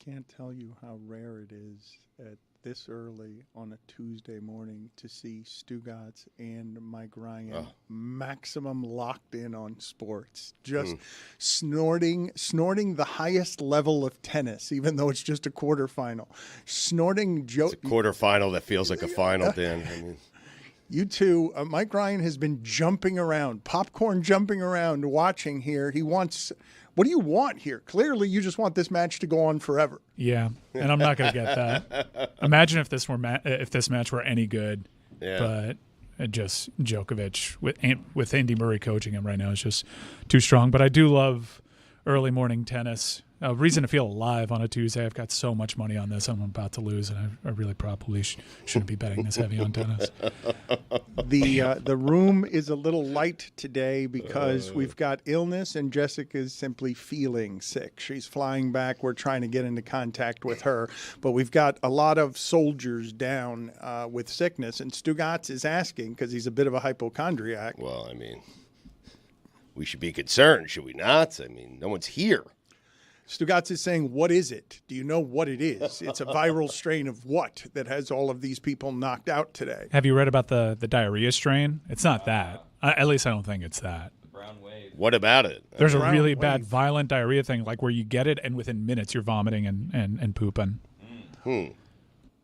can't tell you how rare it is at this early on a Tuesday morning to see Stugotz and Mike Ryan maximum locked in on sports, just snorting the highest level of tennis, even though it's just a quarterfinal. Snorting It's a quarterfinal that feels like a final, Dan. I mean, you two, Mike Ryan has been jumping around, popcorn jumping around, watching here. He wants. What do you want here? Clearly, you just want this match to go on forever. Yeah, and I'm not going to get that. Imagine if this match were any good, but just Djokovic with Andy Murray coaching him right now is just too strong. But I do love early morning tennis. A reason to feel alive on a Tuesday. I've got so much money on this I'm about to lose, and I really probably shouldn't be betting this heavy on tennis. The room is a little light today because we've got illness, and Jessica's simply feeling sick. She's flying back. We're trying to get into contact with her, but we've got a lot of soldiers down with sickness, and Stugotz is asking because he's a bit of a hypochondriac. well, I mean, we should be concerned, should we not? I mean, no one's here. Stugotz is saying, what is it? Do you know what it is? It's a viral strain of what that has all of these people knocked out today? Have you read about the diarrhea strain? It's not that. At least I don't think it's that. Brown wave. What about it? There's a really bad violent diarrhea thing, like where you get it and within minutes you're vomiting and pooping.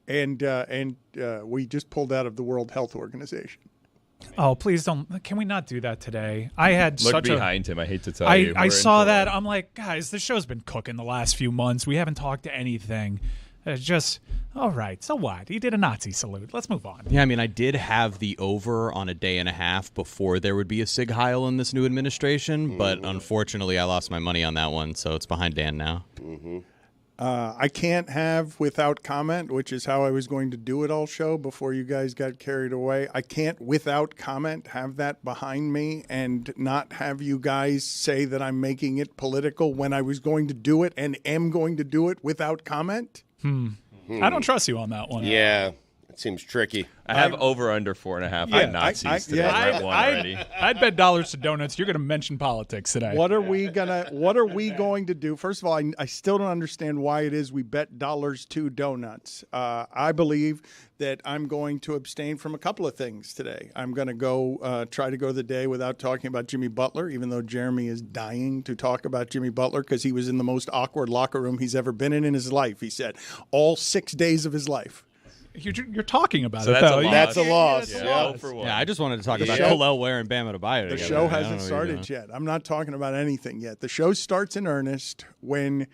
And we just pulled out of the World Health Organization. Oh, please don't. Can we not do that today? I had Look such behind him. I hate to tell you. I saw that. I'm like, guys, the show's been cooking the last few months. We haven't talked to anything. Just, all right, so what? He did a Nazi salute. Let's move on. Yeah, I mean, I did have the over on a day and a half before there would be a Sig Heil in this new administration, but unfortunately I lost my money on that one, so it's behind Dan now. I can't have without comment, which is how I was going to do it all show before you guys got carried away. I can't without comment have that behind me and not have you guys say that I'm making it political when I was going to do it and am going to do it without comment. I don't trust you on that one. Yeah, it seems tricky. I have over under 4.5 on Nazis today. I won already. I'd bet dollars to donuts. You're going to mention politics today. What are we going to do? First of all, I still don't understand why it is we bet dollars to donuts. I believe that I'm going to abstain from a couple of things today. I'm going to go try to go the day without talking about Jimmy Butler, even though Jeremy is dying to talk about Jimmy Butler because he was in the most awkward locker room he's ever been in his life, he said, all 6 days of his life. You're talking about So it, that's though. a loss. That's a loss. Yeah, Yeah. 0 for 1. Yeah, I just wanted to talk about show- Khalil Ware and Bam Adebayo The together. show I don't know hasn't what you're started doing. yet. I'm not talking about anything yet. The show starts in earnest when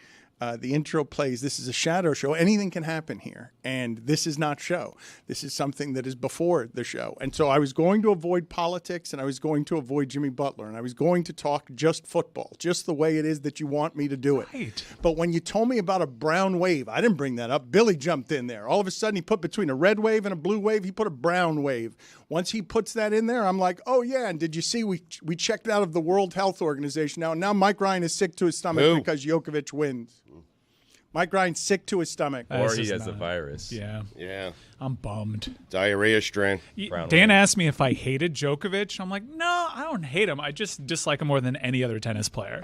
the intro plays. This is a shadow show. Anything can happen here. And this is not show. This is something that is before the show. And so I was going to avoid politics and I was going to avoid Jimmy Butler and I was going to talk just football, just the way it is that you want me to do it. Right. But when you told me about a brown wave, I didn't bring that up. Billy jumped in there. All of a sudden he put between a red wave and a blue wave, he put a brown wave. Once he puts that in there, I'm like, oh yeah, and did you see we checked out of the World Health Organization now Mike Ryan is sick to his stomach because Djokovic wins. Mike Ryan's sick to his stomach. Or This he is has the not- virus. Yeah, I'm bummed. Diarrhea strain. Brown Dan wave. asked me if I hated Djokovic. I'm like, no, I don't hate him. I just dislike him more than any other tennis player.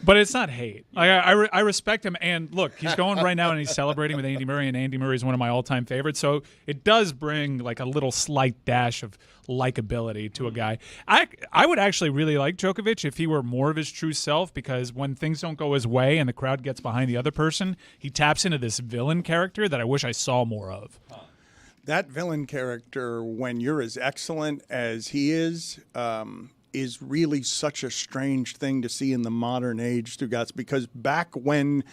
But it's not hate. Like, I respect him. And look, he's going right now and he's celebrating with Andy Murray, and Andy Murray is one of my all-time favorites. So it does bring like a little slight dash of likability to a guy. I would actually really like Djokovic if he were more of his true self, because when things don't go his way and the crowd gets behind the other person, he taps into this villain character that I wish I saw more of. That villain character, when you're as excellent as he is really such a strange thing to see in the modern age, Stugotz, because back when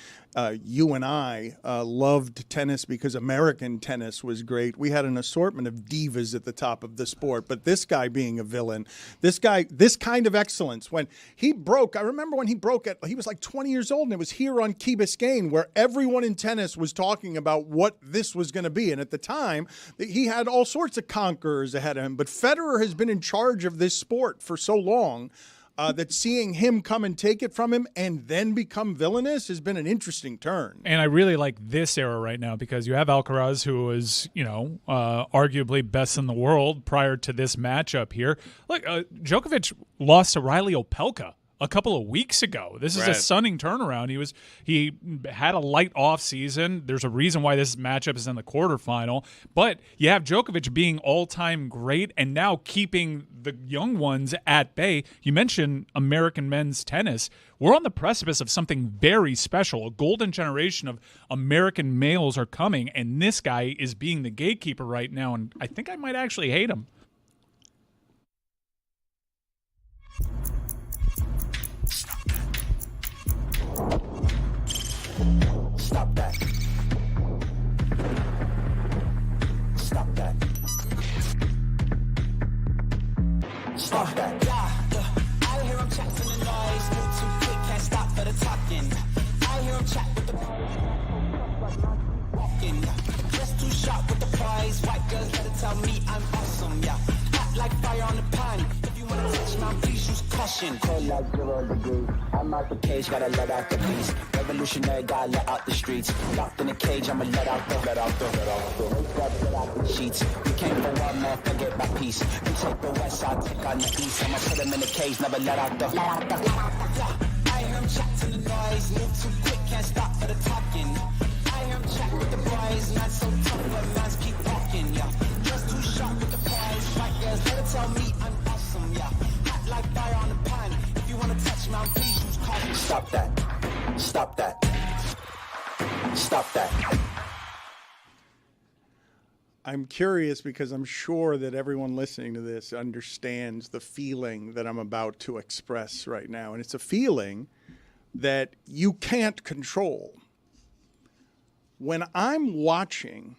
you and I loved tennis because American tennis was great, we had an assortment of divas at the top of the sport. But this guy being a villain, this kind of excellence, when he broke, I remember when he broke he was like 20 years old, and it was here on Key Biscayne where everyone in tennis was talking about what this was going to be. And at the time, he had all sorts of conquerors ahead of him. But Federer has been in charge of this sport for so long that seeing him come and take it from him and then become villainous has been an interesting turn. And I really like this era right now because you have Alcaraz, who was, arguably best in the world prior to this matchup here. Look, Djokovic lost to Riley Opelka a couple of weeks ago. This is a Right. stunning turnaround. He had a light off season. There's a reason why this matchup is in the quarterfinal. But you have Djokovic being all-time great and now keeping the young ones at bay. You mentioned American men's tennis. We're on the precipice of something very special. A golden generation of American males are coming, and this guy is being the gatekeeper right now, and I think I might actually hate him. Stop that. Stop that. Stop that. I hear him chat from the noise. Move too quick, can't stop for the talking. I hear him chat with the walking. Just too sharp with the prize. White girls better tell me I'm awesome, yeah. Hot like fire on the pan. If you wanna touch my please use caution. Cold like 0 degrees. I'm out the cage, gotta let out the beast. Revolutionary, gotta let out the streets. Locked in a cage, I'ma let out the sheets. We came for one man, forget my peace. You take the west, I'll take on the east. I'ma put him in the cage, never let out the. I hear him chat to the noise. Move too quick, can't stop for the talking. I hear him chat with the boys. Man so tough, but man's keep walking, yeah. Just too sharp with the prize. White girls, better tell me I'm awesome, yeah. Hot like fire on the pan. If you wanna touch my please use caution. Stop that. Stop that. Stop that. I'm curious because I'm sure that everyone listening to this understands the feeling that I'm about to express right now. And it's a feeling that you can't control. When I'm watching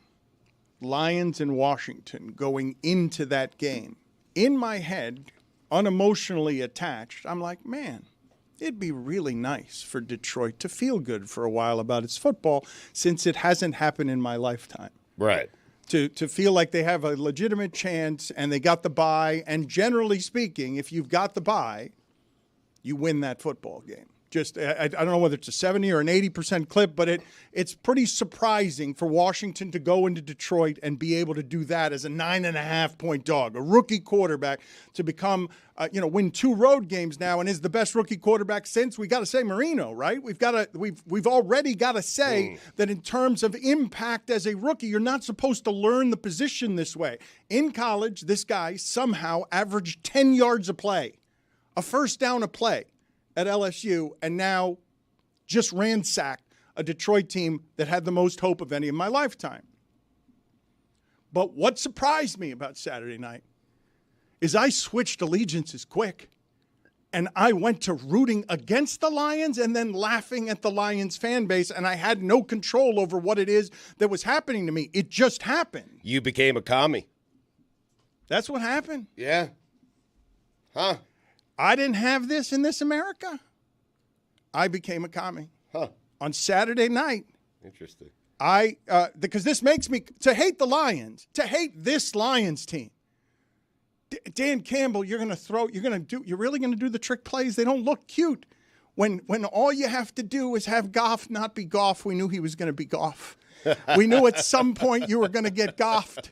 Lions in Washington going into that game, in my head, unemotionally attached, I'm like, man, it'd be really nice for Detroit to feel good for a while about its football since it hasn't happened in my lifetime. Right. To feel like they have a legitimate chance and they got the bye. And generally speaking, if you've got the bye, you win that football game. Just I don't know whether it's a 70 or an 80% clip, but it's pretty surprising for Washington to go into Detroit and be able to do that as a 9.5-point dog, a rookie quarterback to become, win 2 road games now and is the best rookie quarterback since, we got to say, Marino, right? We've already got to say that in terms of impact as a rookie, you're not supposed to learn the position this way. In college, this guy somehow averaged 10 yards a play, a first down a play at LSU, and now just ransacked a Detroit team that had the most hope of any in my lifetime. But what surprised me about Saturday night is I switched allegiances quick, and I went to rooting against the Lions and then laughing at the Lions fan base, and I had no control over what it is that was happening to me. It just happened. You became a commie. That's what happened. Yeah. Huh. I didn't have this in this America. I became a commie. Huh. On Saturday night. Interesting. Because this makes me to hate the Lions, to hate this Lions team. Dan Campbell, you're really going to do the trick plays? They don't look cute. When all you have to do is have Goff not be Goff, we knew he was going to be Goff. We knew at some point you were going to get Goffed.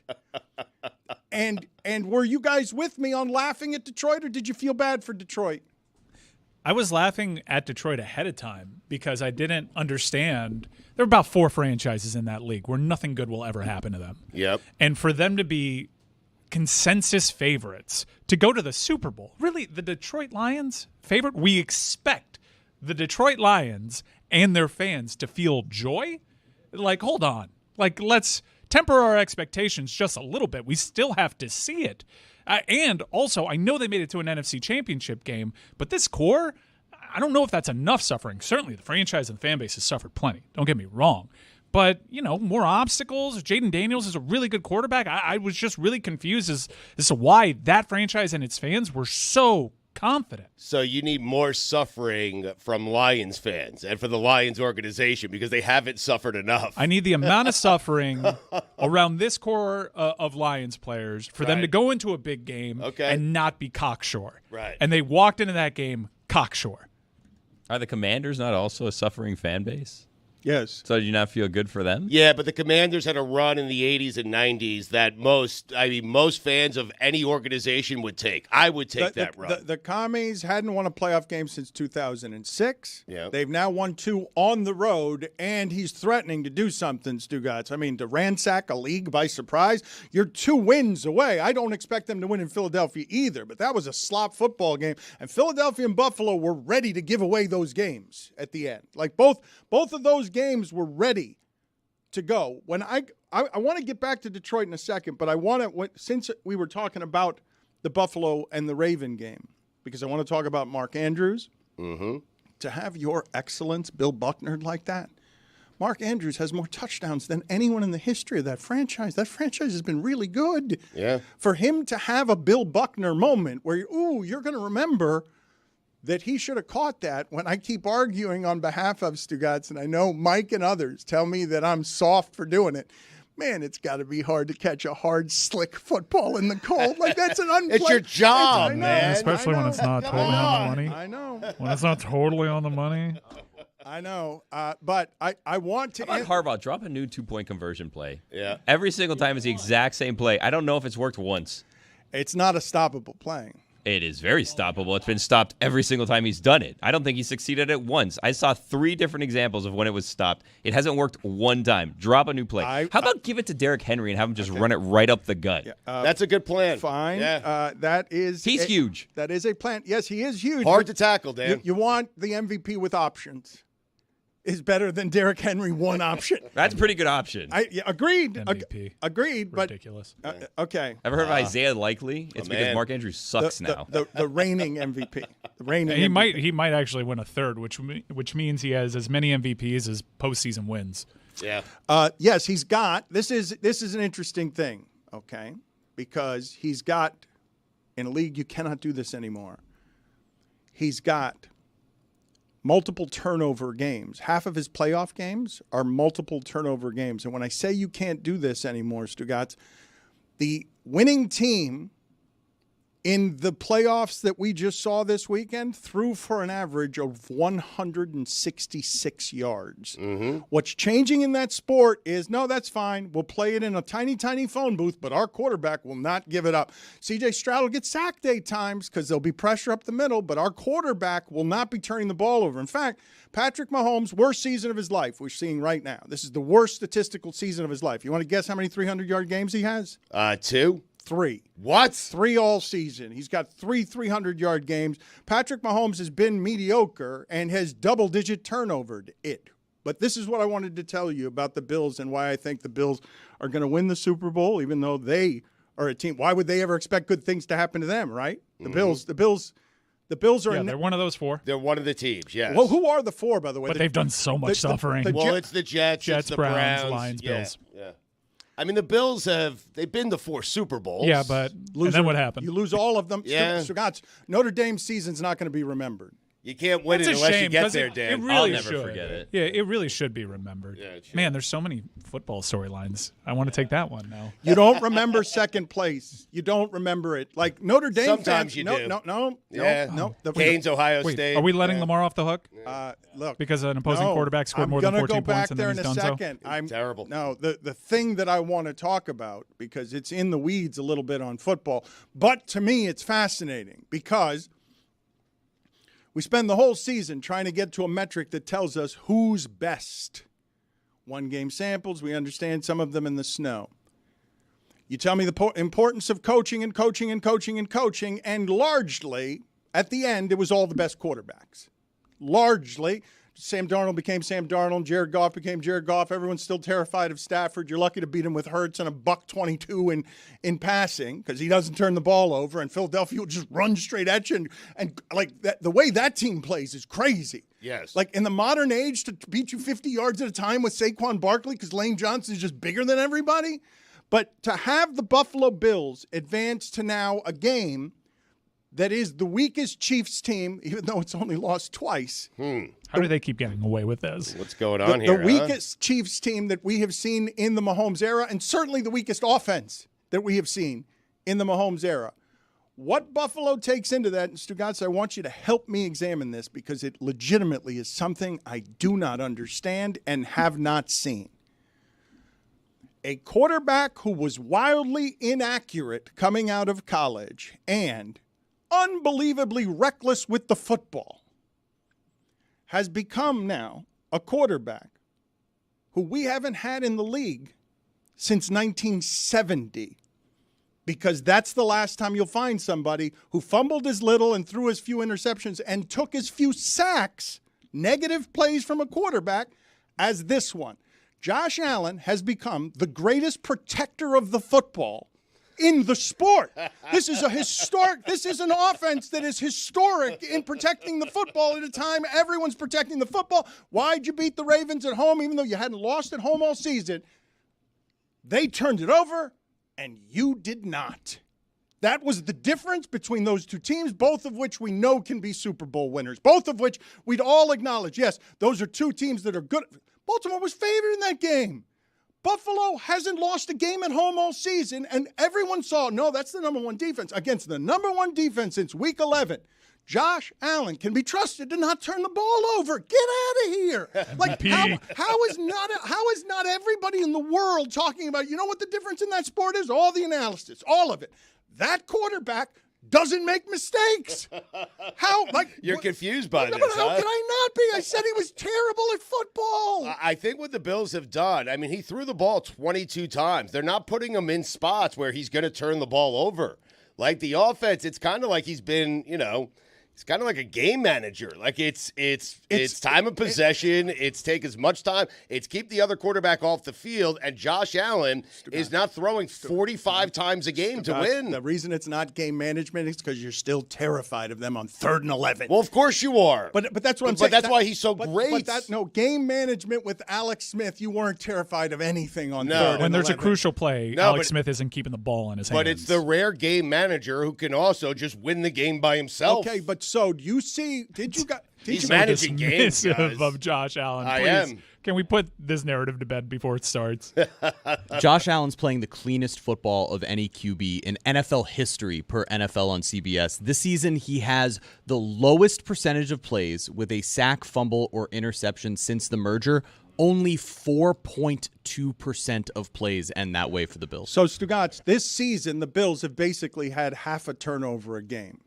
And were you guys with me on laughing at Detroit, or did you feel bad for Detroit? I was laughing at Detroit ahead of time because I didn't understand. There are about 4 franchises in that league where nothing good will ever happen to them. Yep. And for them to be consensus favorites to go to the Super Bowl, really, the Detroit Lions favorite? We expect the Detroit Lions and their fans to feel joy? Like, hold on. Like, let's temper our expectations just a little bit. We still have to see it. And also, I know they made it to an NFC championship game, but this core, I don't know if that's enough suffering. Certainly, the franchise and the fan base has suffered plenty. Don't get me wrong. But, more obstacles. Jaden Daniels is a really good quarterback. I was just really confused as to why that franchise and its fans were so confident. So you need more suffering from Lions fans and for the Lions organization because they haven't suffered enough. I need the amount of suffering around this core of Lions players for them to go into a big game and not be cocksure. Right. And they walked into that game cocksure. Are the Commanders not also a suffering fan base? Yes. So did you not feel good for them? Yeah, but the Commanders had a run in the 80s and 90s that most fans of any organization would take. I would take that run. The Commies hadn't won a playoff game since 2006. Yeah. They've now won 2 on the road, and he's threatening to do something, Stugotz. I mean, to ransack a league by surprise. You're 2 wins away. I don't expect them to win in Philadelphia either, but that was a slop football game, and Philadelphia and Buffalo were ready to give away those games at the end. Like both of those games were ready to go. When I want to get back to Detroit in a second, but I want to, since we were talking about the Buffalo and the Raven game, because I want to talk about Mark Andrews. Mm-hmm. To have your excellence, Bill Buckner, like that. Mark Andrews has more touchdowns than anyone in the history of that franchise. That franchise has been really good. Yeah. For him to have a Bill Buckner moment where, you're going to remember that he should have caught that. When I keep arguing on behalf of Stugotz, and I know Mike and others tell me that I'm soft for doing it, man, it's got to be hard to catch a hard, slick football in the cold. Like, that's an unplayed. It's your job, man. Especially when it's not totally on the money. I know. When it's not totally on the money. I know. But I want to. How about Harbaugh? Drop a new 2-point conversion play. Yeah. Every single time is the exact same play. I don't know if it's worked once. It's not a stoppable playing. It is very stoppable. It's been stopped every single time he's done it. I don't think he succeeded at once. I saw 3 different examples of when it was stopped. It hasn't worked one time. Drop a new play. How about give it to Derrick Henry and have him just run it right up the gut? Yeah, that's a good plan. Fine. Yeah. That is. He's huge. That is a plan. Yes, he is huge. Hard to tackle, Dan. You want the MVP with options. Is better than Derrick Henry one option. That's a pretty good option. Agreed. MVP. Agreed. Ridiculous. But okay. Ever heard of Isaiah Likely? It's because Mark Andrews sucks now. The reigning MVP. The reigning. He might actually win a third, which means he has as many MVPs as postseason wins. Yeah. Yes, he's got. This is an interesting thing. Okay, because he's got in a league you cannot do this anymore. He's got multiple turnover games. Half of his playoff games are multiple turnover games. And when I say you can't do this anymore, Stugotz, the winning team in the playoffs that we just saw this weekend threw for an average of 166 yards. Mm-hmm. What's changing in that sport is, no, that's fine. We'll play it in a tiny, tiny phone booth, but our quarterback will not give it up. C.J. Stroud will get sacked 8 times because there'll be pressure up the middle, but our quarterback will not be turning the ball over. In fact, Patrick Mahomes' worst season of his life we're seeing right now. This is the worst statistical season of his life. You want to guess how many 300-yard games he has? 2. 3. What? 3 all season. He's got 3 300-yard games. Patrick Mahomes has been mediocre and has double-digit turnovered it. But this is what I wanted to tell you about the Bills and why I think the Bills are going to win the Super Bowl, even though they are a team. Why would they ever expect good things to happen to them, right? The Bills are. Yeah, they're one of those 4. They're one of the teams, yes. Well, who are the 4, by the way? But they've done so much suffering. It's the Jets, it's the Browns, Browns, Lions, Bills. Yeah. I mean, the Bills they've been to 4 Super Bowls. Yeah, but and then what happened? You lose all of them. Yeah. Stugotz, Notre Dame's season's not going to be remembered. You can't win That's it a unless you shame, get 'cause there, it Dan. really I'll never should. forget it. Yeah, it really should be remembered. Yeah, it should. Man, there's so many football storylines. I want to take that one now. You don't remember second place. You don't remember it. Like Notre Dame Sometimes fans. you no, do. No. Canes, Ohio Wait, State. are we letting Lamar off the hook? Look. Because an opposing quarterback scored more than 14 points and then he's done so? I'm going to go back there in a second. Terrible. No, the thing that I want to talk about, because it's in the weeds a little bit on football, but to me it's fascinating because we spend the whole season trying to get to a metric that tells us who's best. 1-game samples, we understand some of them in the snow. You tell me the importance of coaching and coaching and coaching and coaching, and largely, at the end, it was all the best quarterbacks. Largely, Sam Darnold became Sam Darnold, Jared Goff became Jared Goff. Everyone's still terrified of Stafford. You're lucky to beat him with Hurts and a $122 in passing because he doesn't turn the ball over, and Philadelphia will just run straight at you. And like that, the way that team plays is crazy. Yes. Like in the modern age, to beat you 50 yards at a time with Saquon Barkley because Lane Johnson is just bigger than everybody. But to have the Buffalo Bills advance to now a game that is the weakest Chiefs team, even though it's only lost twice. How do they keep getting away with this? What's going on here? The weakest Chiefs team that we have seen in the Mahomes era, and certainly the weakest offense that we have seen in the Mahomes era. What Buffalo takes into that, and Stugotz, I want you to help me examine this because it legitimately is something I do not understand and have not seen. A quarterback who was wildly inaccurate coming out of college and unbelievably reckless with the football has become now a quarterback who we haven't had in the league since 1970. Because that's the last time you'll find somebody who fumbled as little and threw as few interceptions and took as few sacks, negative plays from a quarterback, as this one. Josh Allen has become the greatest protector of the football in the sport. This is an offense that is historic in protecting the football at a time everyone's protecting the football. Why'd you beat the Ravens at home even though you hadn't lost at home all season? They turned it over. And you did not. That was the difference between those two teams, both of which we know can be Super Bowl winners, both of which we'd all acknowledge, yes, those are two teams that are good. Baltimore was favored in that game. Buffalo hasn't lost a game at home all season, and everyone saw, no, that's the number one defense. Against the number one defense since Week 11, Josh Allen can be trusted to not turn the ball over. Get out of here. Like, how is not everybody in the world talking about, you know what the difference in that sport is? All the analysis, all of it. That quarterback doesn't make mistakes. You're confused by this, How can I not be? I said he was terrible at football. I think what the Bills have done, I mean, he threw the ball 22 times. They're not putting him in spots where he's going to turn the ball over. Like the offense, it's kind of like he's been, it's kind of like a game manager. Like it's time of possession. It's take as much time. It's keep the other quarterback off the field. And Josh Allen is not throwing 45 times a game to win. The reason it's not game management is because you're still terrified of them on 3rd and 11. Well, of course you are. But that's what I'm saying. But that's why he's so great. But game management with Alex Smith, you weren't terrified of anything on 3rd and 11. When there's a crucial play, Alex Smith isn't keeping the ball in his hands. But it's the rare game manager who can also just win the game by himself. Okay, but so you see, he's managing games, guys. Of Josh Allen. I Please, am. Can we put this narrative to bed before it starts? Josh Allen's playing the cleanest football of any QB in NFL history per NFL on CBS. This season, he has the lowest percentage of plays with a sack, fumble, or interception since the merger. Only 4.2% of plays end that way for the Bills. So, Stugotz, this season, the Bills have basically had half a turnover a game.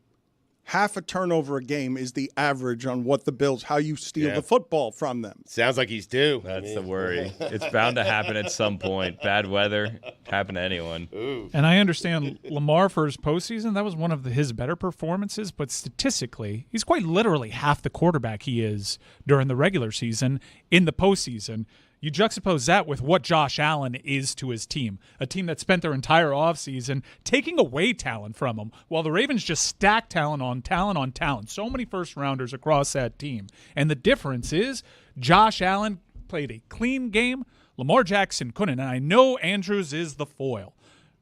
Half a turnover a game is the average on what the Bills, how you steal the football from them. Sounds like he's due. That's the worry. It's bound to happen at some point. Bad weather, happen to anyone. Ooh. And I understand Lamar for his postseason, that was one of his better performances, but statistically, he's quite literally half the quarterback he is during the regular season in the postseason. You juxtapose that with what Josh Allen is to his team, a team that spent their entire offseason taking away talent from him, while the Ravens just stacked talent on talent on talent. So many first-rounders across that team. And the difference is Josh Allen played a clean game. Lamar Jackson couldn't. And I know Andrews is the foil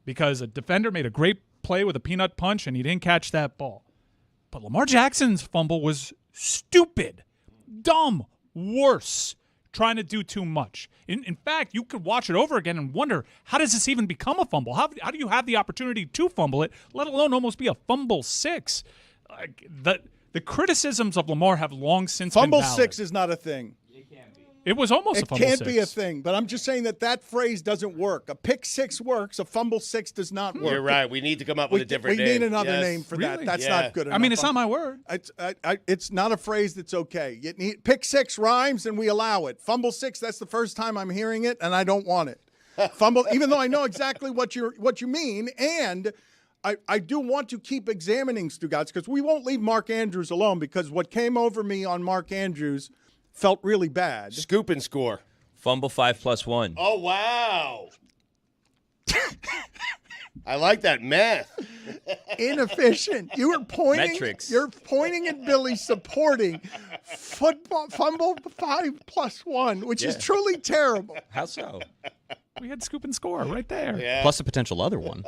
because a defender made a great play with a peanut punch and he didn't catch that ball. But Lamar Jackson's fumble was stupid, dumb, worse. Trying to do too much. In fact, you could watch it over again and wonder, how does this even become a fumble? How do you have the opportunity to fumble it, let alone almost be a fumble 6? The criticisms of Lamar have long since been valid. Fumble 6 is not a thing. It was almost a fumble 6. It can't be a thing, but I'm just saying that phrase doesn't work. A pick 6 works, a fumble 6 does not work. You're right. We need to come up with a different name. We need another name for that. Really? That's not good enough. I mean, it's not my word. It's not a phrase that's okay. Pick 6 rhymes and we allow it. Fumble 6, that's the first time I'm hearing it, and I don't want it. Fumble, even though I know exactly what you mean, and I do want to keep examining Stugotz because we won't leave Mark Andrews alone because what came over me on Mark Andrews felt really bad. Scoop and score. Fumble 5+1. Oh, wow. I like that math. Inefficient. You were pointing. Metrics. You're pointing at Billy supporting fumble 5+1, which is truly terrible. How so? We had scoop and score right there. Yeah. Plus a potential other one.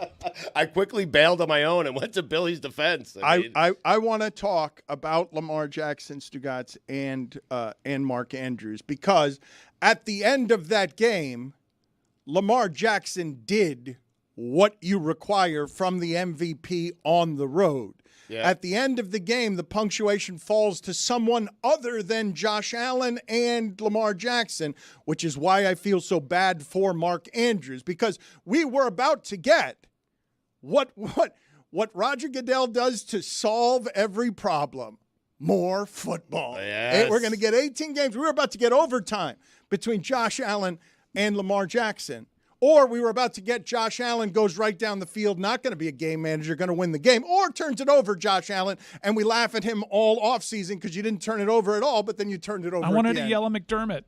I quickly bailed on my own and went to Billy's defense. I want to talk about Lamar Jackson, Stugotz, and Mark Andrews because at the end of that game, Lamar Jackson did what you require from the MVP on the road. Yeah. At the end of the game, the punctuation falls to someone other than Josh Allen and Lamar Jackson, which is why I feel so bad for Mark Andrews, because we were about to get what Roger Goodell does to solve every problem. More football. Yes. We're going to get 18 games. We were about to get overtime between Josh Allen and Lamar Jackson. Or we were about to get Josh Allen goes right down the field, not going to be a game manager, going to win the game, or turns it over, Josh Allen, and we laugh at him all offseason because you didn't turn it over at all, but then you turned it over. I wanted to yell at McDermott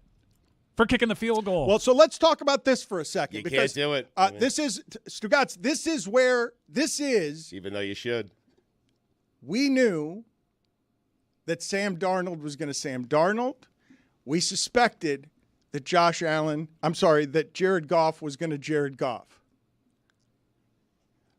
for kicking the field goal. Well, so let's talk about this for a second. You can't do it. This is, Stugotz, this is where this is. Even though you should. We knew that Sam Darnold was going to Sam Darnold. We suspected that that Jared Goff was going to Jared Goff.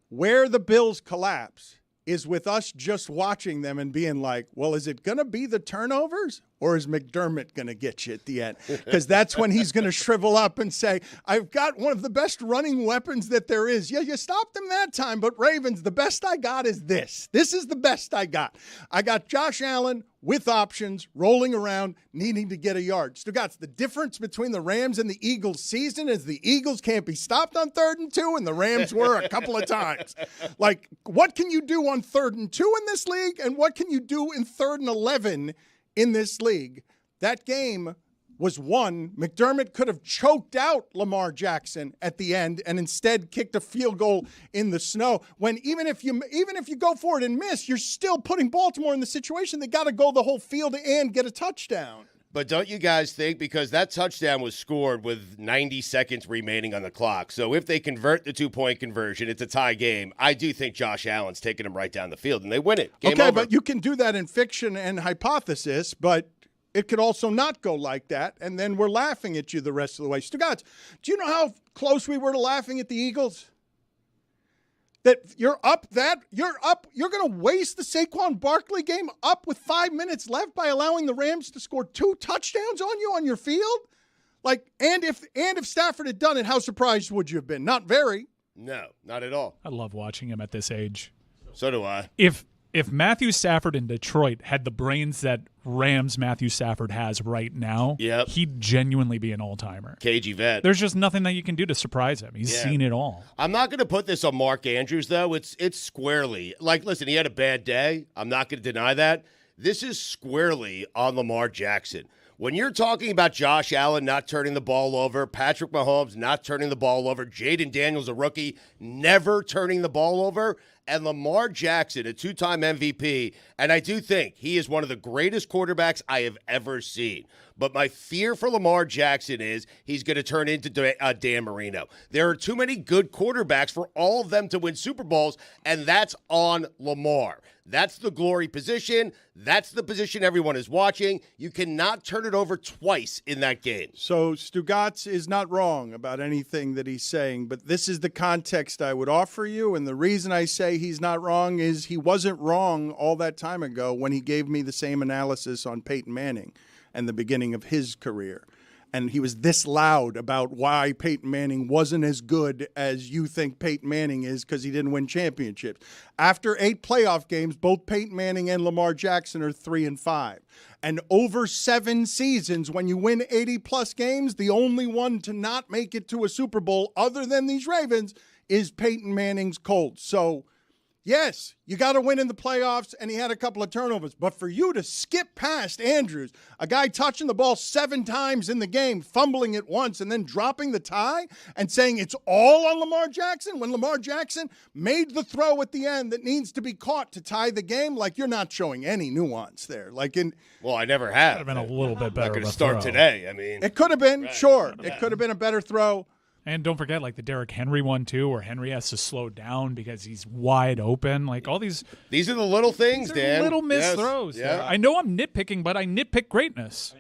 Where the Bills collapse is with us just watching them and being like, well, is it going to be the turnovers or is McDermott going to get you at the end? Because that's when he's going to shrivel up and say, I've got one of the best running weapons that there is. Yeah, you stopped them that time, but Ravens, the best I got is this. This is the best I got. I got Josh Allen with options, rolling around, needing to get a yard. Stugotz, the difference between the Rams and the Eagles season is the Eagles can't be stopped on 3rd and 2, and the Rams were a couple of times. Like, what can you do on 3rd and 2 in this league, and what can you do in 3rd and 11 in this league? That game was won. McDermott could have choked out Lamar Jackson at the end and instead kicked a field goal in the snow. When even if you go for it and miss, you're still putting Baltimore in the situation they got to go the whole field and get a touchdown. But don't you guys think, because that touchdown was scored with 90 seconds remaining on the clock, so if they convert the 2-point conversion, it's a tie game. I do think Josh Allen's taking them right down the field, and they win it. Game over. But you can do that in fiction and hypothesis, but it could also not go like that, and then we're laughing at you the rest of the way. Stugotz, do you know how close we were to laughing at the Eagles? That you're going to waste the Saquon Barkley game up with 5 minutes left by allowing the Rams to score 2 touchdowns on you on your field? Like, and if Stafford had done it, how surprised would you have been? Not very. No, not at all. I love watching him at this age. So do I. If Matthew Stafford in Detroit had the brains that Rams Matthew Stafford has right now, he'd genuinely be an all-timer. Cagey vet. There's just nothing that you can do to surprise him. He's seen it all. I'm not going to put this on Mark Andrews, though. It's squarely. Like, listen, he had a bad day. I'm not going to deny that. This is squarely on Lamar Jackson. When you're talking about Josh Allen not turning the ball over, Patrick Mahomes not turning the ball over, Jaden Daniels, a rookie, never turning the ball over, and Lamar Jackson, a 2-time MVP, and I do think he is one of the greatest quarterbacks I have ever seen. But my fear for Lamar Jackson is he's going to turn into Dan Marino. There are too many good quarterbacks for all of them to win Super Bowls, and that's on Lamar. That's the glory position. That's the position everyone is watching. You cannot turn it over twice in that game. So Stugotz is not wrong about anything that he's saying, but this is the context I would offer you, and the reason I say he's not wrong is he wasn't wrong all that time ago when he gave me the same analysis on Peyton Manning and the beginning of his career. And he was this loud about why Peyton Manning wasn't as good as you think Peyton Manning is because he didn't win championships. After 8 playoff games, both Peyton Manning and Lamar Jackson are 3-5. And over 7 seasons, when you win 80-plus games, the only one to not make it to a Super Bowl other than these Ravens is Peyton Manning's Colts. So, yes, you got to win in the playoffs, and he had a couple of turnovers. But for you to skip past Andrews, a guy touching the ball 7 times in the game, fumbling it once, and then dropping the tie and saying it's all on Lamar Jackson when Lamar Jackson made the throw at the end that needs to be caught to tie the game, like you're not showing any nuance there. Well, I never have. Could have been a little bit better. Not going to start today. I mean, it could have been, sure. It could have been a better throw. And don't forget, like the Derrick Henry one, too, where Henry has to slow down because he's wide open. Like all these. These are the little things, Dan. Little missed throws. Yeah. I know I'm nitpicking, but I nitpick greatness.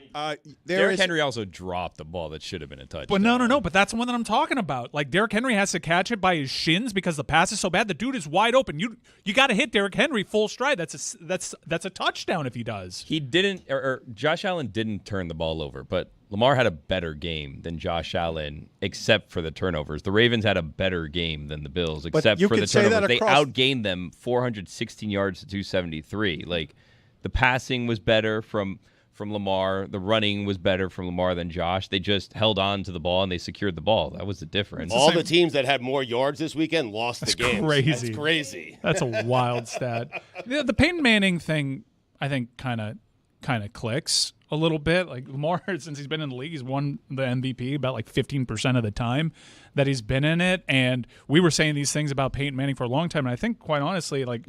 Derrick Henry also dropped the ball that should have been a touchdown. But no. But that's the one that I'm talking about. Like Derrick Henry has to catch it by his shins because the pass is so bad. The dude is wide open. You got to hit Derrick Henry full stride. That's a touchdown if he does. He didn't, or Josh Allen didn't turn the ball over, but Lamar had a better game than Josh Allen, except for the turnovers. The Ravens had a better game than the Bills, except for the turnovers. They outgained them 416 yards to 273. Like, the passing was better from Lamar. The running was better from Lamar than Josh. They just held on to the ball and they secured the ball. That was the difference. All the teams that had more yards this weekend lost the game. Crazy. That's crazy. That's a wild stat. The Peyton Manning thing, I think, kind of clicks a little bit. Like, Lamar, since he's been in the league, he's won the MVP about like 15% of the time that he's been in it. And we were saying these things about Peyton Manning for a long time. And I think, quite honestly, like,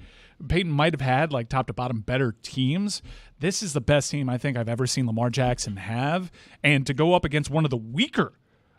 Peyton might have had, like, top to bottom better teams. This is the best team I think I've ever seen Lamar Jackson have. And to go up against one of the weaker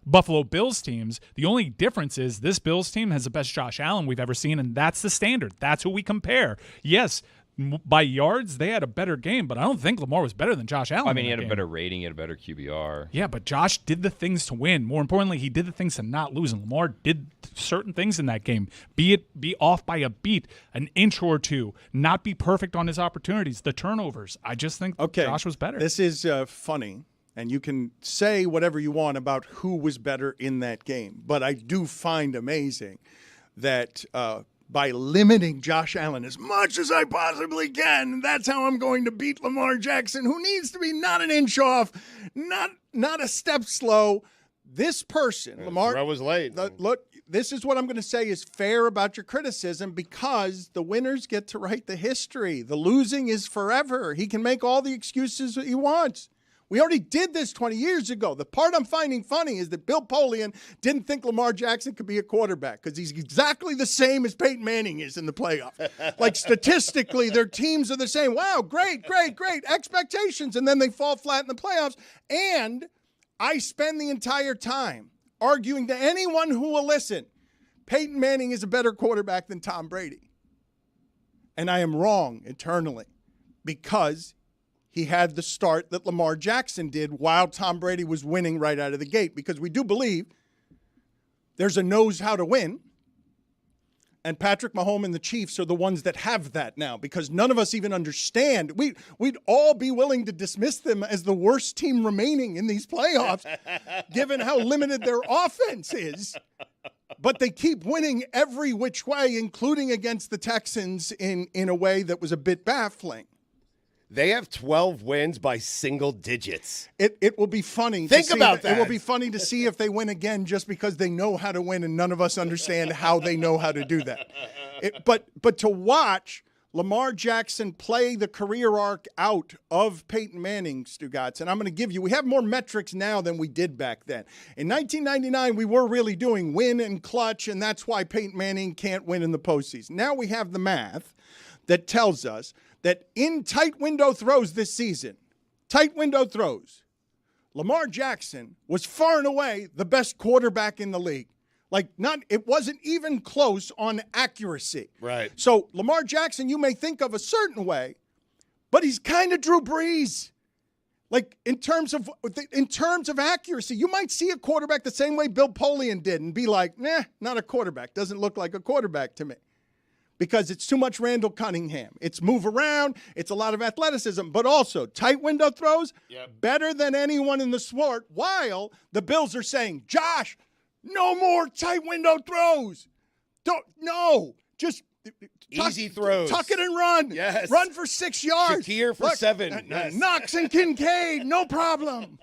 Buffalo Bills teams, the only difference is this Bills team has the best Josh Allen we've ever seen, and that's the standard. That's who we compare. Yes, by yards, they had a better game, but I don't think Lamar was better than Josh Allen. I mean, he had a better rating, he had a better QBR. Yeah, but Josh did the things to win. More importantly, he did the things to not lose, and Lamar did certain things in that game. Be off by a beat, an inch or two, not be perfect on his opportunities, the turnovers. I just think Josh was better. This is funny, and you can say whatever you want about who was better in that game, but I do find amazing that by limiting Josh Allen as much as I possibly can, that's how I'm going to beat Lamar Jackson, who needs to be not an inch off, not a step slow. This person, Lamar, throw was late. Look, this is what I'm going to say is fair about your criticism, because the winners get to write the history. The losing is forever. He can make all the excuses that he wants. We already did this 20 years ago. The part I'm finding funny is that Bill Polian didn't think Lamar Jackson could be a quarterback because he's exactly the same as Peyton Manning is in the playoffs. Like, statistically, their teams are the same. Wow, great expectations. And then they fall flat in the playoffs. And I spend the entire time arguing to anyone who will listen, Peyton Manning is a better quarterback than Tom Brady. And I am wrong eternally, because he had the start that Lamar Jackson did while Tom Brady was winning right out of the gate, because we do believe there's a knows how to win. And Patrick Mahomes and the Chiefs are the ones that have that now, because none of us even understand. We'd all be willing to dismiss them as the worst team remaining in these playoffs, given how limited their offense is. But they keep winning every which way, including against the Texans in a way that was a bit baffling. They have 12 wins by single digits. It will be funny. Think about that. It will be funny to see if they win again, just because they know how to win, and none of us understand how they know how to do that. But to watch Lamar Jackson play the career arc out of Peyton Manning, Stugotz, and I'm going to give you, we have more metrics now than we did back then. In 1999, we were really doing win and clutch, and that's why Peyton Manning can't win in the postseason. Now we have the math that tells us that in tight window throws this season, Lamar Jackson was far and away the best quarterback in the league. Like, it wasn't even close on accuracy. Right. So Lamar Jackson, you may think of a certain way, but he's kind of Drew Brees. Like, in terms of accuracy, you might see a quarterback the same way Bill Polian did and be like, nah, not a quarterback. Doesn't look like a quarterback to me. Because it's too much Randall Cunningham. It's move around. It's a lot of athleticism. But also, tight window throws, better than anyone in the sport, while the Bills are saying, Josh, no more tight window throws. Just easy throws. Tuck it and run. Yes. Run for 6 yards. Shakir for 7. Yes. Knox and Kincaid, no problem.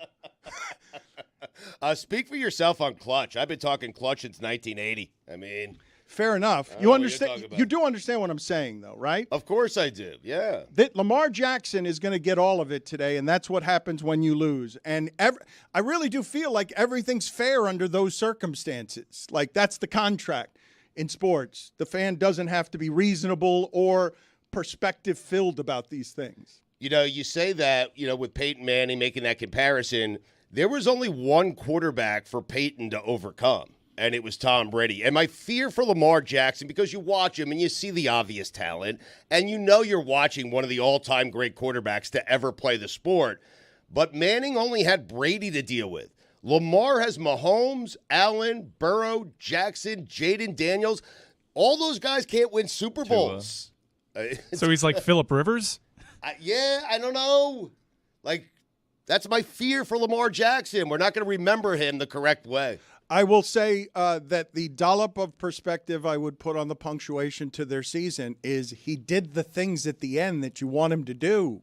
Speak for yourself on clutch. I've been talking clutch since 1980. I mean, fair enough. You understand? You do understand what I'm saying, though, right? Of course I do. Yeah. That Lamar Jackson is going to get all of it today, and that's what happens when you lose. And I really do feel like everything's fair under those circumstances. Like, that's the contract in sports. The fan doesn't have to be reasonable or perspective-filled about these things. You know, you say that, with Peyton Manning making that comparison, there was only one quarterback for Peyton to overcome. And it was Tom Brady. And my fear for Lamar Jackson, because you watch him and you see the obvious talent, and you're watching one of the all-time great quarterbacks to ever play the sport. But Manning only had Brady to deal with. Lamar has Mahomes, Allen, Burrow, Jackson, Jaden Daniels. All those guys can't win Super Bowls. So he's like Phillip Rivers? I don't know. Like, That's my fear for Lamar Jackson. We're not going to remember him the correct way. I will say that the dollop of perspective I would put on the punctuation to their season is he did the things at the end that you want him to do.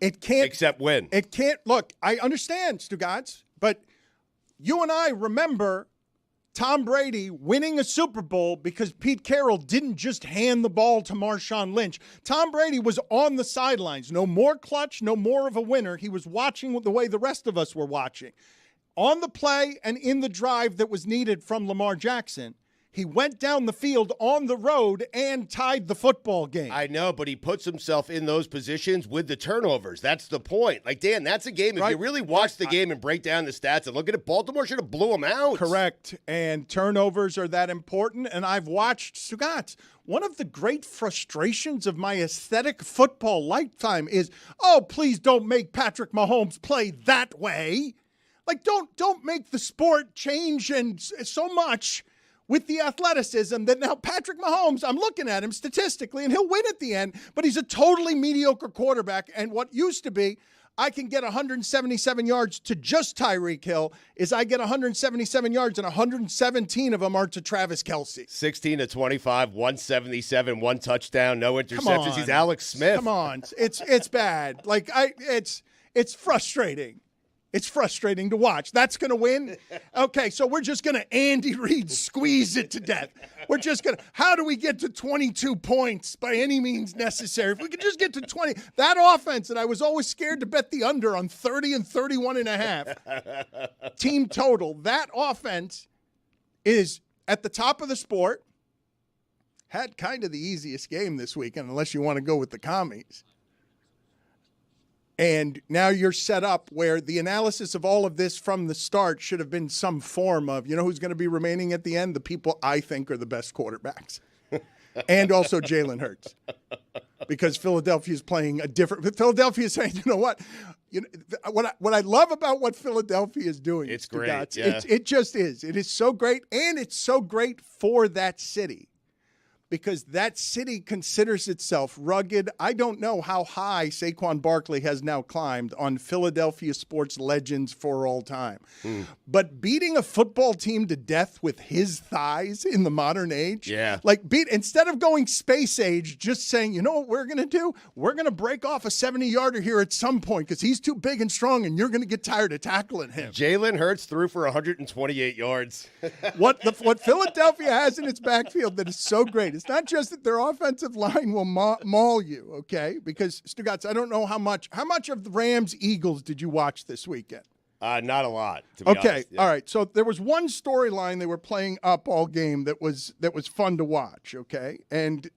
It can't. Except win. It can't. Look, I understand, Stugotz, but you and I remember Tom Brady winning a Super Bowl because Pete Carroll didn't just hand the ball to Marshawn Lynch. Tom Brady was on the sidelines. No more clutch, no more of a winner. He was watching the way the rest of us were watching. On the play and in the drive that was needed from Lamar Jackson, he went down the field on the road and tied the football game. I know, but he puts himself in those positions with the turnovers. That's the point. Like, Dan, that's a game. If you really watch the game and break down the stats and look at it, Baltimore should have blew him out. Correct. And turnovers are that important. And I've watched Stugotz. One of the great frustrations of my aesthetic football lifetime is, oh, please don't make Patrick Mahomes play that way. Like, don't make the sport change and so much with the athleticism that now Patrick Mahomes, I'm looking at him statistically, and he'll win at the end, but he's a totally mediocre quarterback. And what used to be, I can get 177 yards to just Tyreek Hill, is I get 177 yards, and 117 of them are to Travis Kelce. 16 to 25, 177, one touchdown, no interceptions. He's Alex Smith. Come on. It's bad. Like, it's frustrating. It's frustrating to watch. That's going to win? Okay, so we're just going to Andy Reid squeeze it to death. We're just going to, how do we get to 22 points by any means necessary? If we could just get to 20. That offense, and I was always scared to bet the under on 30 and 31 and a half. Team total. That offense is at the top of the sport. Had kind of the easiest game this weekend, unless you want to go with the commies. And now you're set up where the analysis of all of this from the start should have been some form of, you know who's going to be remaining at the end? The people I think are the best quarterbacks. And also Jalen Hurts. Because Philadelphia is playing a different – Philadelphia is saying, you know what? What I love about what Philadelphia is doing. It's great. Yeah. It just is. It is so great, and it's so great for that city. Because that city considers itself rugged. I don't know how high Saquon Barkley has now climbed on Philadelphia sports legends for all time. But beating a football team to death with his thighs in the modern age, instead of going space age, just saying, you know what we're going to do? We're going to break off a 70-yarder here at some point because he's too big and strong and you're going to get tired of tackling him. Jalen Hurts threw for 128 yards. What Philadelphia has in its backfield that is so great. It's not just that their offensive line will maul you, okay? Because, Stugotz, I don't know how much of the Rams-Eagles did you watch this weekend? Not a lot, to be honest. All right. So there was one storyline they were playing up all game that was fun to watch, okay? And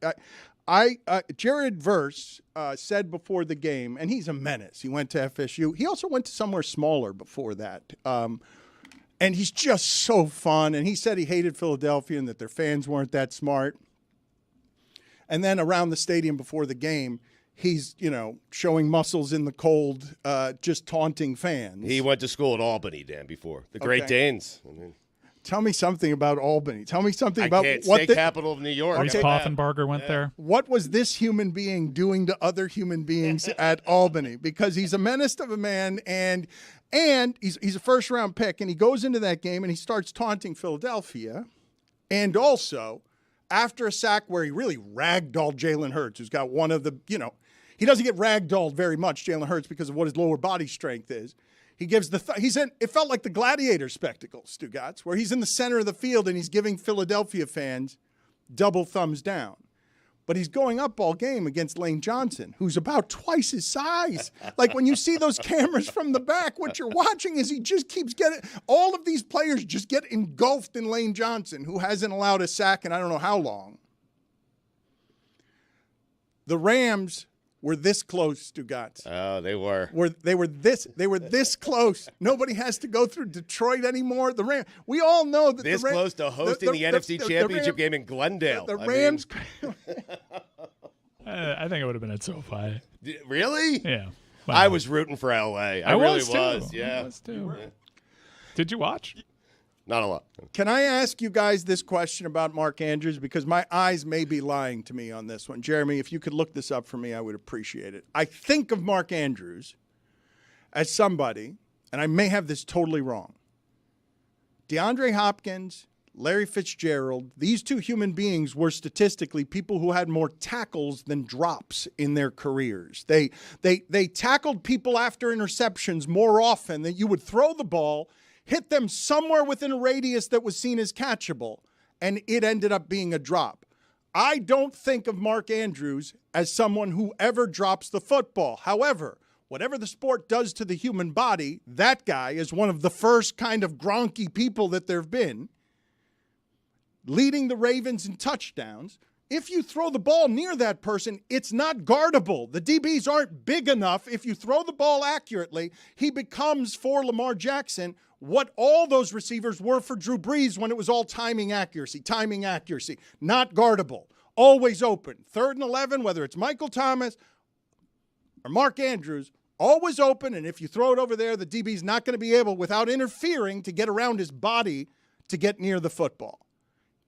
Jared Verse said before the game, and he's a menace. He went to FSU. He also went to somewhere smaller before that. And he's just so fun. And he said he hated Philadelphia and that their fans weren't that smart. And then around the stadium before the game, he's, showing muscles in the cold, just taunting fans. He went to school at Albany, Dan, before. The Great Danes. Tell me something about Albany. Tell me something about what the capital of New York. Reese Poffenbarger went there. What was this human being doing to other human beings at Albany? Because he's a menace of a man, and he's a first-round pick, and he goes into that game, and he starts taunting Philadelphia, and also – after a sack where he really ragdolled Jalen Hurts, who's got one of the, he doesn't get ragdolled very much, Jalen Hurts, because of what his lower body strength is. He gives it felt like the gladiator spectacle, Stugotz, where he's in the center of the field and he's giving Philadelphia fans double thumbs down. But he's going up all game against Lane Johnson, who's about twice his size. Like when you see those cameras from the back, what you're watching is he just keeps getting – all of these players just get engulfed in Lane Johnson, who hasn't allowed a sack in I don't know how long. The Rams were this close, Stugotz. Oh, they were. They were this close. Nobody has to go through Detroit anymore. The Rams. We all know that this close to hosting the NFC Championship game in Glendale. The Rams. I think it would have been at SoFi. Really? Yeah. Well, I was rooting for LA. I really was. Yeah. I was too. Did you watch? Not a lot. Can I ask you guys this question about Mark Andrews? Because my eyes may be lying to me on this one. Jeremy, if you could look this up for me, I would appreciate it. I think of Mark Andrews as somebody, and I may have this totally wrong, DeAndre Hopkins, Larry Fitzgerald, these two human beings were statistically people who had more tackles than drops in their careers. They tackled people after interceptions more often than you would throw the ball, hit them somewhere within a radius that was seen as catchable, and it ended up being a drop. I don't think of Mark Andrews as someone who ever drops the football. However, whatever the sport does to the human body, that guy is one of the first kind of Gronky people that there have been, leading the Ravens in touchdowns. If you throw the ball near that person, it's not guardable. The DBs aren't big enough. If you throw the ball accurately, he becomes, for Lamar Jackson, what all those receivers were for Drew Brees when it was all timing accuracy, not guardable, always open. 3rd and 11, whether it's Michael Thomas or Mark Andrews, always open, and if you throw it over there, the DB's not going to be able, without interfering, to get around his body to get near the football.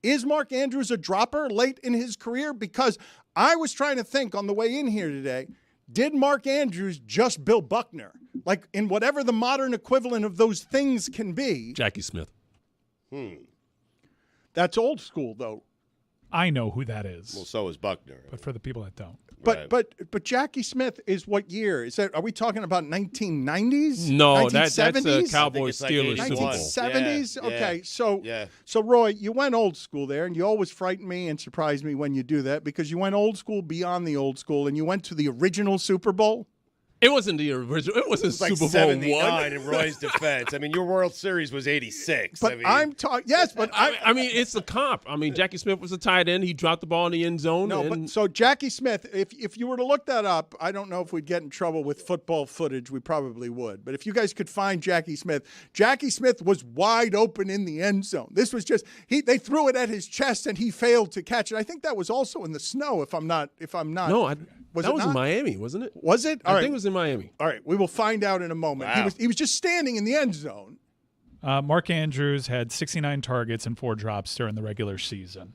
Is Mark Andrews a dropper late in his career? Because I was trying to think on the way in here today, did Mark Andrews just Bill Buckner? Like, in whatever the modern equivalent of those things can be. Jackie Smith. That's old school, though. I know who that is. Well, so is Buckner. But for the people that don't. But Jackie Smith is what year? Is that? Are we talking about 1990s? No, that's a 1970s? Cowboys like Steelers Super Bowl. 1970s? Yeah, Okay, so yeah. so Roy, you went old school there, and you always frighten me and surprise me when you do that because you went old school beyond the old school, and you went to the original Super Bowl. It wasn't the original. It wasn't It's like Super Bowl 79 1. in Roy's defense. I mean, your World Series was 86. But I'm talking. Yes, but I mean, it's a comp. I mean, Jackie Smith was a tight end. He dropped the ball in the end zone. No, but so Jackie Smith, if you were to look that up, I don't know if we'd get in trouble with football footage. We probably would. But if you guys could find Jackie Smith was wide open in the end zone. This was just they threw it at his chest and he failed to catch it. I think that was also in the snow. If I'm not. No, that was in Miami, wasn't it? Was it? I think it was in Miami. All right, we will find out in a moment. Wow. He was just standing in the end zone. Mark Andrews had 69 targets and 4 drops during the regular season.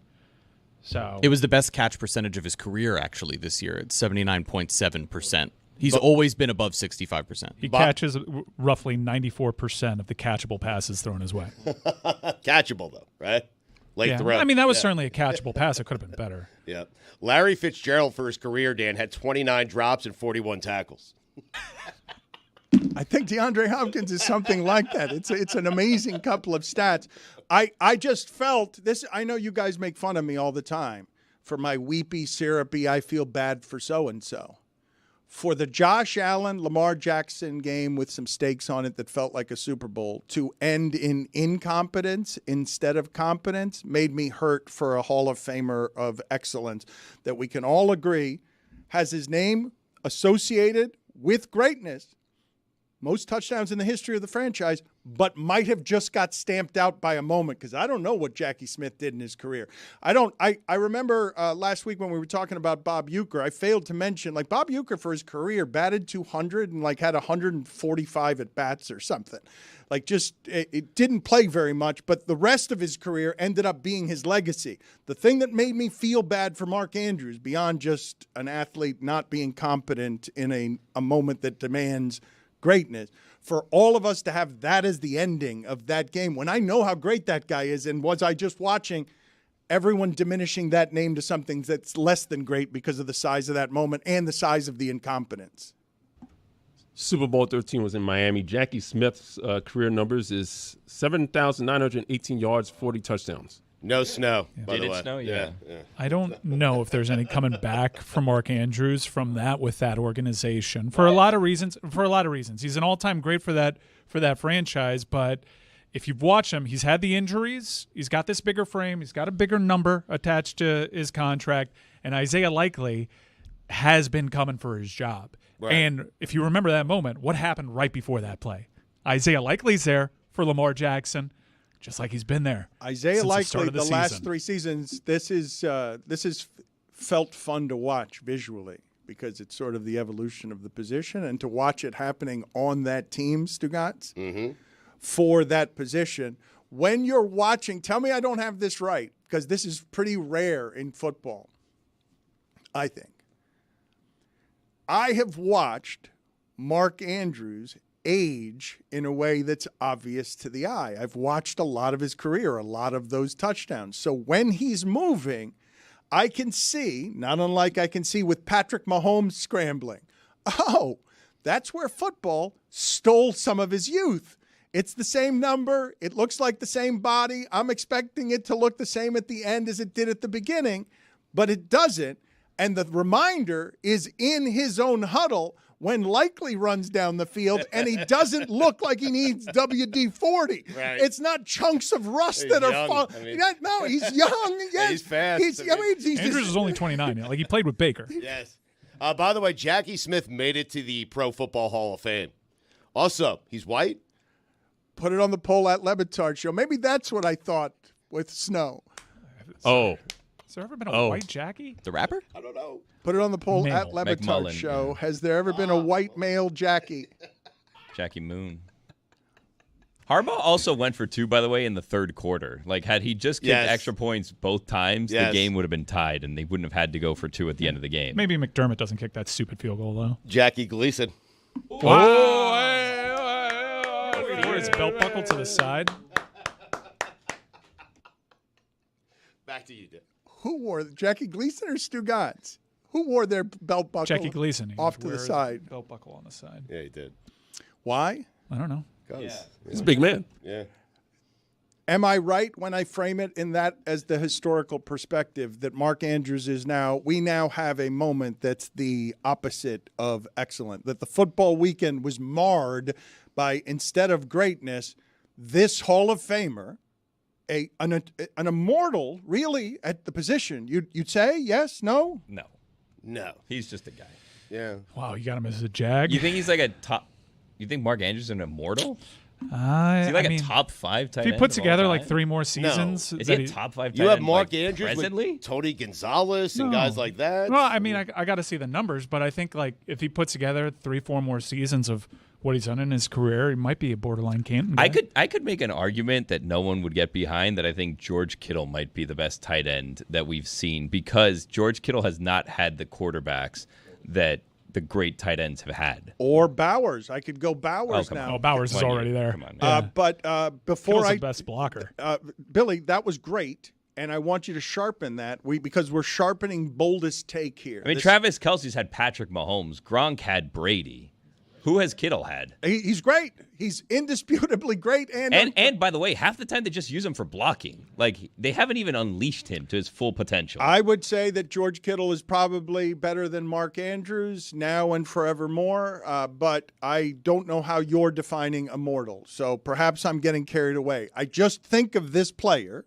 So It was the best catch percentage of his career, actually, this year at 79.7%. He's always been above 65%. he catches roughly 94% of the catchable passes thrown his way. Catchable, though, right? Late Yeah. throw. I mean, that was certainly a catchable pass. It could have been better. Yeah. Larry Fitzgerald, for his career, Dan, had 29 drops and 41 tackles. I think DeAndre Hopkins is something like that. It's an amazing couple of stats. I just felt this. I know you guys make fun of me all the time for my weepy, syrupy, I feel bad for so-and-so. For the Josh Allen, Lamar Jackson game with some stakes on it that felt like a Super Bowl to end in incompetence instead of competence made me hurt for a Hall of Famer of excellence that we can all agree has his name associated with greatness, most touchdowns in the history of the franchise, but might have just got stamped out by a moment because I don't know what Jackie Smith did in his career. I remember last week when we were talking about Bob Uecker, I failed to mention, like, Bob Uecker for his career batted 200 and like had 145 at bats or something. Like, just it didn't play very much, but the rest of his career ended up being his legacy. The thing that made me feel bad for Mark Andrews, beyond just an athlete not being competent in a moment that demands greatness, for all of us to have that as the ending of that game, when I know how great that guy is, and was I just watching everyone diminishing that name to something that's less than great because of the size of that moment and the size of the incompetence. Super Bowl 13 was in Miami. Jackie Smith's career numbers is 7,918 yards, 40 touchdowns. No snow, by Did the it way. snow? Yeah. I don't know if there's any coming back from Mark Andrews from that with that organization for a lot of reasons. He's an all-time great for that franchise, but if you've watched him, he's had the injuries. He's got this bigger frame. He's got a bigger number attached to his contract, and Isaiah Likely has been coming for his job. Right. And if you remember that moment, what happened right before that play? Isaiah Likely's there for Lamar Jackson, just like he's been there. Isaiah Likely, the last season. 3 seasons, this is felt fun to watch visually because it's sort of the evolution of the position, and to watch it happening on that team, Stugotz, for that position. When you're watching, tell me I don't have this right, because this is pretty rare in football, I think. I have watched Mark Andrews age in a way that's obvious to the eye. I've watched a lot of his career, a lot of those touchdowns. So when he's moving, I can see, not unlike I can see with Patrick Mahomes scrambling, oh, that's where football stole some of his youth. It's the same number. It looks like the same body. I'm expecting it to look the same at the end as it did at the beginning, but it doesn't. And the reminder is in his own huddle when Likely runs down the field and he doesn't look like he needs WD-40. Right. It's not chunks of rust that are falling. No, he's young. Yes. He's fast. Andrews is only 29. Like he played with Baker. Yes. By the way, Jackie Smith made it to the Pro Football Hall of Fame. Also, he's white. Put it on the poll at Le Batard Show. Maybe that's what I thought with Snow. Oh. Has there ever been a white Jackie? The rapper? I don't know. Put it on the poll Male. at Le Batard McMullen, Show. yeah. Has there ever been a white male Jackie? Jackie Moon. Harbaugh also went for 2, by the way, in the third quarter. Like, had he just kicked extra points both times, the game would have been tied, and they wouldn't have had to go for 2 at the end of the game. Maybe McDermott doesn't kick that stupid field goal, though. Jackie Gleason. Wow. Wore his belt buckle to the side. Back to you, Dick. Who wore Jackie Gleason or Stugotz? Who wore their belt buckle? Jackie Gleason. He off would to the wear his side. Belt buckle on the side. Yeah, he did. Why? I don't know. He's a big man. Yeah. Am I right when I frame it in that as the historical perspective that Mark Andrews is now? We now have a moment that's the opposite of excellent. That the football weekend was marred by, instead of greatness, this Hall of Famer, an immortal, really, at the position. You'd say yes, no? No. He's just a guy. Yeah. Wow, you got him as a Jag? You think he's like a top? You think Mark Andrews is an immortal? Is he like a top 5 tight If he end put of together all like time? 3 more seasons, Is he a top 5 tight You have end, Mark like, Andrews presently? with Tony Gonzalez and guys like that. Well, I mean, I got to see the numbers, but I think like if he puts together 3-4 more seasons of what he's done in his career, he might be a borderline Canton guy. I could make an argument that no one would get behind that I think George Kittle might be the best tight end that we've seen because George Kittle has not had the quarterbacks that the great tight ends have had. Or Bowers. I could go Bowers now. Oh, Bowers is already there. Come on. But before Kittle's the best blocker. Billy, that was great, and I want you to sharpen that because we're sharpening Boldest take here. I mean, Travis Kelce's had Patrick Mahomes. Gronk had Brady. Who has Kittle had? He's great. He's indisputably great. And by the way, half the time they just use him for blocking. Like, they haven't even unleashed him to his full potential. I would say that George Kittle is probably better than Mark Andrews now and forevermore, but I don't know how you're defining immortal. So perhaps I'm getting carried away. I just think of this player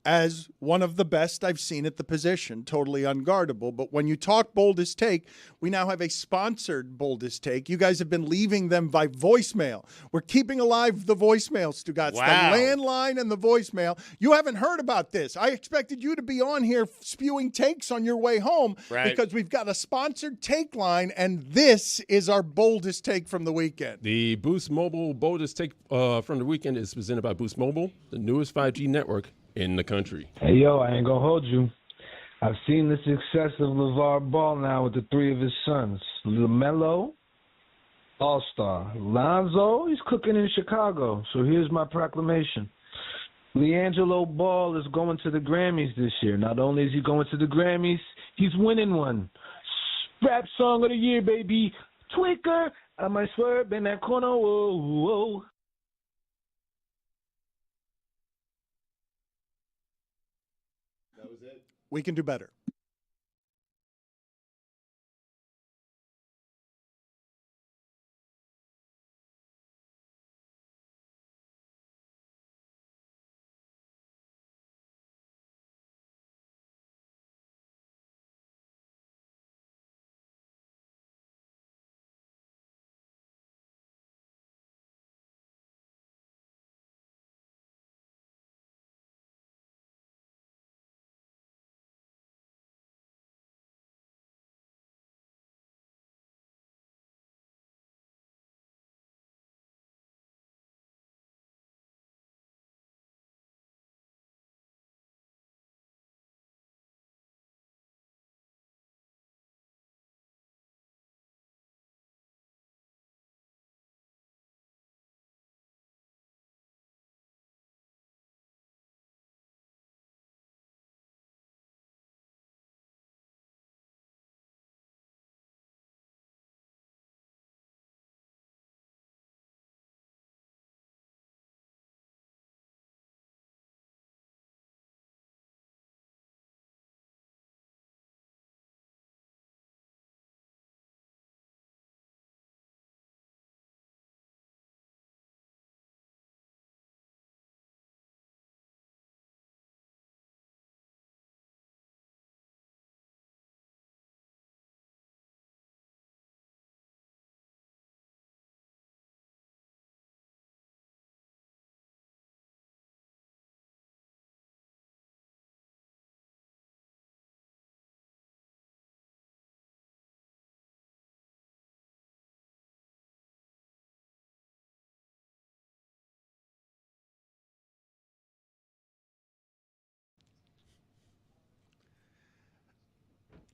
as one of the best I've seen at the position, totally unguardable. But when you talk Boldest Take, we now have a sponsored Boldest Take. You guys have been leaving them by voicemail. We're keeping alive the voicemail, Stugotz. Wow. The landline and the voicemail. You haven't heard about this. I expected you to be on here spewing takes on your way home because we've got a sponsored take line, and this is our Boldest Take from the weekend. The Boost Mobile Boldest Take from the weekend is presented by Boost Mobile, the newest 5G network in the country. Hey, yo, I ain't gonna hold you. I've seen the success of LeVar Ball now with the 3 of his sons. LaMelo, All-Star. Lonzo, he's cooking in Chicago. So here's my proclamation. LiAngelo Ball is going to the Grammys this year. Not only is he going to the Grammys, he's winning one. Rap Song of the Year, baby. Tweaker, I might swerve in that corner. Whoa, whoa. We can do better.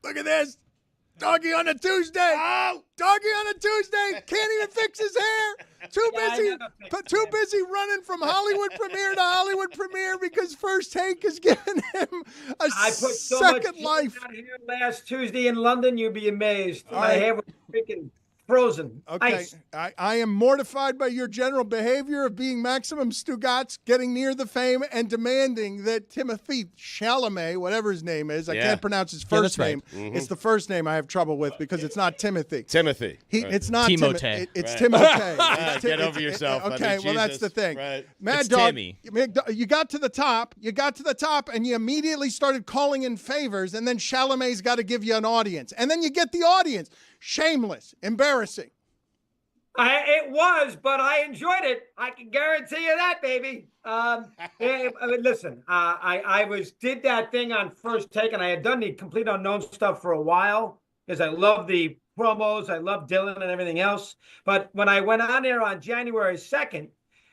Look at this. Doggy on a Tuesday. Oh, doggy on a Tuesday. Can't even fix his hair. Too busy running from Hollywood premiere to Hollywood premiere because First Take is giving him a second life. Out here last Tuesday in London, you'd be amazed. My hair was freaking frozen. Okay, I am mortified by your general behavior of being Maximum Stugotz, getting near the fame, and demanding that Timothy Chalamet, whatever his name is, I can't pronounce his first name. Right. Mm-hmm. It's the first name I have trouble with because it's not Timothy. Timothy. It's not Timothée. It's Timothée. Get over yourself. Okay, well, that's the thing. Right. Mad It's Dog, Timmy. you got to the top, and you immediately started calling in favors, and then Chalamet's got to give you an audience. And then you get the audience. Shameless. Embarrassing. It was, but I enjoyed it. I can guarantee you that, baby. Listen, I did that thing on First Take, and I had done the Complete Unknown stuff for a while because I love the promos, I love Dylan and everything else. But when I went on there on January 2nd,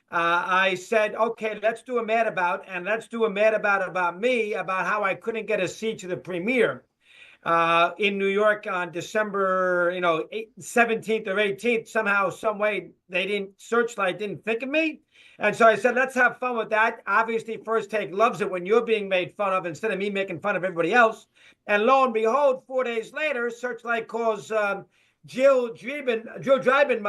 I said, okay, let's do a Mad About, and let's do a Mad About me, about how I couldn't get a seat to the premiere. In New York on December, 17th or 18th, somehow, some way, Searchlight didn't think of me. And so I said, let's have fun with that. Obviously, First Take loves it when you're being made fun of instead of me making fun of everybody else. And lo and behold, 4 days later, Searchlight calls Jill Dreibin,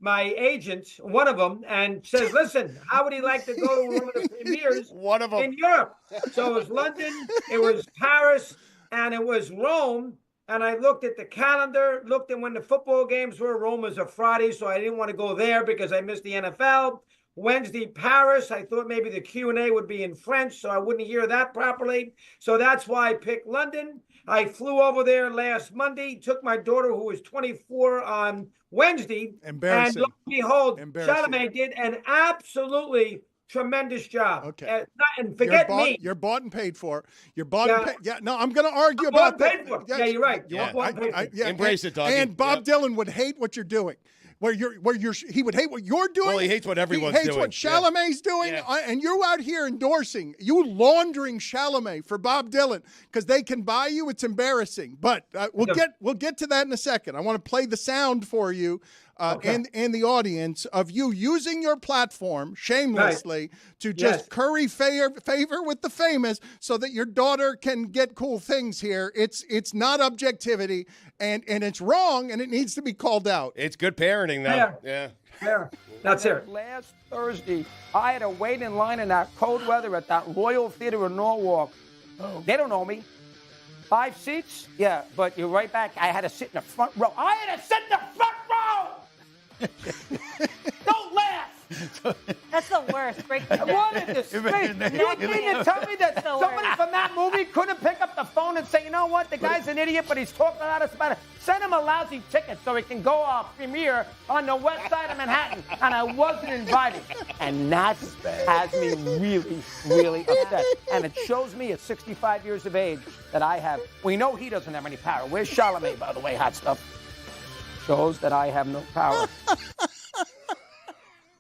my agent, one of them, and says, listen, how would he like to go to one of the premieres in Europe? So it was London, it was Paris, and it was Rome, and I looked at the calendar, looked at when the football games were. Rome was a Friday, so I didn't want to go there because I missed the NFL. Wednesday, Paris. I thought maybe the Q&A would be in French, so I wouldn't hear that properly. So that's why I picked London. I flew over there last Monday, took my daughter, who was 24, on Wednesday. Embarrassing. And lo and behold, Chalamet did an absolutely tremendous job. Okay. And forget me. You're bought and paid for. You're bought and paid. Yeah, no, I'm going to argue about that. Yeah, you're right. Embrace it, doggy. And Bob Dylan would hate what you're doing. He would hate what you're doing. Well, he hates what everyone's doing. He hates what Chalamet's doing. And you're out here endorsing, you laundering Chalamet for Bob Dylan because they can buy you. It's embarrassing. But we'll get to that in a second. I want to play the sound for you. And the audience of you using your platform shamelessly to just curry favor with the famous so that your daughter can get cool things here. It's not objectivity, and it's wrong, and it needs to be called out. It's good parenting, though. Yeah. That's it. Last Thursday, I had to wait in line in that cold weather at that Royal Theater in Norwalk. They don't know me. 5 seats? Yeah, but you're right back. I had to sit in the front row. I had to sit in the front row! Don't laugh. That's the worst. Break it down. What a disgrace. You mean to tell me that somebody from that movie couldn't pick up the phone and say, you know what, the guy's an idiot, but he's talking at us about it. Send him a lousy ticket so he can go premiere on the west side of Manhattan. And I wasn't invited. And that has me really, really upset. And it shows me at 65 years of age that I have, we know he doesn't have any power. Where's Chalamet, by the way, hot stuff? Shows that I have no power.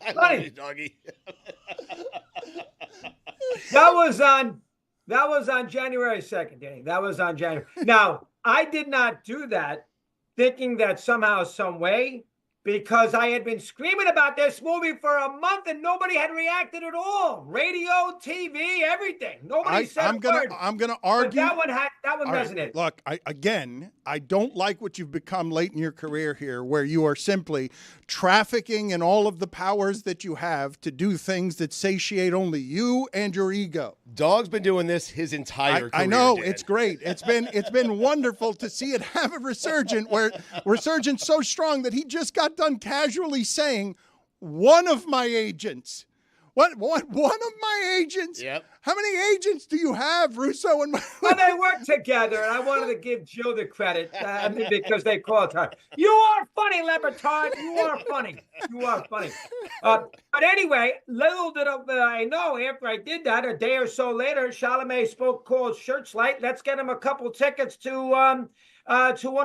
I love you, doggy. That was on January 2nd, Danny. That was on January. Now, I did not do that thinking that somehow, some way, because I had been screaming about this movie for a month and nobody had reacted at all. Radio, TV, everything. Nobody said a word. I'm gonna argue. But that one resonated. Look, I don't like what you've become late in your career here, where you are simply trafficking in all of the powers that you have to do things that satiate only you and your ego. Dog's been doing this his entire career. I know, Dan. it's great. It's been wonderful to see it have a resurgence so strong that he just got done casually saying, one of my agents. One of my agents? Yep. How many agents do you have, Russo? And well, they work together, and I wanted to give Jill the credit because they called her. You are funny, Le Batard. You are funny. You are funny. But anyway, little did I know, after I did that, a day or so later, Chalamet called Searchlight. Let's get him a couple tickets to one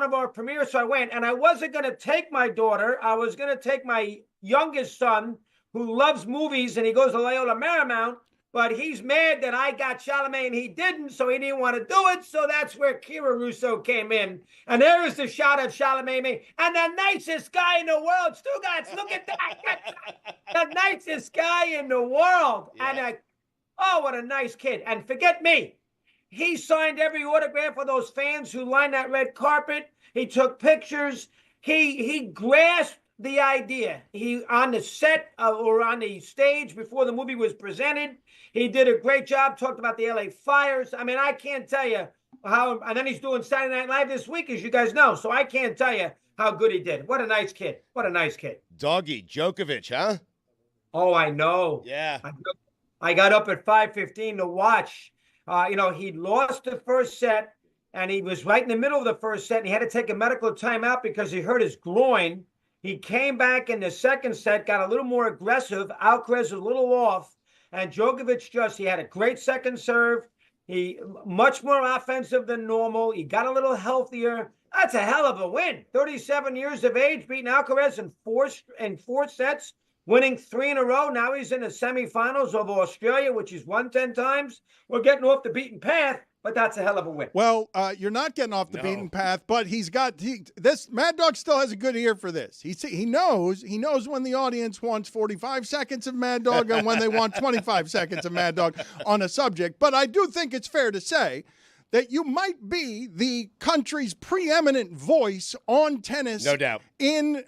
of our premieres. So I went, and I wasn't going to take my daughter. I was going to take my youngest son, who loves movies, and he goes to Loyola Marymount. but he's mad that I got Chalamet and he didn't, so he didn't want to do it. So that's where Kira Russo came in. And there is the shot of Chalamet and the nicest guy in the world. Stugotz, look at that. The nicest guy in the world. Yeah. And oh, what a nice kid. And forget me. He signed every autograph for those fans who lined that red carpet. He took pictures. He grasped the idea. He on the set or on the stage before the movie was presented. He did a great job. Talked about the LA fires. I mean, I can't tell you how. And then he's doing Saturday Night Live this week, as you guys know. So I can't tell you how good he did. What a nice kid. What a nice kid. Doggy Djokovic, huh? Oh, I know. Yeah. I got up at 5:15 to watch. He lost the first set, and he was right in the middle of the first set, and he had to take a medical timeout because he hurt his groin. He came back in the second set, got a little more aggressive. Alcaraz was a little off, and Djokovic he had a great second serve. He much more offensive than normal. He got a little healthier. That's a hell of a win. 37 years of age, beating Alcaraz in four sets, winning 3 in a row. Now he's in the semifinals of Australia, which he's won 10 times. We're getting off the beaten path, but that's a hell of a win. Well, you're not getting off the beaten path, but this Mad Dog still has a good ear for this. He knows when the audience wants 45 seconds of Mad Dog and when they want 25 seconds of Mad Dog on a subject. But I do think it's fair to say that you might be the country's preeminent voice on tennis, no doubt, in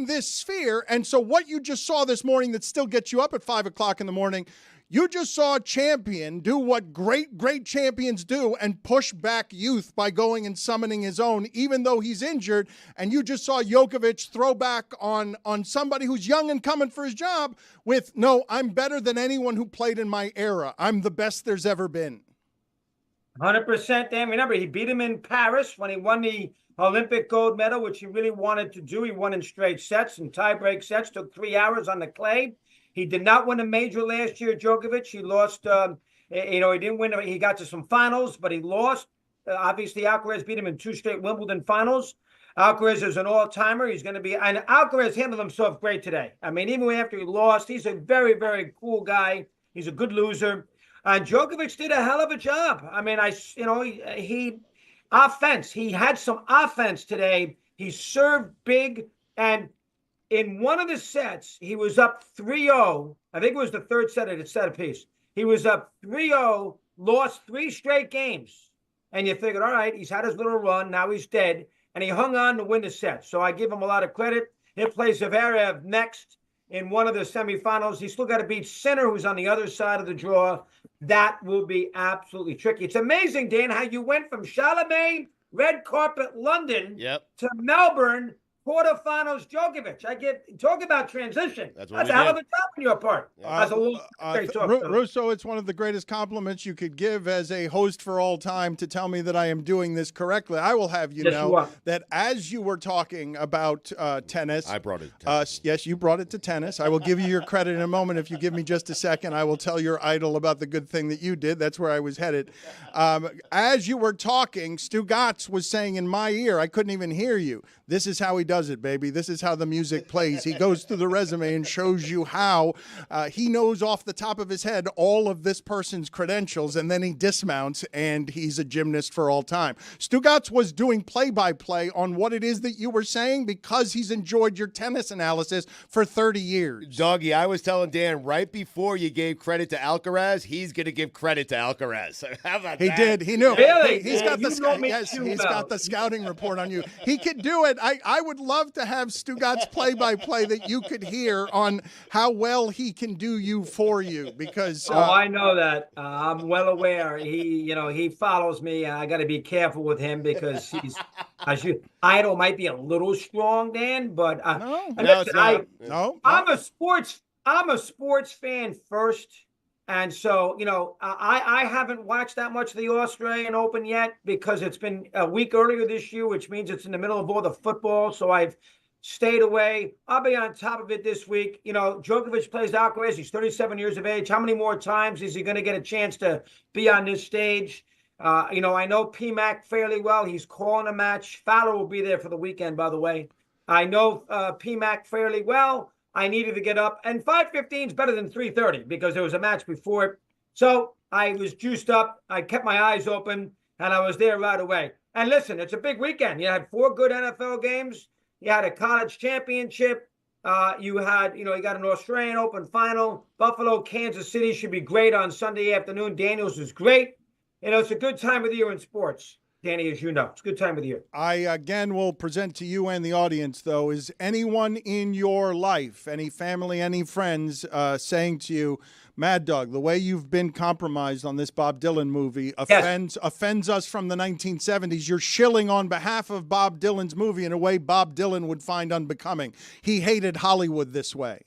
this sphere. And so what you just saw this morning that still gets you up at 5 o'clock in the morning, you just saw a champion do what great champions do and push back youth by going and summoning his own, even though he's injured. And you just saw Djokovic throw back on somebody who's young and coming for his job with, no, I'm better than anyone who played in my era. I'm the best there's ever been. 100%, Dan. Remember, he beat him in Paris when he won the Olympic gold medal, which he really wanted to do. He won in straight sets and tie-break sets, took 3 hours on the clay. He did not win a major last year, Djokovic. He lost, he didn't win. He got to some finals, but he lost. Obviously, Alcaraz beat him in 2 straight Wimbledon finals. Alcaraz is an all-timer. He's going to be, and Alcaraz handled himself great today. I mean, even after he lost, he's a very, very cool guy. He's a good loser. And Djokovic did a hell of a job. I mean, he had some offense today. He served big, and in one of the sets, he was up 3-0. I think it was the third set of the set apiece. He was up 3-0, lost 3 straight games. And you figured, all right, he's had his little run. Now he's dead. And he hung on to win the set. So I give him a lot of credit. He'll play Zverev next in one of the semifinals. He's still got to beat Sinner, who's on the other side of the draw. That will be absolutely tricky. It's amazing, Dan, how you went from Chalamet, red carpet London, to Melbourne, quarterfinals Djokovic. Talk about transition. That's a hell of a job on your part. Russo, it's one of the greatest compliments you could give as a host for all time to tell me that I am doing this correctly. I will have you know that as you were talking about tennis, I brought it to tennis. Yes, you brought it to tennis. I will give you your credit in a moment. If you give me just a second, I will tell your idol about the good thing that you did. That's where I was headed. As you were talking, Stugotz was saying in my ear, I couldn't even hear you, this is how he does it, baby. This is how the music plays. He goes through the resume and shows you how he knows off the top of his head all of this person's credentials, and then he dismounts, and he's a gymnast for all time. Stugotz was doing play-by-play on what it is that you were saying because he's enjoyed your tennis analysis for 30 years. Doggy, I was telling Dan right before you gave credit to Alcaraz, he's going to give credit to Alcaraz. So how about that? He did. He knew. Really? He's got got the scouting report on you. He could do it. I would love to have Stugotz play-by-play that you could hear on how well he can do you for you because I know that. I'm well aware. He follows me. I got to be careful with him because he's idol might be a little strong, Dan, but I'm a sports fan first. And so, I haven't watched that much of the Australian Open yet because it's been a week earlier this year, which means it's in the middle of all the football. So I've stayed away. I'll be on top of it this week. Djokovic plays Alcaraz. He's 37 years of age. How many more times is he going to get a chance to be on this stage? I know PMAC fairly well. He's calling a match. Fowler will be there for the weekend, by the way. I know PMAC fairly well. I needed to get up, and 5:15 is better than 3:30 because there was a match before it. So I was juiced up. I kept my eyes open, and I was there right away. And listen, it's a big weekend. You had 4 good NFL games. You had a college championship. You got an Australian Open final. Buffalo, Kansas City should be great on Sunday afternoon. Daniels is great. It's a good time of the year in sports, Danny, as you know. It's a good time of the year. I, again, will present to you and the audience, though, is anyone in your life, any family, any friends, saying to you, Mad Dog, the way you've been compromised on this Bob Dylan movie offends us from the 1970s. You're shilling on behalf of Bob Dylan's movie in a way Bob Dylan would find unbecoming. He hated Hollywood this way.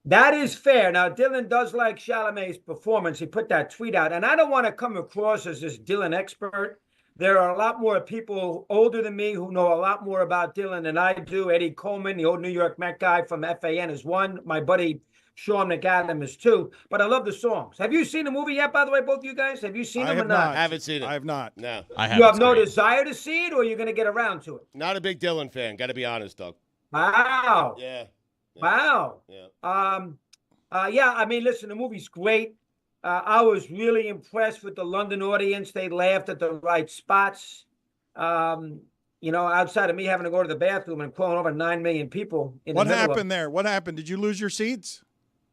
That is fair. Now, Dylan does like Chalamet's performance. He put that tweet out. And I don't want to come across as this Dylan expert. There are a lot more people older than me who know a lot more about Dylan than I do. Eddie Coleman, the old New York Met guy from FAN, is one. My buddy Sean McAdam is 2, but I love the songs. Have you seen the movie yet, by the way, both of you guys? Have you seen them or not? I haven't seen it. I have not. No. You have no desire to see it, or you're going to get around to it? Not a big Dylan fan. Got to be honest, Doug. Wow. Yeah. Wow. Yeah. I mean, listen, the movie's great. I was really impressed with the London audience. They laughed at the right spots. Outside of me having to go to the bathroom and calling over 9 million people. What happened there? What happened? Did you lose your seats?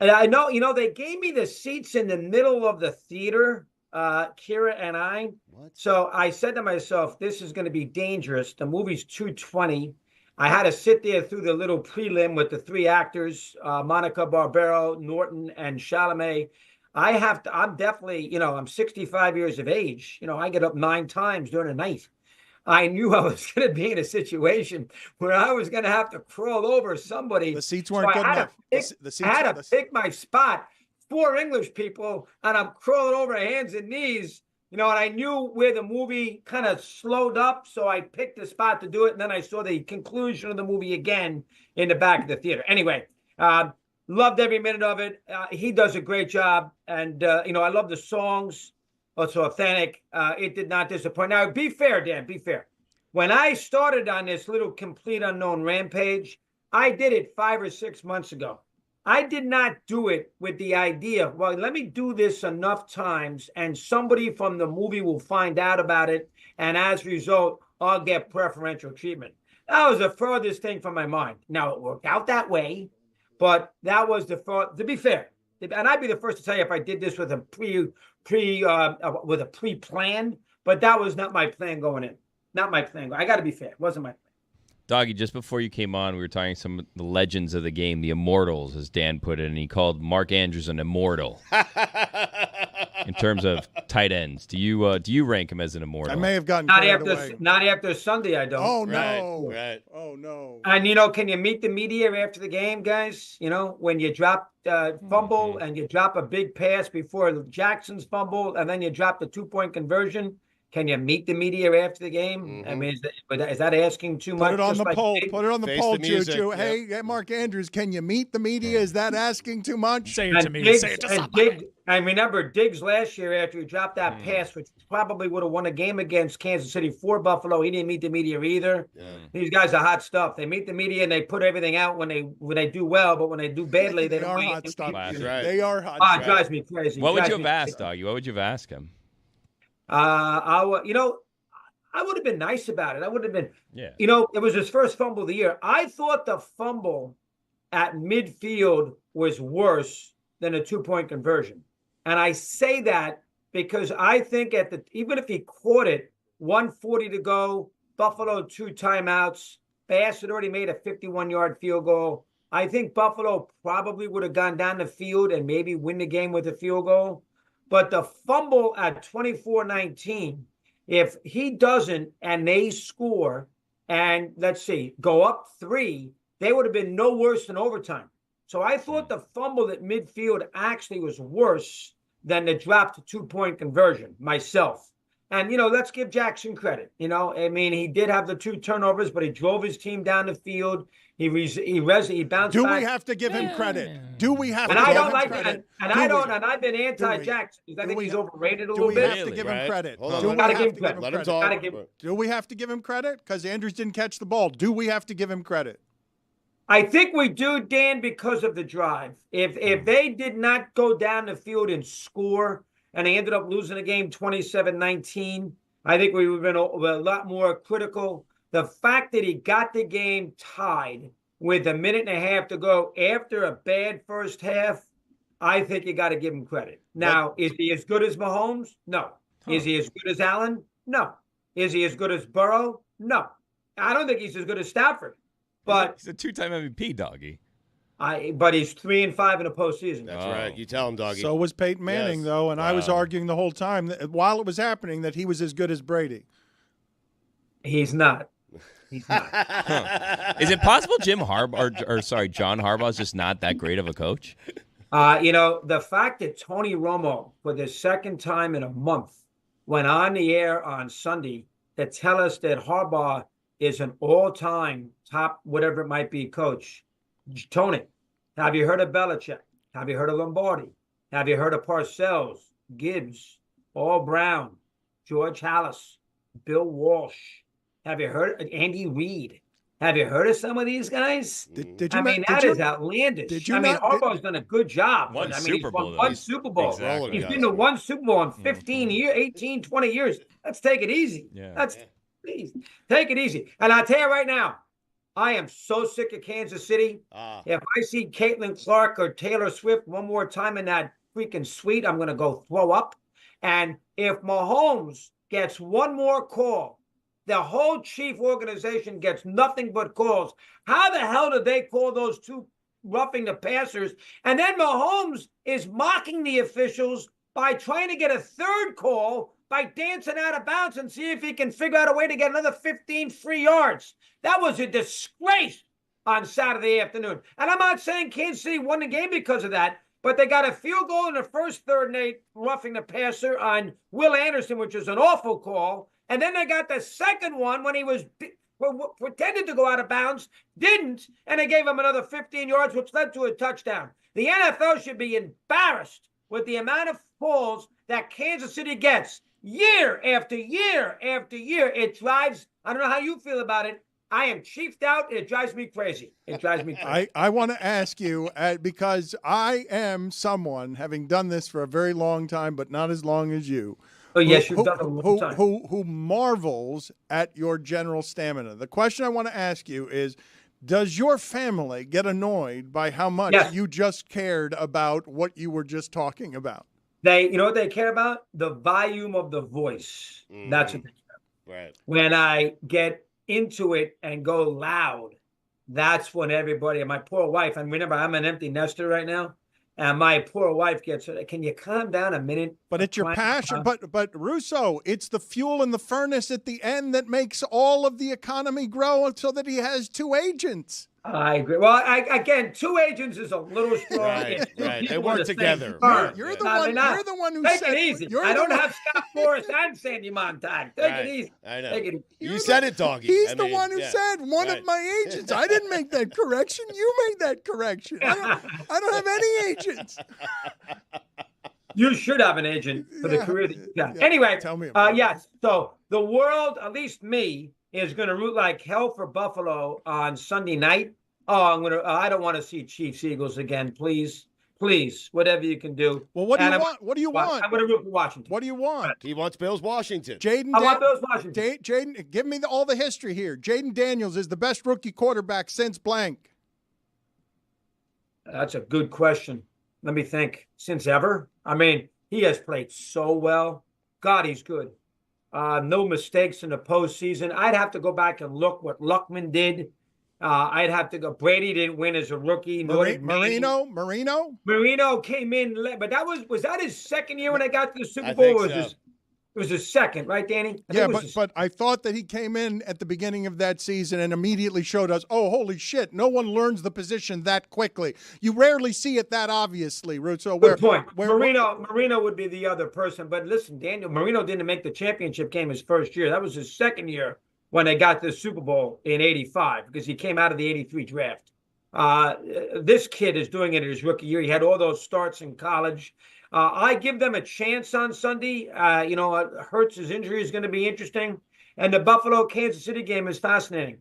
I know, they gave me the seats in the middle of the theater, Kira and I. What? So I said to myself, this is going to be dangerous. The movie's 2:20. I had to sit there through the little prelim with the 3 actors, Monica Barbaro, Norton, and Chalamet. I'm definitely, I'm 65 years of age. I get up 9 times during the night. I knew I was going to be in a situation where I was going to have to crawl over somebody. The seats weren't good enough. I had to pick my spot. 4 English people, and I'm crawling over hands and knees. And I knew where the movie kind of slowed up, so I picked the spot to do it, and then I saw the conclusion of the movie again in the back of the theater. Anyway, loved every minute of it. He does a great job, and, I love the songs. It's authentic. It did not disappoint. Now, be fair, Dan, be fair. When I started on this little complete unknown rampage, I did it 5 or 6 months ago. I did not do it with the idea, well, let me do this enough times and somebody from the movie will find out about it. And as a result, I'll get preferential treatment. That was the furthest thing from my mind. Now, it worked out that way, but that was to be fair. And I'd be the first to tell you if I did this with a pre-planned, but that was not my plan going in. Not my plan. I got to be fair. It wasn't my plan. Doggy, just before you came on, we were talking some of the legends of the game, the immortals, as Dan put it, and he called Mark Andrews an immortal. In terms of tight ends, do you rank him as an immortal? I may have gotten not after Sunday. I don't. Oh no! Right. Oh no! And can you meet the media after the game, guys? When you drop fumble and you drop a big pass before Jackson's fumble, and then you drop the 2-point conversion. Can you meet the media after the game? Mm-hmm. I mean, is that asking too much? Put it on the poll. Put it on the poll, Choo-Choo. Yeah. Hey, Mark Andrews, can you meet the media? Is that asking too much? Say it to me. Say it to somebody. I remember Diggs last year after he dropped that pass, which probably would have won a game against Kansas City for Buffalo. He didn't meet the media either. Yeah. These guys are hot stuff. They meet the media and they put everything out when they do well, but when they do badly, they don't. They are hot stuff. That's right. They are hot stuff. It drives me crazy. What would you have asked, Doggy? What would you have asked him? I would have been nice about it. I would have been, it was his first fumble of the year. I thought the fumble at midfield was worse than a 2-point conversion. And I say that because I think even if he caught it, 1:40 to go, Buffalo 2 timeouts, Bass had already made a 51-yard field goal. I think Buffalo probably would have gone down the field and maybe win the game with a field goal. But the fumble at 24-19, if he doesn't and they score and, go up 3, they would have been no worse than overtime. So I thought the fumble at midfield actually was worse than the dropped 2-point conversion myself. And, let's give Jackson credit. I mean, he did have the 2 turnovers, but he drove his team down the field. He bounced back. Do we have to give him credit? Do we have to give him credit? Credit? And I've been anti-Jackson because I think he's overrated a little bit. Do we have to give him credit? Let him talk. Do we have to give him credit? Because Andrews didn't catch the ball. Do we have to give him credit? I think we do, Dan, because of the drive. If they did not go down the field and score, and they ended up losing the game 27-19. I think we would have been a lot more critical. The fact that he got the game tied with a minute and a half to go after a bad first half, I think you got to give him credit. Now, is he as good as Mahomes? No. Is he as good as Allen? No. Is he as good as Burrow? No. I don't think he's as good as Stafford. But he's a two-time MVP, doggy. But he's 3-5 in the postseason. That's right. You tell him, doggy. So was Peyton Manning, though, and I was arguing the whole time that while it was happening that he was as good as Brady. He's not. He's not. Is it possible John Harbaugh is just not that great of a coach? The fact that Tony Romo, for the second time in a month, went on the air on Sunday to tell us that Harbaugh is an all-time top, whatever it might be, coach. Tony, have you heard of Belichick? Have you heard of Lombardi? Have you heard of Parcells, Gibbs, All Brown, George Halas, Bill Walsh? Have you heard of Andy Reid? Have you heard of some of these guys? That is outlandish. Harbaugh's done a good job. Super Bowl. He's won one Super Bowl. Exactly. He's been to one Super Bowl in 15 years, 18, 20 years. Let's take it easy. Please, take it easy. And I'll tell you right now, I am so sick of Kansas City. If I see Caitlin Clark or Taylor Swift one more time in that freaking suite, I'm going to go throw up. And if Mahomes gets one more call, the whole Chief organization gets nothing but calls. How the hell did they call those two roughing the passers? And then Mahomes is mocking the officials by trying to get a third call by dancing out of bounds and see if he can figure out a way to get another 15 free yards. That was a disgrace on Saturday afternoon. And I'm not saying Kansas City won the game because of that, but they got a field goal in the first third and 8 roughing the passer on Will Anderson, which is an awful call. And then they got the second one when he was pretended to go out of bounds, didn't, and they gave him another 15 yards, which led to a touchdown. The NFL should be embarrassed with the amount of calls that Kansas City gets year after year after year. It drives, I don't know how you feel about it. I am chiefed out, and it drives me crazy. I want to ask you, because I am someone, having done this for a very long time, but not as long as you, Oh, yes, you've done it a long time. Who marvels at your general stamina. The question I want to ask you is, does your family get annoyed by how much you just cared about what you were just talking about? You know what they care about? The volume of the voice. That's what they care about. Right. When I get into it and go loud, that's when everybody, and my poor wife, and remember, I'm an empty nester right now. And my poor wife gets it. Can you calm down a minute? But it's your passion. But Russo, it's the fuel in the furnace at the end that makes all of the economy grow so that he has 2 agents. I agree. Well, again, 2 agents is a little strong. Right. They work together. You're the one who take said it easy. I don't have Scott Forrest and Sandy Montag. Take it easy. I know. Take it easy. You said it, doggy. He's the one who said one of my agents. I didn't make that correction. You made that correction. I don't have any agents. You should have an agent for the career that you got. Anyway, tell me about yes. So the world, at least me, is going to root like hell for Buffalo on Sunday night. I don't want to see Chiefs Eagles again. Please, whatever you can do. Well, what do you want? What do you want? I'm going to root for Washington. What do you want? He wants Bills Washington. I want Bills Washington. Jaden, give me all the history here. Jaden Daniels is the best rookie quarterback since blank. That's a good question. Let me think. Since ever? I mean, he has played so well. God, he's good. No mistakes in the postseason. I'd have to go back and look what Luckman did. I'd have to go. Brady didn't win as a rookie. Marino came in, but was that his second year when I got to the Super Bowl? It was his second, right, Danny? But I thought that he came in at the beginning of that season and immediately showed us, oh, holy shit, no one learns the position that quickly. You rarely see it that obviously, Russo. Good point. Marino would be the other person. But listen, Marino didn't make the championship game his first year. That was his second year when they got the Super Bowl in 85 because he came out of the 83 draft. This kid is doing it in his rookie year. He had all those starts in college. I give them a chance on Sunday. Hurts' injury is going to be interesting. And the Buffalo-Kansas City game is fascinating.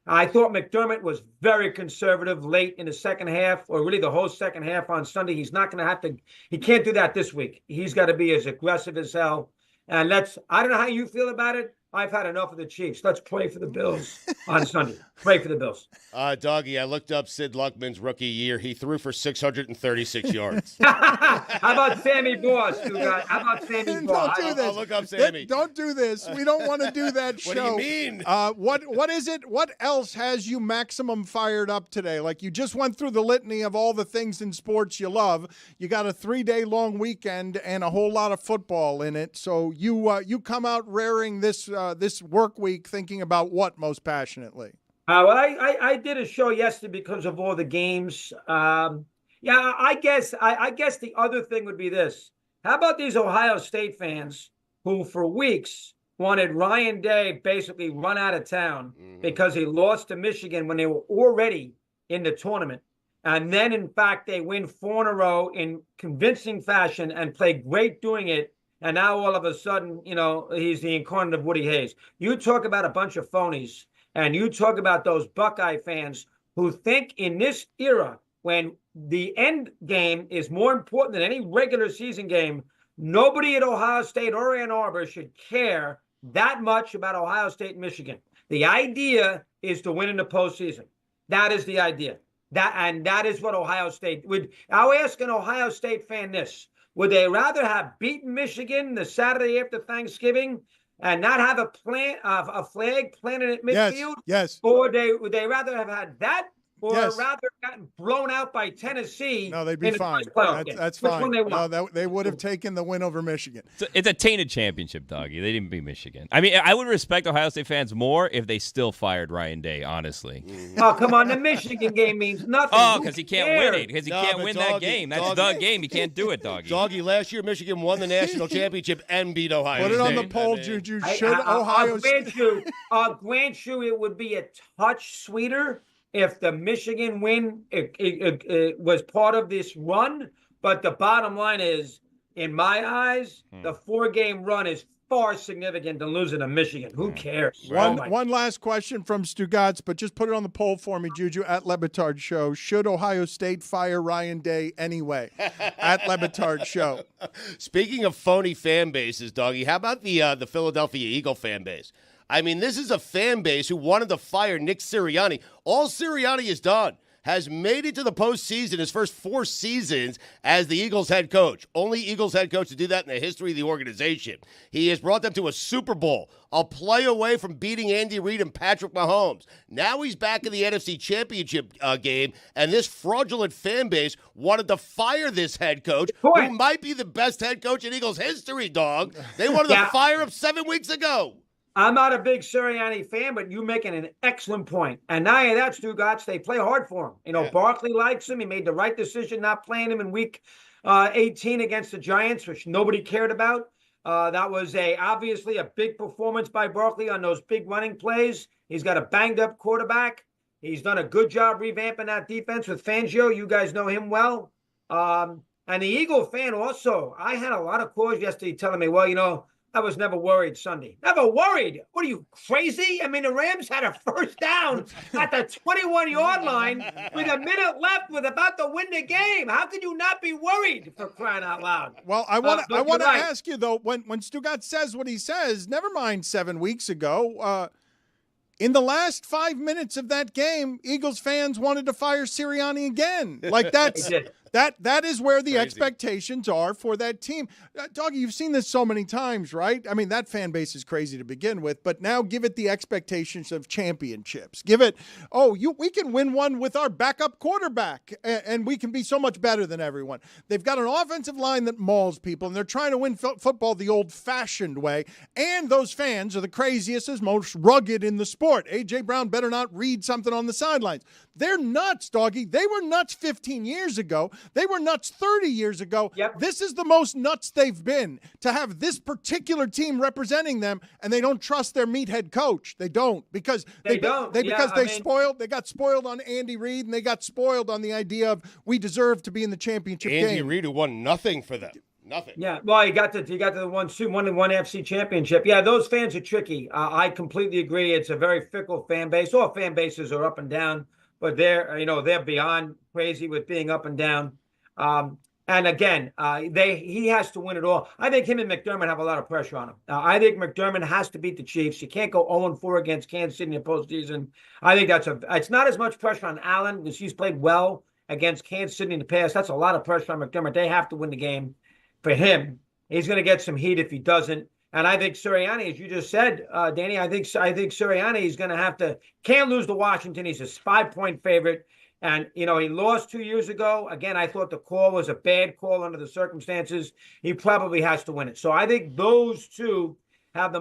I thought McDermott was very conservative late in the second half, or really the whole second half on Sunday. He's not going to have to. He can't do that this week. He's got to be as aggressive as hell. And I don't know how you feel about it. I've had enough of the Chiefs. Let's pray for the Bills on Sunday. Pray for the Bills. Doggy, I looked up Sid Luckman's rookie year. He threw for 636 yards. How about Sammy Boss, you guys? How about Sammy Boss? Don't do this. I'll look up Sammy. Don't do this. We don't want to do that show. What do you mean? What is it? What else has you maximum fired up today? Like, you just went through the litany of all the things in sports you love. You got a 3-day long weekend and a whole lot of football in it. So you come out raring this work week thinking about what most passionately? Well, I did a show yesterday because of all the games. I guess the other thing would be this. How about these Ohio State fans who for weeks wanted Ryan Day basically run out of town because he lost to Michigan when they were already in the tournament. And then, in fact, they win 4 in a row in convincing fashion and play great doing it. And now all of a sudden, he's the incarnate of Woody Hayes. You talk about a bunch of phonies, and you talk about those Buckeye fans who think in this era, when the end game is more important than any regular season game, nobody at Ohio State or Ann Arbor should care that much about Ohio State and Michigan. The idea is to win in the postseason. That is the idea. That is what Ohio State would. I'll ask an Ohio State fan this. Would they rather have beaten Michigan the Saturday after Thanksgiving and not have a flag planted at midfield? Yes. Or would they rather have had that, or Yes. rather gotten blown out by Tennessee? No, they'd be fine. That's Which fine. one they want? No, they would have taken the win over Michigan. It's a tainted championship, Doggy. They didn't beat Michigan. I mean, I would respect Ohio State fans more if they still fired Ryan Day, honestly. Oh, come on. The Michigan game means nothing. Oh, Who because he can't cares? win it. Because he No, can't but win that Doggy, game. That's Doggy. the game. He can't do it, Doggy. Doggy, last year Michigan won the national championship and beat Ohio Put it State. on the poll, I mean, Juju. Should Ohio State? I'll grant you it would be a touch sweeter if the Michigan win it was part of this run. But the bottom line is, in my eyes, the 4-game run is far significant than losing to Michigan. Who cares? One last question from Stugotz, but just put it on the poll for me, Juju, at Le Batard Show. Should Ohio State fire Ryan Day anyway? At Le Batard Show. Speaking of phony fan bases, Doggy, how about the Philadelphia Eagle fan base? I mean, this is a fan base who wanted to fire Nick Sirianni. All Sirianni has done has made it to the postseason his first 4 seasons as the Eagles head coach. Only Eagles head coach to do that in the history of the organization. He has brought them to a Super Bowl, a play away from beating Andy Reid and Patrick Mahomes. Now he's back in the NFC Championship game, and this fraudulent fan base wanted to fire this head coach, who might be the best head coach in Eagles history, dog. They wanted to fire him 7 weeks ago. I'm not a big Sirianni fan, but you're making an excellent point. And now that's Stugotz. They play hard for him. Barkley likes him. He made the right decision not playing him in week 18 against the Giants, which nobody cared about. That was obviously a big performance by Barkley on those big running plays. He's got a banged-up quarterback. He's done a good job revamping that defense with Fangio. You guys know him well. And the Eagle fan also, I had a lot of calls yesterday telling me, well, I was never worried Sunday. Never worried. What are you, crazy? I mean, the Rams had a first down at the 21-yard line with a minute left, with about to win the game. How could you not be worried, for crying out loud? Well, I want to ask you, though, when Stugotz says what he says, never mind 7 weeks ago, in the last 5 minutes of that game, Eagles fans wanted to fire Sirianni again. Like that is where the expectations are for that team. Doggy, you've seen this so many times, right? I mean, that fan base is crazy to begin with, but now give it the expectations of championships. Give it, we can win one with our backup quarterback, and we can be so much better than everyone. They've got an offensive line that mauls people, and they're trying to win football the old-fashioned way, and those fans are the craziest, as most rugged in the sport. A.J. Brown better not read something on the sidelines. They're nuts, Doggy. They were nuts 15 years ago. They were nuts 30 years ago. Yep. This is the most nuts they've been, to have this particular team representing them, and they don't trust their meathead coach. They don't, because they got spoiled on Andy Reid, and they got spoiled on the idea of we deserve to be in the championship game. Andy Reid, who won nothing for them. Nothing. Yeah, well, he got to the one FC championship. Yeah, those fans are tricky. I completely agree. It's a very fickle fan base. All fan bases are up and down, but they're beyond crazy with being up and down. And again, he has to win it all. I think him and McDermott have a lot of pressure on him. I think McDermott has to beat the Chiefs. You can't go 0-4 against Kansas City in the postseason. I think it's not as much pressure on Allen because he's played well against Kansas City in the past. That's a lot of pressure on McDermott. They have to win the game. For him, he's going to get some heat if he doesn't. And I think Sirianni, as you just said, Danny, I think Sirianni is going to can't lose to Washington. He's a 5-point favorite. And, he lost 2 years ago. Again, I thought the call was a bad call under the circumstances. He probably has to win it. So I think those two have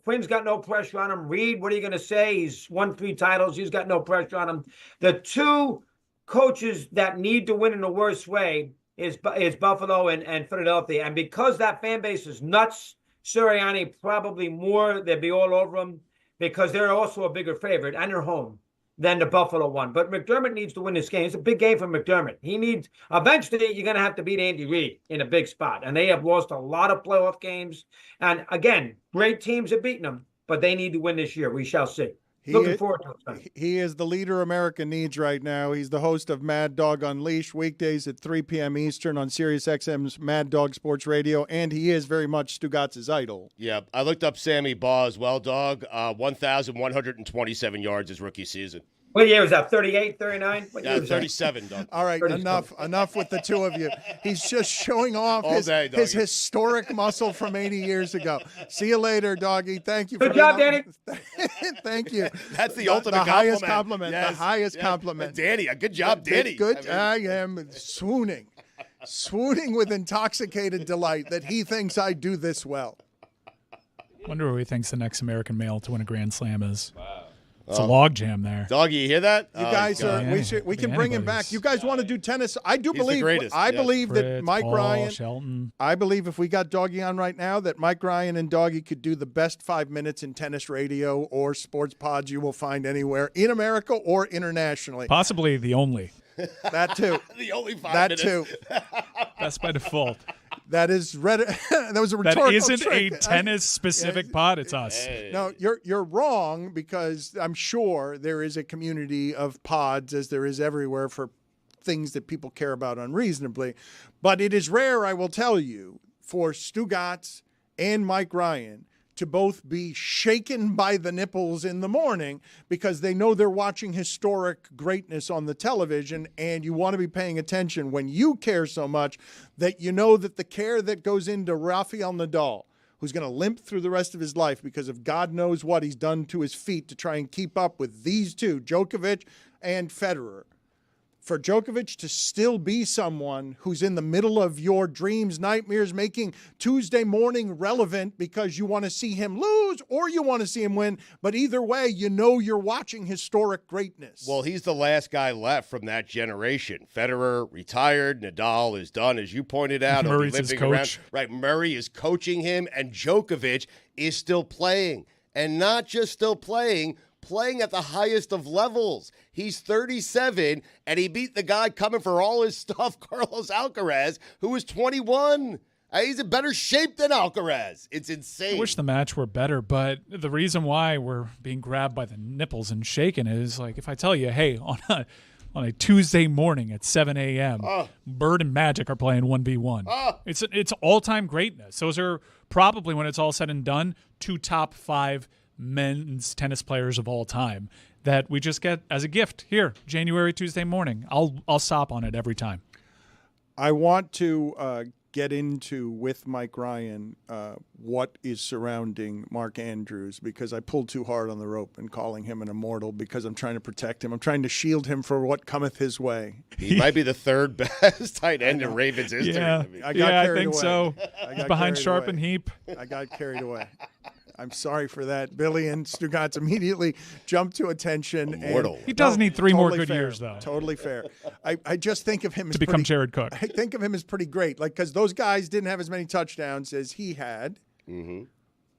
Quinn's got no pressure on him. Reed, what are you going to say? He's won 3 titles. He's got no pressure on him. The two coaches that need to win in the worst way is Buffalo and Philadelphia. And because that fan base is nuts, Sirianni probably more, they'd be all over him because they're also a bigger favorite and they're home than the Buffalo one. But McDermott needs to win this game. It's a big game for McDermott. Eventually, you're going to have to beat Andy Reid in a big spot. And they have lost a lot of playoff games. And again, great teams have beaten them, but they need to win this year. We shall see. Looking forward to it. He is the leader America needs right now. He's the host of Mad Dog Unleashed, weekdays at 3 p.m. Eastern on Sirius XM's Mad Dog Sports Radio, and he is very much Stugotz' idol. Yeah, I looked up Sammy Baugh as well, dog. 1,127 yards his rookie season. What year was that? 38, 39? Yeah, 37, dog. All right, enough with the two of you. He's just showing off his historic muscle from 80 years ago. See you later, doggy. Thank you. Good job, Danny. Thank you. That's the ultimate compliment. Highest compliment. Yes, the highest compliment. Danny, good job, Danny. Good. I am swooning with intoxicated delight that he thinks I do this well. Wonder who he thinks the next American male to win a Grand Slam is. Wow. It's a log jam there. Doggy, you hear that? You guys we can bring him back. You guys want to do tennis? I do believe that Mike Ryan, Shelton. I believe if we got Doggy on right now, that Mike Ryan and Doggy could do the best 5 minutes in tennis radio or sports pods you will find anywhere in America or internationally. Possibly the only. That too. The only 5 that minutes. Too. Best by default. That is that was a rhetorical That isn't trick. a tennis-specific pod. It's us. Hey. No, you're wrong because I'm sure there is a community of pods, as there is everywhere, for things that people care about unreasonably. But it is rare, I will tell you, for Stugotz and Mike Ryan to both be shaken by the nipples in the morning because they know they're watching historic greatness on the television, and you want to be paying attention when you care so much that you know that the care that goes into Rafael Nadal, who's going to limp through the rest of his life because of God knows what he's done to his feet to try and keep up with these two, Djokovic and Federer. For Djokovic to still be someone who's in the middle of your dreams, nightmares, making Tuesday morning relevant because you want to see him lose or you want to see him win. But either way, you know you're watching historic greatness. Well, he's the last guy left from that generation. Federer retired. Nadal is done, as you pointed out. Murray's his coach. Right, Murray is coaching him, and Djokovic is still playing. And not just still playing at the highest of levels. He's 37, and he beat the guy coming for all his stuff, Carlos Alcaraz, who was 21. He's in better shape than Alcaraz. It's insane. I wish the match were better, but the reason why we're being grabbed by the nipples and shaken is, like, if I tell you, hey, on a Tuesday morning at 7 a.m., Bird and Magic are playing 1v1. It's all-time greatness. Those are probably, when it's all said and done, 2 top 5 men's tennis players of all time that we just get as a gift here, January, Tuesday morning. I'll stop on it every time. I want to get into, with Mike Ryan, what is surrounding Mark Andrews, because I pulled too hard on the rope in calling him an immortal because I'm trying to protect him. I'm trying to shield him for what cometh his way. He might be the 3rd best tight end in Ravens history. Yeah, I think so. Behind Sharp and Heap. I got carried away. I'm sorry for that. Billy and Stugotz immediately jumped to attention. Immortal. He does need 3 more good fair, years, though. Totally fair. I just think of him as to become Jared Cook. I think of him as pretty great, like, because those guys didn't have as many touchdowns as he had. Mm-hmm.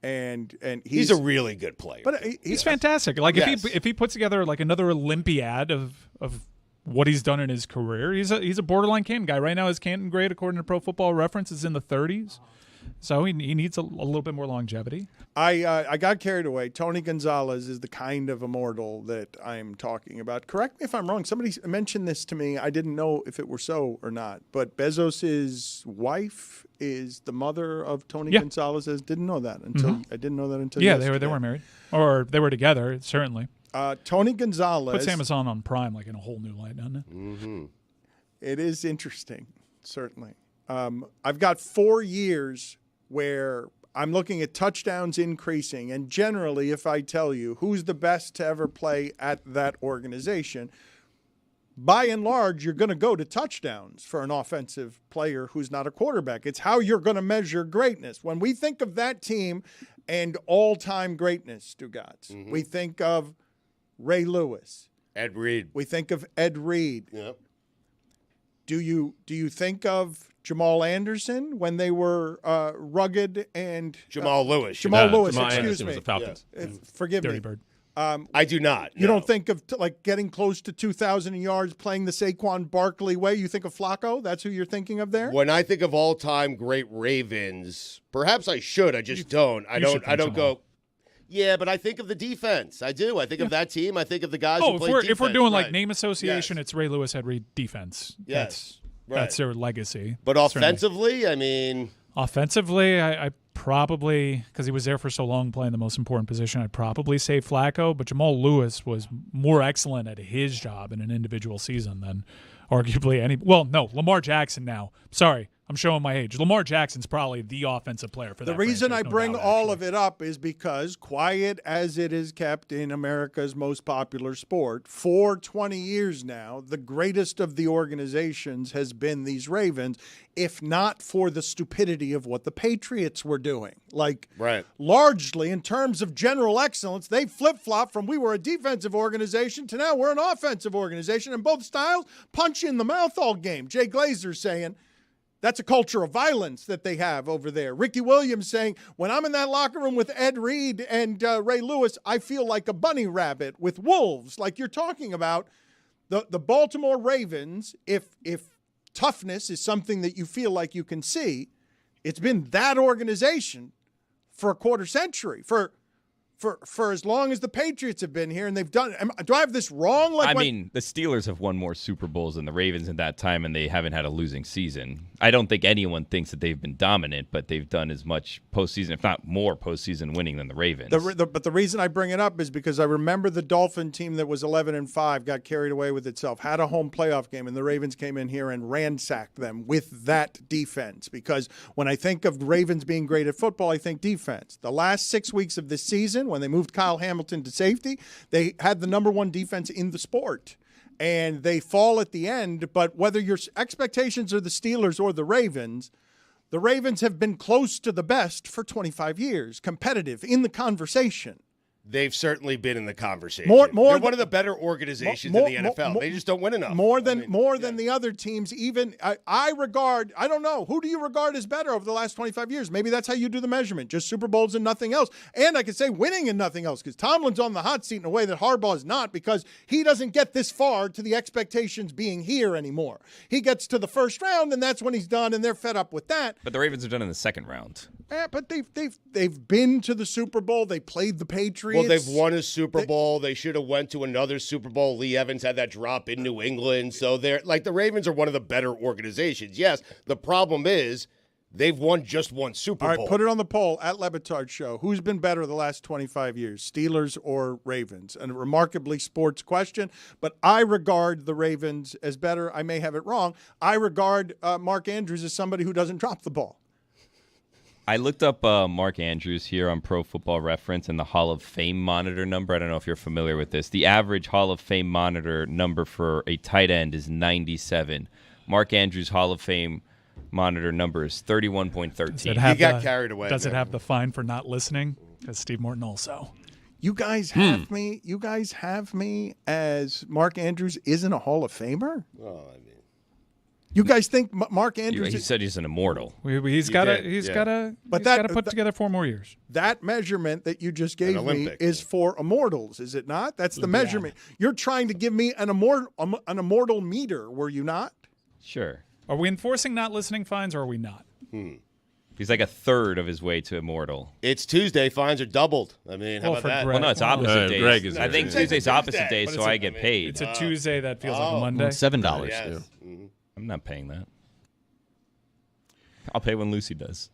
And he's a really good player. But he's fantastic. Like, if he puts together like another Olympiad of what he's done in his career. He's a borderline Canton guy. Right now his Canton grade, according to Pro Football Reference, is in the 30s. So he needs a little bit more longevity. I got carried away. Tony Gonzalez is the kind of immortal that I'm talking about. Correct me if I'm wrong. Somebody mentioned this to me. I didn't know if it were so or not. But Bezos's wife is the mother of Tony Gonzalez. Didn't know that until I didn't know that until yesterday. they were married, or they were together. Certainly. Tony Gonzalez puts Amazon on Prime like in a whole new light, doesn't it? Mm-hmm. It is interesting, certainly. I've got 4 years where I'm looking at touchdowns increasing, and generally, if I tell you who's the best to ever play at that organization, by and large, you're going to go to touchdowns for an offensive player who's not a quarterback. It's how you're going to measure greatness. When we think of that team and all-time greatness, Stugotz, we think of Ray Lewis. Ed Reed. We think of Ed Reed. Yep. Do you think of Jamal Anderson when they were rugged and Jamal Lewis? Jamal Lewis, Jamal excuse Anderson me. was the Falcons. Forgive Dirty me. bird. I do not. You don't think of like getting close to 2,000 yards playing the Saquon Barkley way? You think of Flacco? That's who you're thinking of there? When I think of all-time great Ravens, perhaps I should. I just don't. I don't go. Yeah, but I think of the defense. I do. I think of that team. I think of the guys who play defense. If we're doing like name association, it's Ray Lewis, Ed Reed defense. Yes. That's their legacy. But offensively, I mean. Offensively, I probably, because he was there for so long playing the most important position, I'd probably say Flacco. But Jamal Lewis was more excellent at his job in an individual season than arguably any. Well, no, Lamar Jackson now. Sorry. I'm showing my age. Lamar Jackson's probably the offensive player for that. The reason I bring all of it up is because, quiet as it is kept in America's most popular sport, for 20 years now, the greatest of the organizations has been these Ravens, if not for the stupidity of what the Patriots were doing. Like, largely, in terms of general excellence, they flip-flopped from we were a defensive organization to now we're an offensive organization, and both styles punch in the mouth all game. Jay Glazer's saying, that's a culture of violence that they have over there. Ricky Williams saying, when I'm in that locker room with Ed Reed and Ray Lewis, I feel like a bunny rabbit with wolves. Like you're talking about the Baltimore Ravens, if toughness is something that you feel like you can see, it's been that organization for a quarter century, for as long as the Patriots have been here, and they've done. Do I have this wrong? I mean, the Steelers have won more Super Bowls than the Ravens in that time, and they haven't had a losing season. I don't think anyone thinks that they've been dominant, but they've done as much postseason, if not more postseason winning than the Ravens. But the reason I bring it up is because I remember the Dolphin team that was 11-5 got carried away with itself, had a home playoff game, and the Ravens came in here and ransacked them with that defense. Because when I think of Ravens being great at football, I think defense. The last 6 weeks of this season, when they moved Kyle Hamilton to safety, they had the number one defense in the sport. And they fall at the end, but whether your expectations are the Steelers or the Ravens have been close to the best for 25 years, competitive, in the conversation. They've certainly been in the conversation. They're one of the better organizations in the NFL. They just don't win enough. More than the other teams. Even I don't know. Who do you regard as better over the last 25 years? Maybe that's how you do the measurement. Just Super Bowls and nothing else. And I could say winning and nothing else, because Tomlin's on the hot seat in a way that Harbaugh is not, because he doesn't get this far to the expectations being here anymore. He gets to the first round, and that's when he's done, and they're fed up with that. But the Ravens are done in the second round. Yeah, but they've been to the Super Bowl. They played the Patriots. Well, they've won a Super Bowl. They should have went to another Super Bowl. Lee Evans had that drop in New England. So they're like, the Ravens are one of the better organizations. Yes, the problem is they've won just one Super Bowl. All right, put it on the poll at Le Batard Show. Who's been better the last 25 years, Steelers or Ravens? And a remarkably sports question, but I regard the Ravens as better. I may have it wrong. I regard Mark Andrews as somebody who doesn't drop the ball. I looked up Mark Andrews here on Pro Football Reference and the Hall of Fame monitor number. I don't know if you're familiar with this. The average Hall of Fame monitor number for a tight end is 97. Mark Andrews' Hall of Fame monitor number is 31.13. He got carried away. Does it have the fine for not listening? Because Steve Morton also. You guys have me. You guys have me as Mark Andrews isn't a Hall of Famer? Oh, I mean. You guys think Mark Andrews? He said he's an immortal. He's got to put together 4 more years. That measurement that you just gave me is for immortals, is it not? That's the measurement. You're trying to give me an immortal meter, were you not? Sure. Are we enforcing not listening fines, or are we not? He's like a third of his way to immortal. It's Tuesday. Fines are doubled. I mean, how about that? Well, no, it's opposite days. Greg is I think Tuesday's opposite days, so I get paid. It's a Tuesday that feels like a Monday. $7. Yes. I'm not paying that. I'll pay when Lucy does.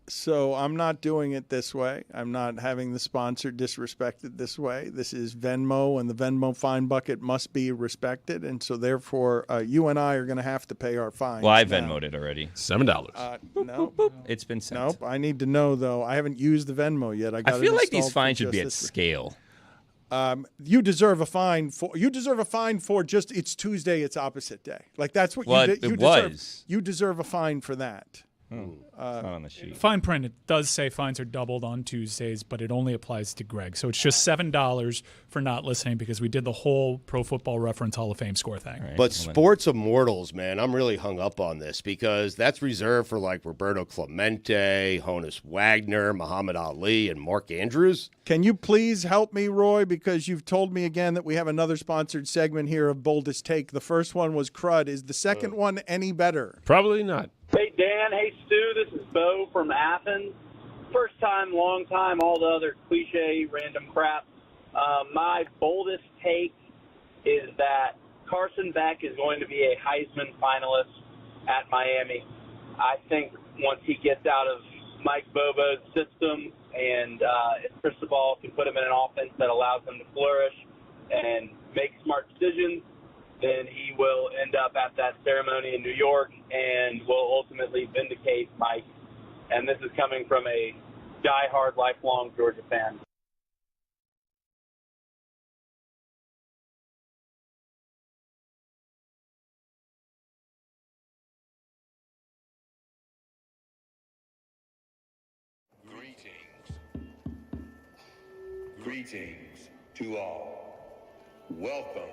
So I'm not doing it this way. I'm not having the sponsor disrespected this way. This is Venmo, and the Venmo fine bucket must be respected. And so therefore, you and I are going to have to pay our fines. Well, I Venmo'd it already. $7. No. It's been sent. Nope. I need to know, though. I haven't used the Venmo yet. I feel like these fines should be at scale. You deserve a fine for just it's Tuesday, it's opposite day. Like that's what you did. You deserve a fine for that. It's not on the sheet. Fine print, it does say fines are doubled on Tuesdays, but it only applies to Greg. So it's just $7 for not listening because we did the whole Pro Football Reference Hall of Fame score thing. Right. But sports immortals, man, I'm really hung up on this because that's reserved for like Roberto Clemente, Honus Wagner, Muhammad Ali, and Mark Andrews. Can you please help me, Roy? Because you've told me again that we have another sponsored segment here of Boldest Take. The first one was crud. Is the second one any better? Probably not. Hey, Dan. Hey, Stu. This is Bo from Athens. First time, long time, all the other cliche, random crap. My boldest take is that Carson Beck is going to be a Heisman finalist at Miami. I think once he gets out of Mike Bobo's system and if Cristobal can put him in an offense that allows him to flourish and make smart decisions, then he will end up at that ceremony in New York and will ultimately vindicate Mike. And this is coming from a diehard, lifelong Georgia fan. Greetings to all. Welcome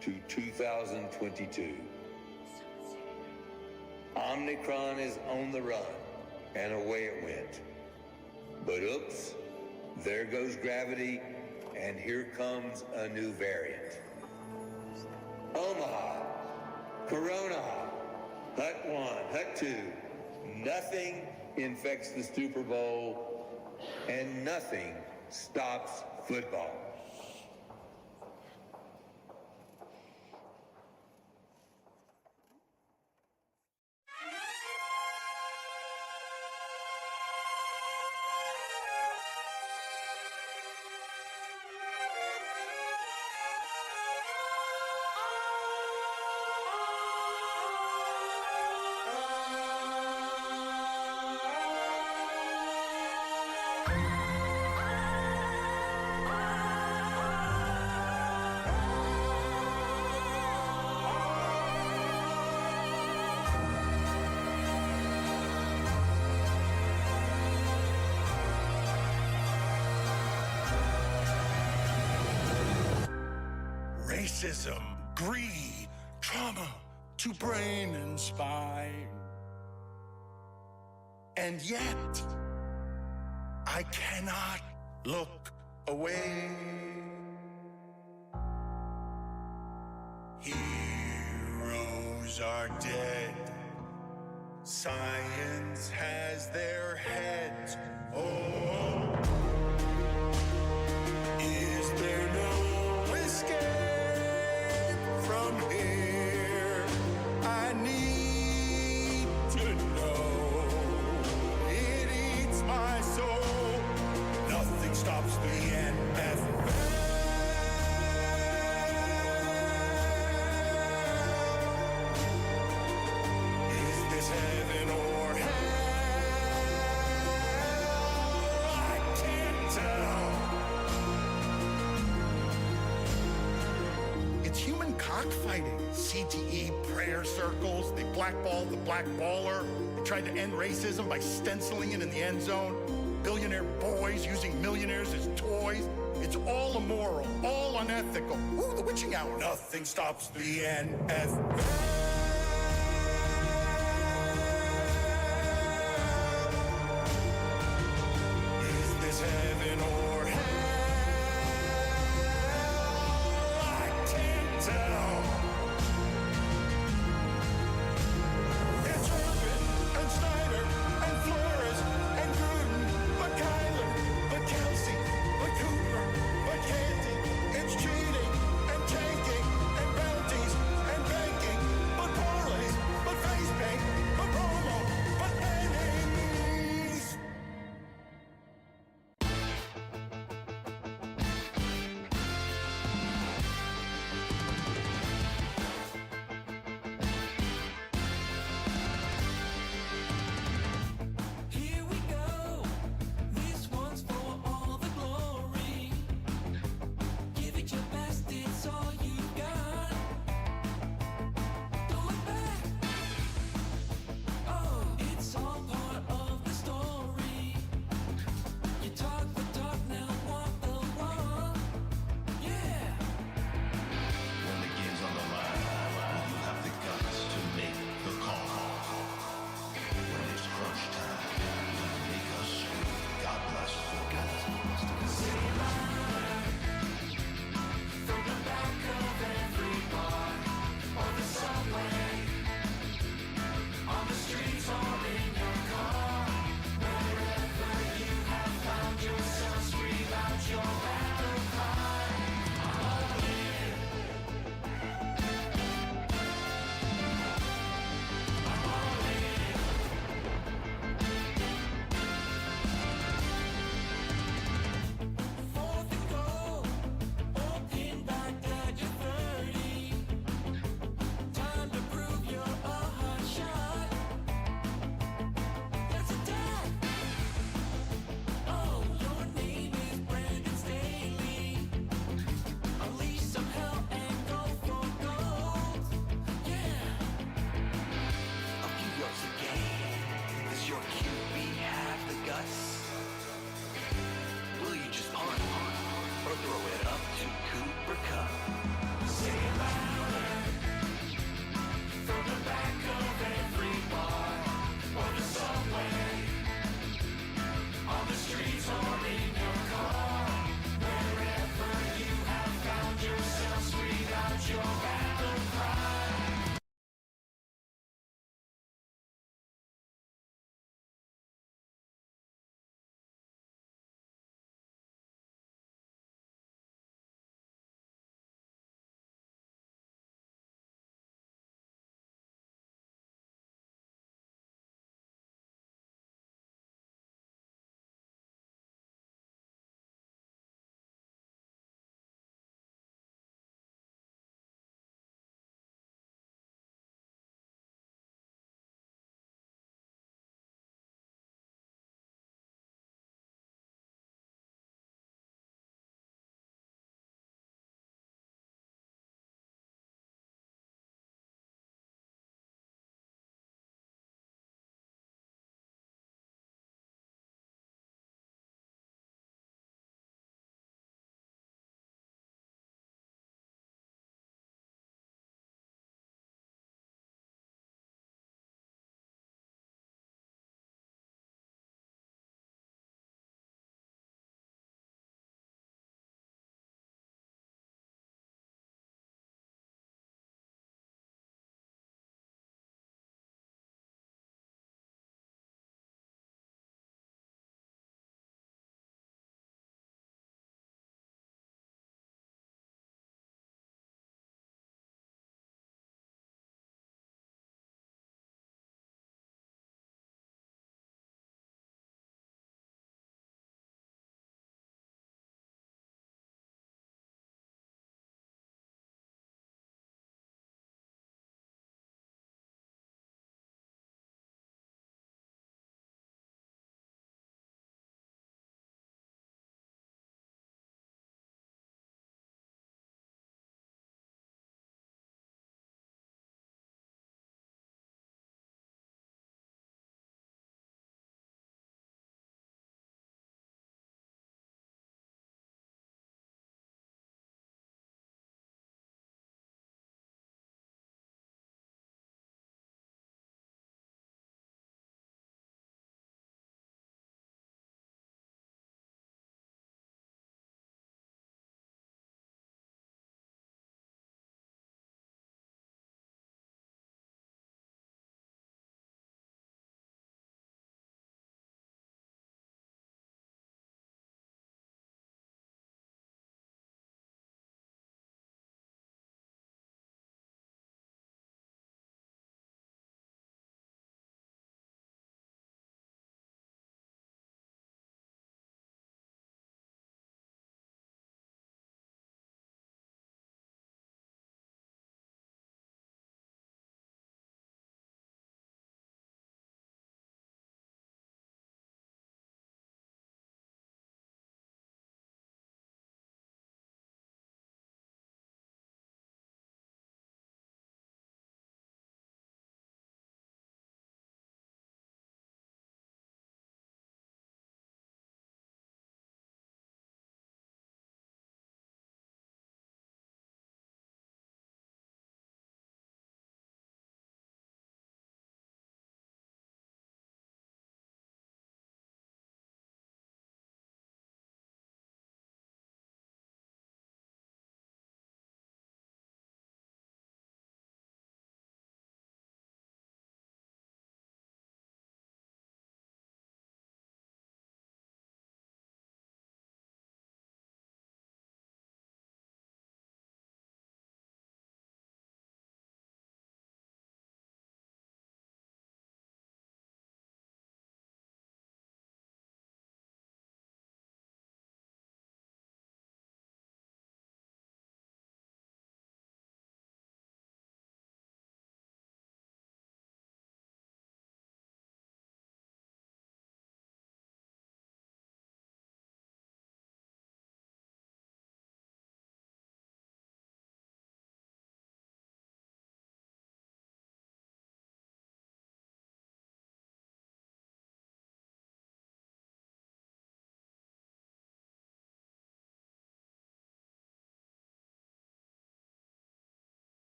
to 2022. Omicron is on the run, and away it went. But oops, there goes gravity, and here comes a new variant. Omaha, Corona, Hut 1, Hut 2, nothing infects the Super Bowl, and nothing stops football. Racism, greed, trauma to brain and spine. And yet, I cannot look away. Heroes are dead. Science has their heads. Oh, is there no escape from here? I need to know. It eats my soul. Nothing stops the NFL. Is this heaven or hell? I can't tell. It's human cockfighting. CTE prayer circles. They blackballed the blackballer. They tried to end racism by stenciling it in the end zone. Billionaire boys using millionaires as toys. It's all immoral, all unethical. Ooh, the witching hour. Nothing stops the NFL.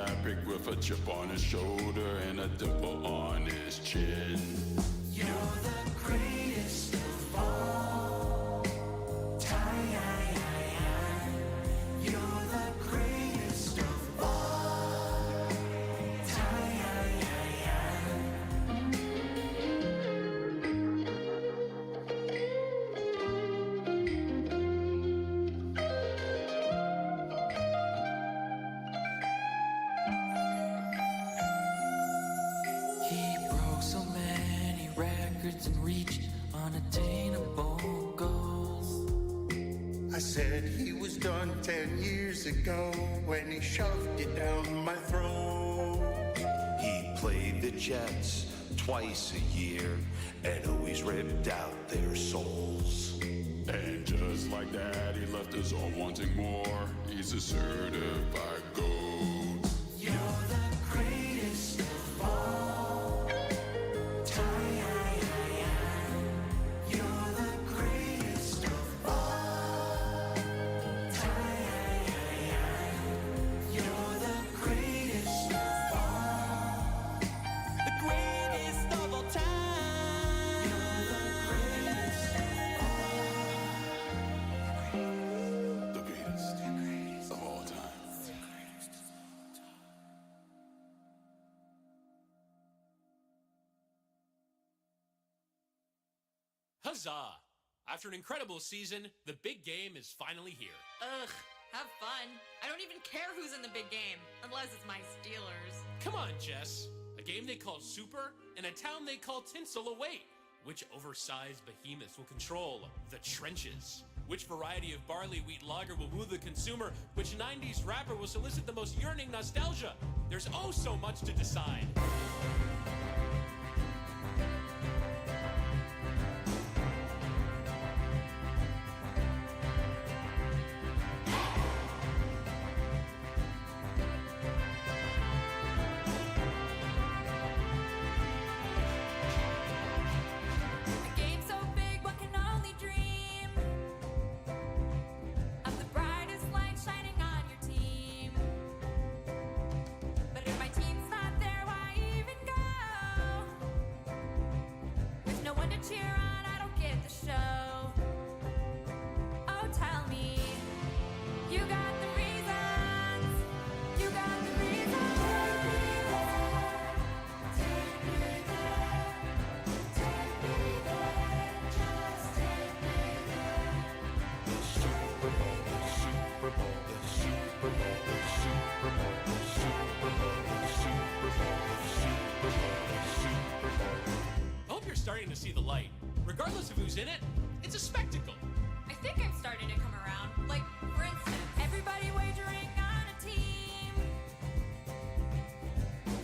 fabric with a chip on his shoulder and a dimple on his chin. You're the greatest of all time. You're the greatest of all time. He broke so many records and reached unattainable goals. I said he was done 10 years ago when he shoved it down my throat. He played the Jets twice a year and always ripped out their souls. And just like that, he left us all wanting more. He's a certified gold. You're the greatest of all time. You're the greatest of all time. You're the greatest of all. The greatest of all time. You're the greatest of all. The greatest of all time. Huzzah! After an incredible season, the big game is finally here. Ugh, have fun. I don't even care who's in the big game, unless it's my Steelers. Come on, Jess. A game they call Super and a town they call Tinsel await. Which oversized behemoths will control the trenches? Which variety of barley wheat lager will woo the consumer? Which 90s rapper will solicit the most yearning nostalgia? There's oh so much to decide. A game so big, one can only dream of the brightest light shining on your team. But if my team's not there, why even go? There's no one to cheer on, I don't get the show. Oh, tell me, you got the reasons. You got the reasons. Take me there. Take me there. Just take me there. The Super Bowl, the Super Bowl, the Super Bowl, the Super Bowl, the Super Bowl, the Super Bowl, the Super Bowl, the Super Bowl. I hope you're starting to see the light. Regardless of who's in it, it's a spectacle. I think I'm starting to come around. Like, for instance, everybody wagering on a team.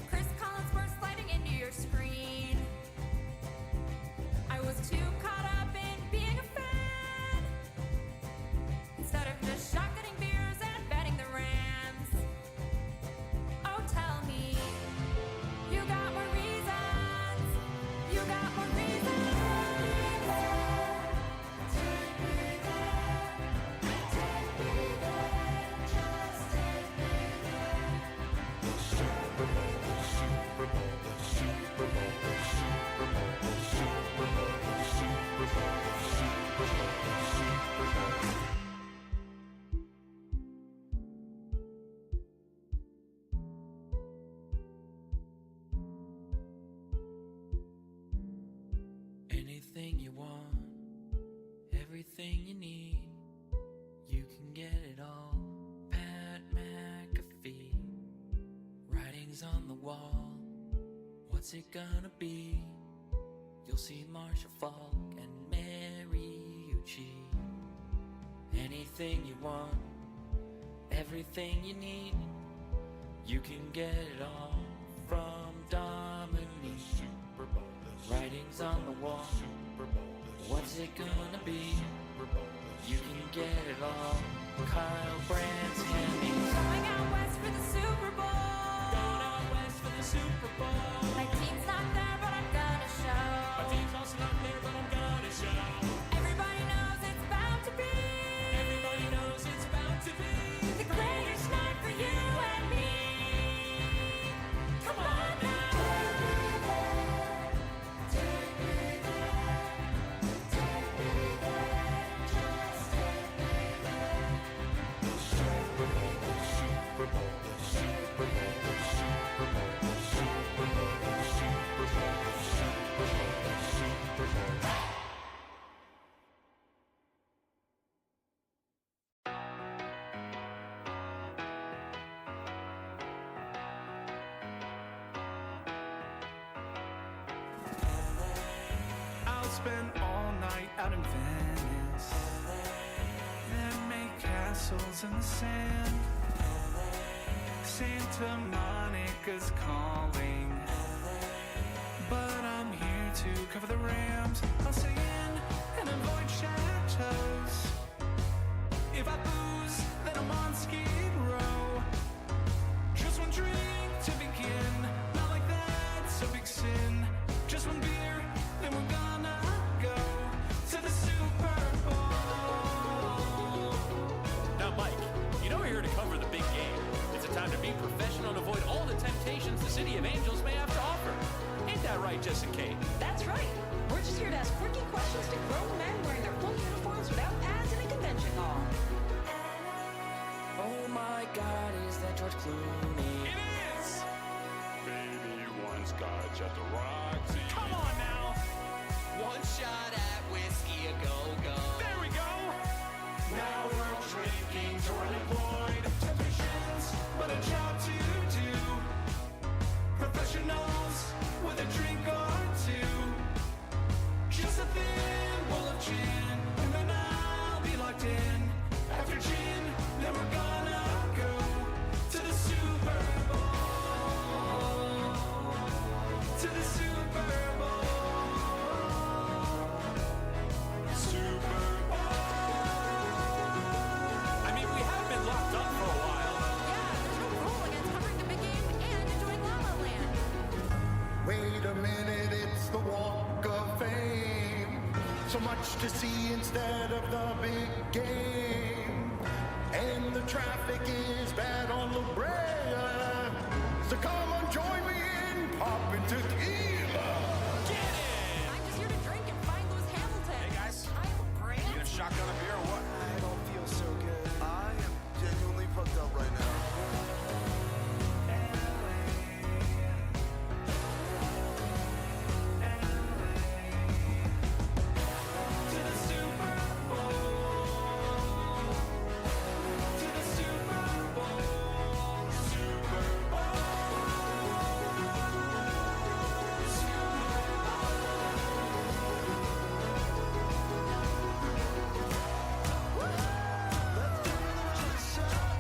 Chris Collins burst sliding into your screen. I was too caught up in being a fan instead of just shotgunning beers and betting the Rams. Oh, tell me, you got more reasons. You got more reasons. Take me there. Take me there. Just take me there. The Super Bowl, the Super Bowl, the Super Bowl, the Super Bowl, the Super Bowl, the Super Bowl, the Super Bowl, the Super Bowl. Anything you want, everything you need, you can get it all. Pat McAfee, writings on the wall. What's it gonna be? You'll see Marshall Falk and Mariucci. Anything you want, everything you need, you can get it all from Dominique. Writings on the wall. What's it gonna be? You can get it all. Kyle Brandt's Hemmings. Going out west for the Super Bowl. Going out west for the Super Bowl. My team's not there, but I'm gonna show. My team's also not there, but I'm gonna show. Everybody knows it's bound to be. Everybody knows it's bound to be The greatest night for you and me. spend all night out in Venice. Then make castles in the sand. Santa Monica's calling, but I'm here to cover the Rams. I'll stay in and avoid chateaus. If I booze, then I'm on Skid Row. Just one drink to begin, not like that's a big sin. Just one beer, then we're gonna go to the Super Bowl. Now, Mike, you know we're here to cover the big game. It's a time to be professional and avoid all the temptations the City of Angels may have to offer. Ain't that right, Jess and Kate? That's right. We're just here to ask quirky questions to grown men wearing their full uniforms without pads in a convention hall. Oh my God, is that George Clooney? It is! Baby, one scotch at the Roxy. Come on now! One shot at whiskey, a go-go. There we go! Now we're all drinking to unemployed temptations, but a job to do. Professionals with a drink or two. Just a thimble of gin, and then I'll be locked in. After gin, then we're gonna go to the Super Bowl. To the Super Bowl. Super I mean, we have been locked up for a while. Yeah, there's no rule against covering the big game and enjoying La La Land. Wait a minute, it's the Walk of Fame. So much to see instead of the big game. And the traffic is bad on La Brea. So come on, join me in popping tequila. I'm just here to drink and find Lewis Hamilton. Hey, guys. I am Grant. You gonna shotgun a beer or what? I don't feel so good. I am genuinely fucked up right now. To the Super Bowl. To the Super Bowl. Super Bowl.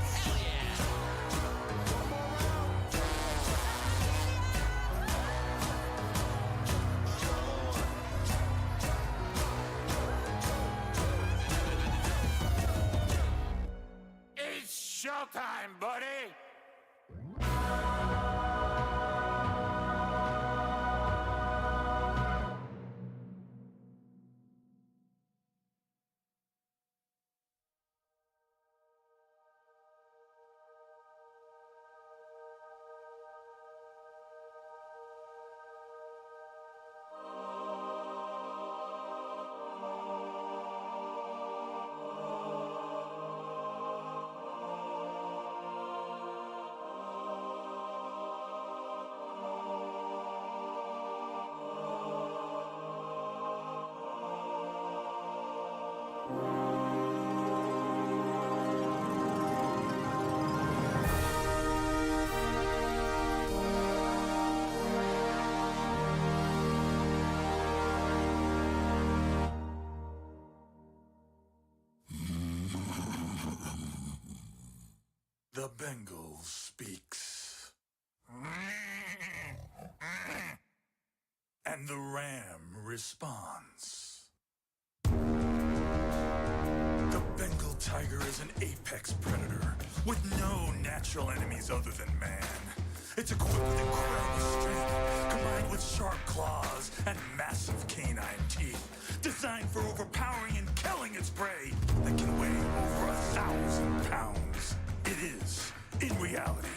Hell yeah! It's showtime, buddy. The Bengal speaks. And the ram responds. The Bengal tiger is an apex predator with no natural enemies other than man. It's equipped with incredible strength, combined with sharp claws and massive canine teeth, designed for overpowering and killing its prey that can weigh over 1,000 pounds. It is, in reality,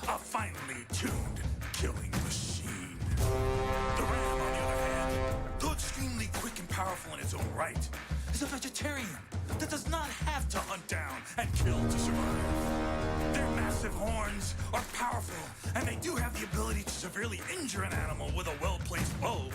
a finely tuned killing machine. The ram, on the other hand, though extremely quick and powerful in its own right, is a vegetarian that does not have to hunt down and kill to survive. Their massive horns are powerful, and they do have the ability to severely injure an animal with a well-placed bow,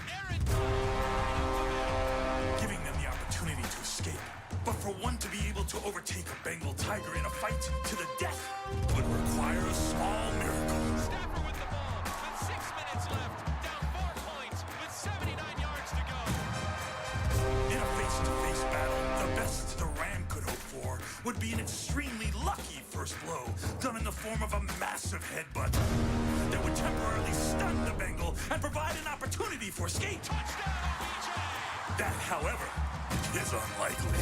giving them the opportunity to escape. But for one to be able to overtake a Bengal tiger in a fight to the death would require a small miracle. Stafford with the ball, with 6 minutes left, down 4 points, with 79 yards to go. would be an extremely lucky first blow, done in the form of a massive headbutt that would temporarily stun the Bengal and provide an opportunity for escape. That, however, is unlikely.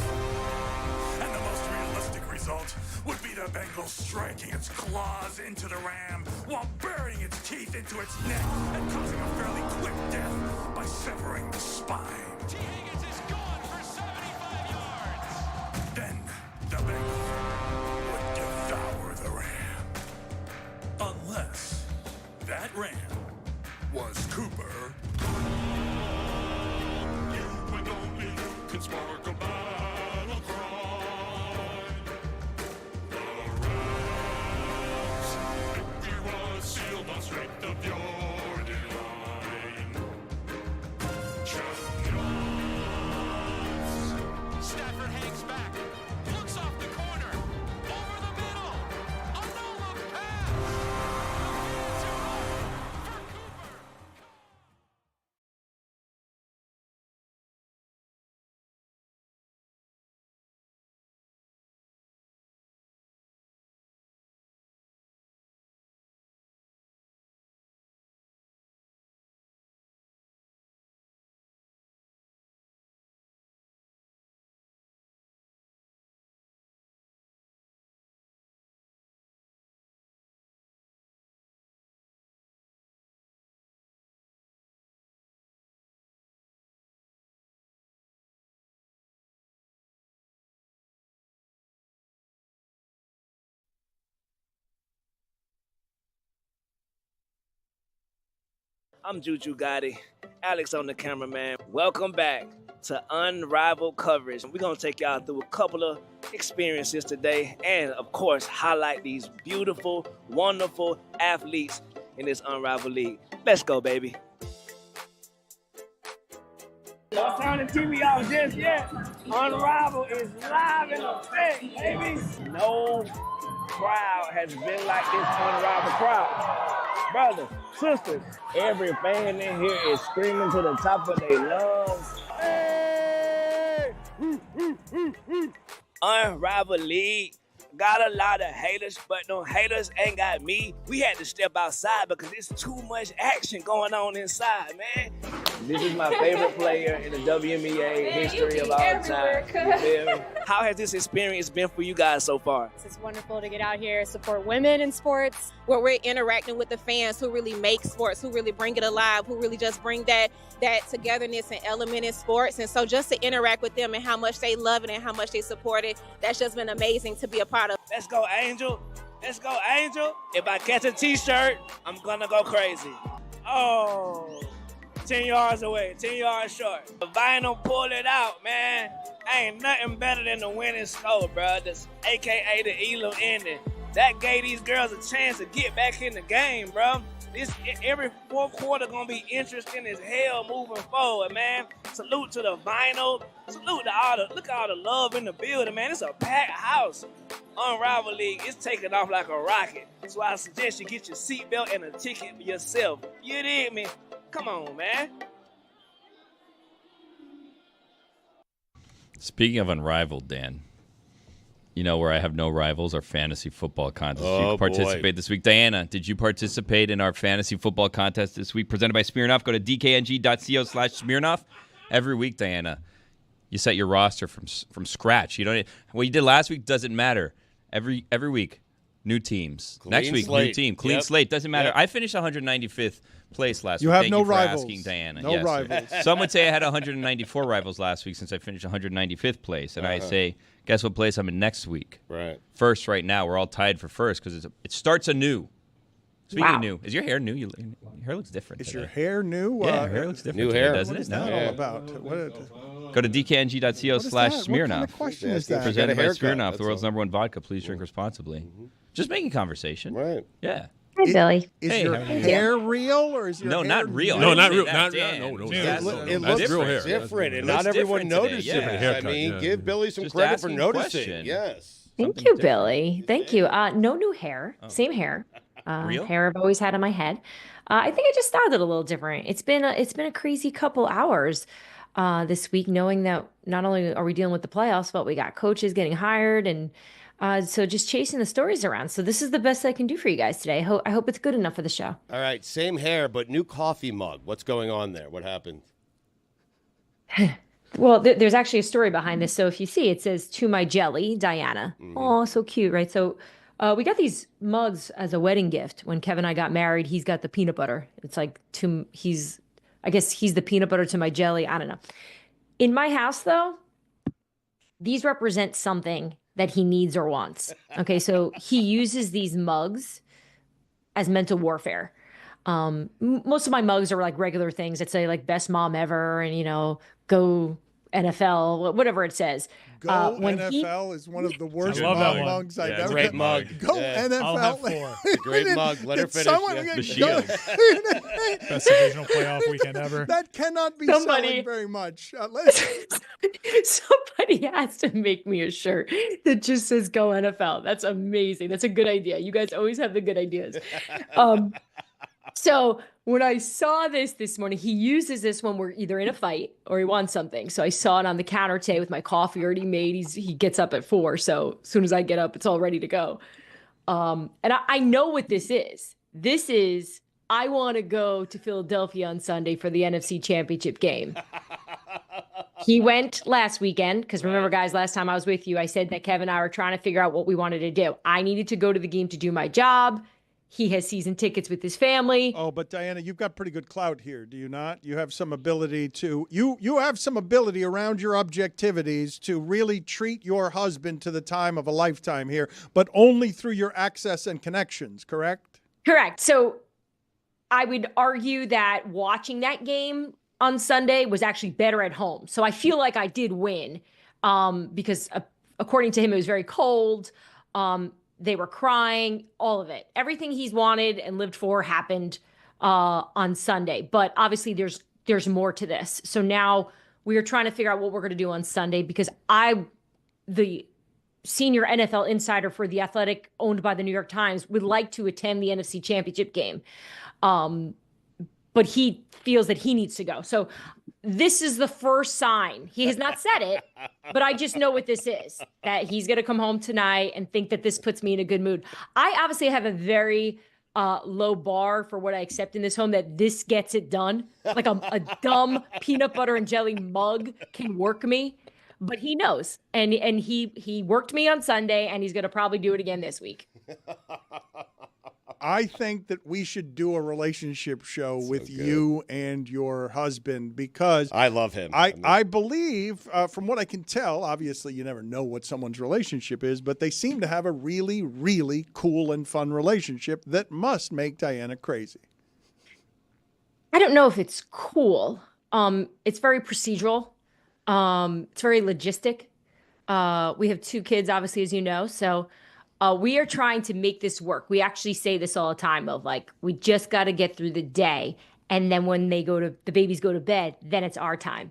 And the most realistic result would be the Bengal striking its claws into the ram while burying its teeth into its neck and causing a fairly quick death by severing the spine. T. Higgins is gone for 75 yards. Then the Bengal would devour the ram. Unless that ram was Cooper. You and only you can spark a battle cry. The Rams, victory was sealed on strength of your divine champions. Stafford hangs back, looks off the corner, over the middle, a no-look pass. The fans are up for Cooper. I'm Juju Gotti, Alex on the cameraman. Welcome back to Unrivaled Coverage. We're going to take y'all through a couple of experiences today and, of course, highlight these beautiful, wonderful athletes in this Unrivaled League. Let's go, baby. Don't turn the TV off just yet. Unrivaled is live in effect, baby. No crowd has been like this Unrivaled crowd. Brothers, sisters, every fan in here is screaming to the top of their lungs. Hey! Unrivaled League. Got a lot of haters, but no haters ain't got me. We had to step outside because there's too much action going on inside, man. This is my favorite player in the WNBA history of all time. You feel me? How has this experience been for you guys so far? It's wonderful to get out here, support women in sports, where we're interacting with the fans who really make sports, who really bring it alive, who really just bring that togetherness and element in sports. And so just to interact with them and how much they love it and how much they support it, that's just been amazing to be a part of. Let's go, Angel. Let's go, Angel. If I catch a t-shirt, I'm gonna go crazy. Oh, 10 yards away, 10 yards short. The vinyl pulled it out, man. Ain't nothing better than the winning score, bro. That's AKA the Elam ending. That gave these girls a chance to get back in the game, bro. Every fourth quarter gonna be interesting as hell moving forward, man. Salute to the vinyl. Salute to look at all the love in the building, man. It's a packed house. Unrivaled League, it's taking off like a rocket. So I suggest you get your seatbelt and a ticket for yourself. You dig me? Come on, man. Speaking of Unrivaled, Dan, you know where I have no rivals, our fantasy football contest. Oh, you participate boy. this week. Diana, did you participate in our fantasy football contest this week presented by Smirnoff? Go to dkng.co/Smirnoff. Every week, Diana, you set your roster from scratch. You don't. What you did last week doesn't matter. Every week, new teams. Clean Next week, slate. new team. Clean Yep. slate. Doesn't matter. Yep. I finished 195th place last You week. have Thank no you for rivals. asking, Diana. No Yes. rivals. Some would say I had 194 rivals last week since I finished 195th place. And I say, guess what place I'm in next week? Right. First right now. We're all tied for first because it starts anew. Speaking of new, is your hair new? Your hair looks different Is today. your hair new? Yeah, your hair looks different New today, hair. doesn't What it? is that No. all about? Go to dkng.co/Smirnoff. What question is that? Presented by haircut, Smirnoff, that's the world's all. #1 vodka. Please drink responsibly. Just making conversation. Right. Yeah. Hi, Billy. Is Hey, your how are you? hair real or is your No, hair not real. No, I not didn't real. say Not that, Dan. no. It That's looks real hair. different, and It not looks everyone different today, notices yeah. it. I Haircut, mean, yeah. give Billy some Just credit for asking noticing. question. Yes. Thank Something you, different. Billy. Thank you. No new hair. Same hair. Real? Hair I've always had on my head. I think I just started a little different. It's been a crazy couple hours. this week, knowing that not only are we dealing with the playoffs, but we got coaches getting hired, and so just chasing the stories around. So this is the best I can do for you guys today. I hope it's good enough for the show. All right, same hair, but new coffee mug. What's going on there? What happened? Well, there's actually a story behind this. So if you see, it says, "To my jelly, Diana." Oh, so cute, right? So we got these mugs as a wedding gift. When Kevin and I got married, he's got the peanut butter. It's like, I guess he's the peanut butter to my jelly. I don't know. In my house, though, these represent something that he needs or wants. Okay, so he uses these mugs as mental warfare. Most of my mugs are like regular things that say like best mom ever and, go NFL, whatever it says. Go NFL is one of the worst mugs I've ever Great mug. Go Yeah. NFL. I'll have 4. It's a great mug. Let her Did finish. someone Yeah. get- The shield. Best divisional playoff weekend ever. That cannot be Somebody- selling very much. Somebody has to make me a shirt that just says "Go NFL." That's amazing. That's a good idea. You guys always have the good ideas. So when I saw this morning, he uses this when we're either in a fight or he wants something. So I saw it on the counter today with my coffee already made. He gets up at 4. So as soon as I get up, it's all ready to go. And I know what this is. This is, I want to go to Philadelphia on Sunday for the NFC Championship game. He went last weekend because remember, guys, last time I was with you, I said that Kevin and I were trying to figure out what we wanted to do. I needed to go to the game to do my job. He has season tickets with his family. Oh, but Diana, you've got pretty good clout here, do you not? You have some ability to you have some ability around your objectivities to really treat your husband to the time of a lifetime here, but only through your access and connections, correct? Correct. So I would argue that watching that game on Sunday was actually better at home. So I feel like I did win because according to him, it was very cold. They were crying, all of it. Everything he's wanted and lived for happened on Sunday. But obviously there's more to this. So now we are trying to figure out what we're going to do on Sunday because the senior NFL insider for The Athletic, owned by the New York Times, would like to attend the NFC Championship game. But he feels that he needs to go. So this is the first sign. He has not said it, but I just know what this is, that he's going to come home tonight and think that this puts me in a good mood. I obviously have a very low bar for what I accept in this home, that this gets it done. Like a dumb peanut butter and jelly mug can work me, but he knows. And he worked me on Sunday, and he's going to probably do it again this week. I think that we should do a relationship show with you and your husband because I love him. I believe, from what I can tell, obviously you never know what someone's relationship is, but they seem to have a really, really cool and fun relationship that must make Diana crazy. I don't know if it's cool. It's very procedural. It's very logistic. We have 2 kids, obviously, as you know, so we are trying to make this work. We actually say this all the time of like, we just got to get through the day. And then when the babies go to bed, then it's our time.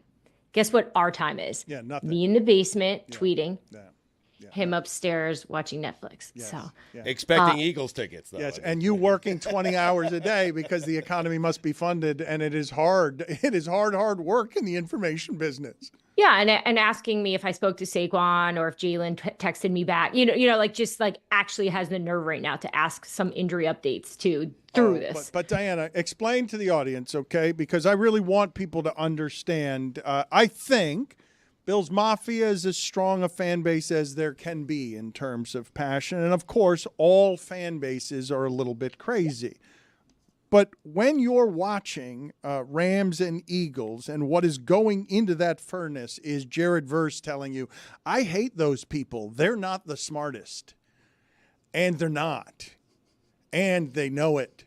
Guess what our time is? Yeah, nothing. Me in the basement tweeting, Yeah. him upstairs watching Netflix. Yes. So Expecting Eagles tickets, though. Yes, and you working 20 hours a day because the economy must be funded, and it is hard. It is hard work in the information business. yeah, and asking me if I spoke to Saquon or if Jalen texted me back. Like just like actually has the nerve right now to ask some injury updates too through this. But Diana, explain to the audience, okay? Because I really want people to understand. I think Bills Mafia is as strong a fan base as there can be in terms of passion. And of course, all fan bases are a little bit crazy. But when you're watching Rams and Eagles, and what is going into that furnace is Jared Verse telling you, I hate those people. They're not the smartest. And they're not. And they know it.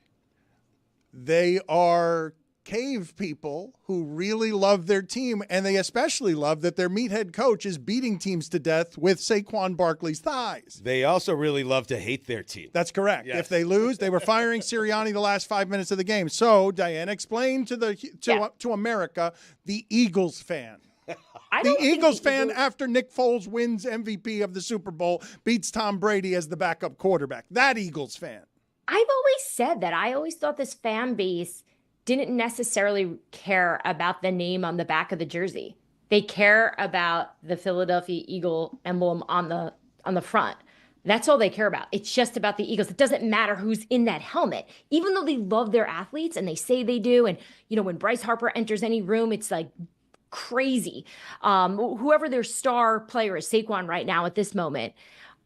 They are cave people who really love their team, and they especially love that their meathead coach is beating teams to death with Saquon Barkley's thighs. They also really love to hate their team. That's correct. Yes. If they lose, they were firing Sirianni the last 5 minutes of the game. So, Diana, explain to America the Eagles fan. The Eagles fan, after Nick Foles wins MVP of the Super Bowl, beats Tom Brady as the backup quarterback. That Eagles fan. I've always said that. I always thought this fan base didn't necessarily care about the name on the back of the jersey. They care about the Philadelphia Eagle emblem on the front. That's all they care about. It's just about the Eagles. It doesn't matter who's in that helmet. Even though they love their athletes and they say they do, and when Bryce Harper enters any room, it's like crazy. Whoever their star player is, Saquon right now at this moment,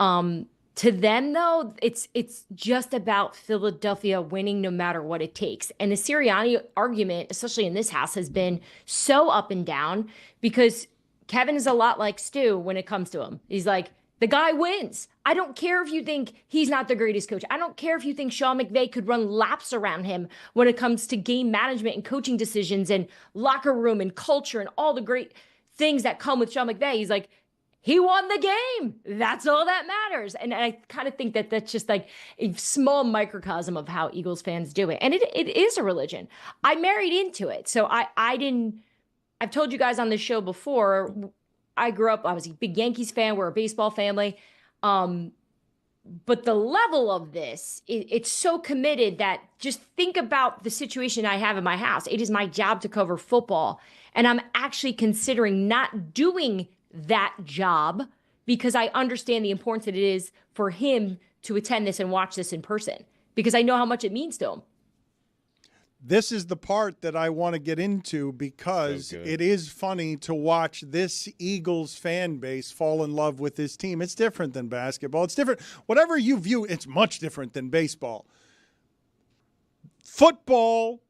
to them though, it's just about Philadelphia winning no matter what it takes. And the Sirianni argument, especially in this house, has been so up and down because Kevin is a lot like Stu when it comes to him. He's like, the guy wins. I don't care if you think he's not the greatest coach. I don't care if you think Sean McVay could run laps around him when it comes to game management and coaching decisions and locker room and culture and all the great things that come with Sean McVay. He's like, he won the game. That's all that matters. And I kind of think that that's just like a small microcosm of how Eagles fans do it. And it is a religion. I married into it. So I've told you guys on this show before, I grew up, I was a big Yankees fan. We're a baseball family. But the level of this, it's so committed that just think about the situation I have in my house. It is my job to cover football. And I'm actually considering not doing that job because I understand the importance that it is for him to attend this and watch this in person because I know how much it means to him. This is the part that I want to get into because it is funny to watch this Eagles fan base fall in love with this team. It's different than basketball. It's different. Whatever you view, it's much different than baseball. Football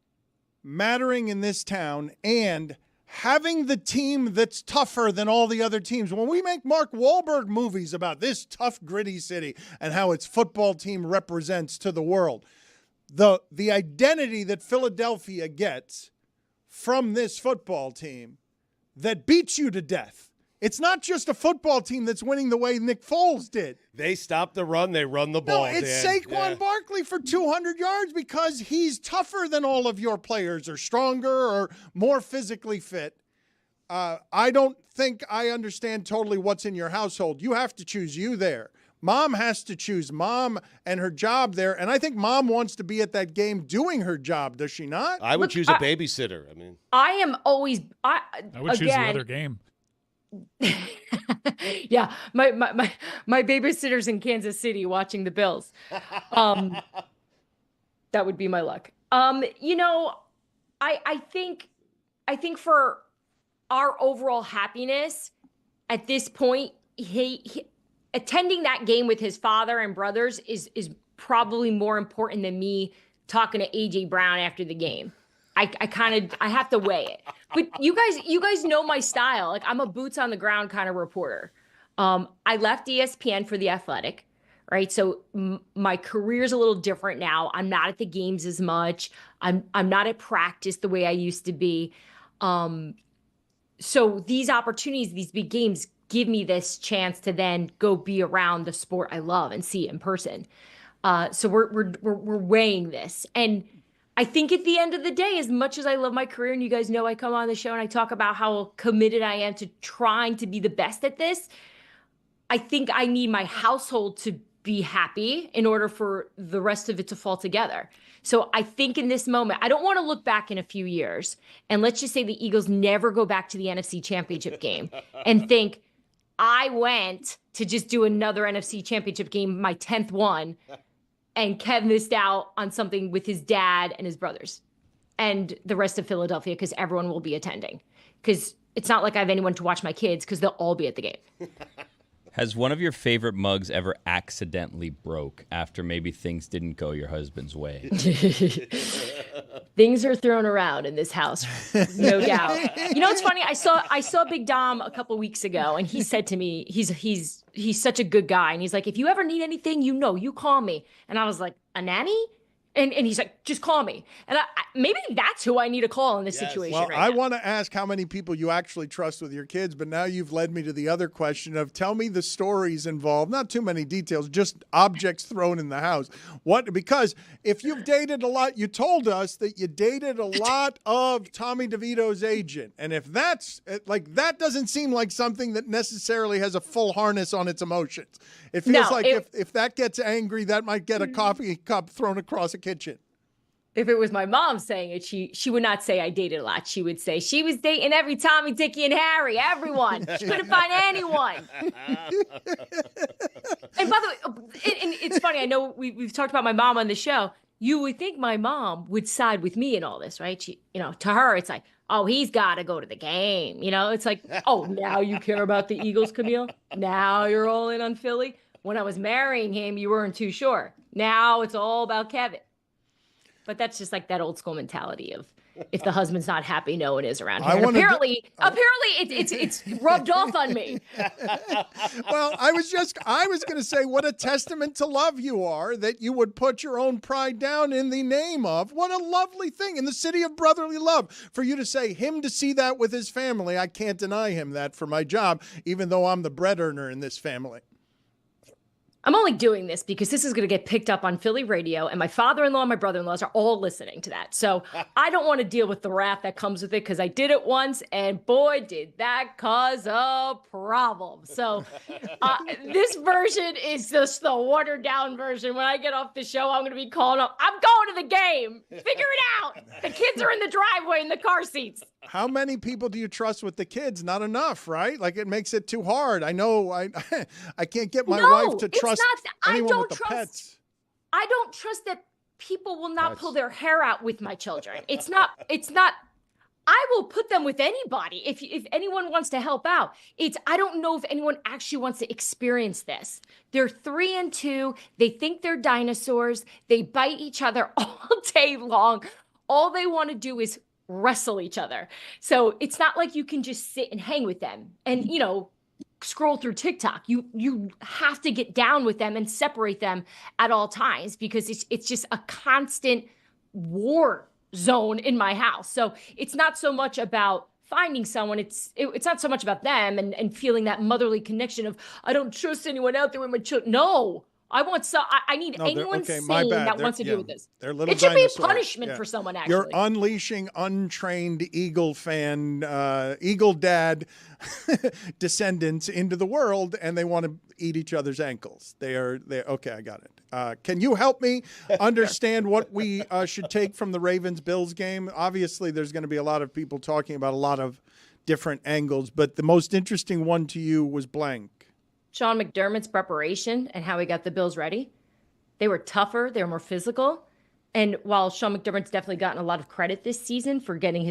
mattering in this town and having the team that's tougher than all the other teams. When we make Mark Wahlberg movies about this tough, gritty city and how its football team represents to the world, the identity that Philadelphia gets from this football team that beats you to death. It's not just a football team that's winning the way Nick Foles did. They stop the run, they run the ball. No, it's Saquon Barkley for 200 yards because he's tougher than all of your players, or stronger, or more physically fit. I don't think I understand totally what's in your household. You have to choose you there. Mom has to choose mom and her job there. And I think mom wants to be at that game doing her job. Does she not? I would choose a babysitter. I mean, I am always, I would choose the other game. Yeah. My babysitter's in Kansas City watching the Bills. That would be my luck. I think for our overall happiness at this point, he attending that game with his father and brothers is probably more important than me talking to AJ Brown after the game. I have to weigh it. But you guys know my style. Like, I'm a boots on the ground kind of reporter. I left ESPN for The Athletic, right? So my career's a little different now. I'm not at the games as much. I'm not at practice the way I used to be. So these opportunities, these big games, give me this chance to then go be around the sport I love and see it in person. So we're weighing this. And I think at the end of the day, as much as I love my career, and you guys know I come on the show and I talk about how committed I am to trying to be the best at this, I think I need my household to be happy in order for the rest of it to fall together. So I think in this moment, I don't want to look back in a few years, and let's just say the Eagles never go back to the NFC Championship game and think, I went to just do another NFC Championship game, my 10th one, and Kev missed out on something with his dad and his brothers and the rest of Philadelphia because everyone will be attending. Because it's not like I have anyone to watch my kids because they'll all be at the game. Has one of your favorite mugs ever accidentally broke after maybe things didn't go your husband's way? Things are thrown around in this house, no doubt. You know, it's funny. I saw Big Dom a couple weeks ago, and he said to me, he's such a good guy, and he's like, if you ever need anything, you call me. And I was like, a nanny? And he's like, just call me. And maybe that's who I need to call in this situation right now. I want to ask how many people you actually trust with your kids, but now you've led me to the other question of tell me the stories involved. Not too many details, just objects thrown in the house. Because if you've dated a lot, you told us that you dated a lot of Tommy DeVito's agent. And if that's like, that doesn't seem like something that necessarily has a full harness on its emotions. It feels if that gets angry, that might get a coffee cup thrown across a kitchen. if it was my mom saying it, she would not say I dated a lot. She would say she was dating every Tommy, Dickie, and Harry, everyone. She couldn't find anyone. And by the way, and it's funny. I know we've talked about my mom on the show. You would think my mom would side with me in all this, right? She, to her, it's like, oh, he's got to go to the game. It's like, oh, now you care about the Eagles, Camille? Now you're all in on Philly? When I was marrying him, you weren't too sure. Now it's all about Kevin. But that's just like that old school mentality of if the husband's not happy, no one is around here. And apparently it's rubbed off on me. Well, I was going to say what a testament to love you are that you would put your own pride down in the name of. What a lovely thing in the city of brotherly love for you to say him to see that with his family. I can't deny him that for my job, even though I'm the bread earner in this family. I'm only doing this because this is going to get picked up on Philly radio, and my father-in-law and my brother-in-laws are all listening to that. So I don't want to deal with the wrath that comes with it because I did it once, and boy, did that cause a problem. So this version is just the watered-down version. When I get off the show, I'm going to be calling up, I'm going to the game. Figure it out. The kids are in the driveway in the car seats. How many people do you trust with the kids? Not enough, right? Like it makes it too hard. I know I can't get my wife to trust anyone with the pets. I don't trust that people will not pull their hair out with my children. It's not, I will put them with anybody. If anyone wants to help out, I don't know if anyone actually wants to experience this. They're 3 and 2. They think they're dinosaurs. They bite each other all day long. All they want to do is wrestle each other. So it's not like you can just sit and hang with them and, scroll through TikTok. You have to get down with them and separate them at all times because it's just a constant war zone in my house. So it's not so much about finding someone. It's not so much about them and feeling that motherly connection of, I don't trust anyone out there with my children. No. I need anyone sane that wants to do with this. They're little it should dinosaurs. be a punishment for someone, actually. You're unleashing untrained Eagle fan, Eagle dad descendants into the world, and they want to eat each other's ankles. Okay, I got it. Can you help me understand what we should take from the Ravens-Bills game? Obviously, there's going to be a lot of people talking about a lot of different angles, but the most interesting one to you was blank. Sean McDermott's preparation and how he got the Bills ready. They were tougher. They were more physical. And while Sean McDermott's definitely gotten a lot of credit this season for putting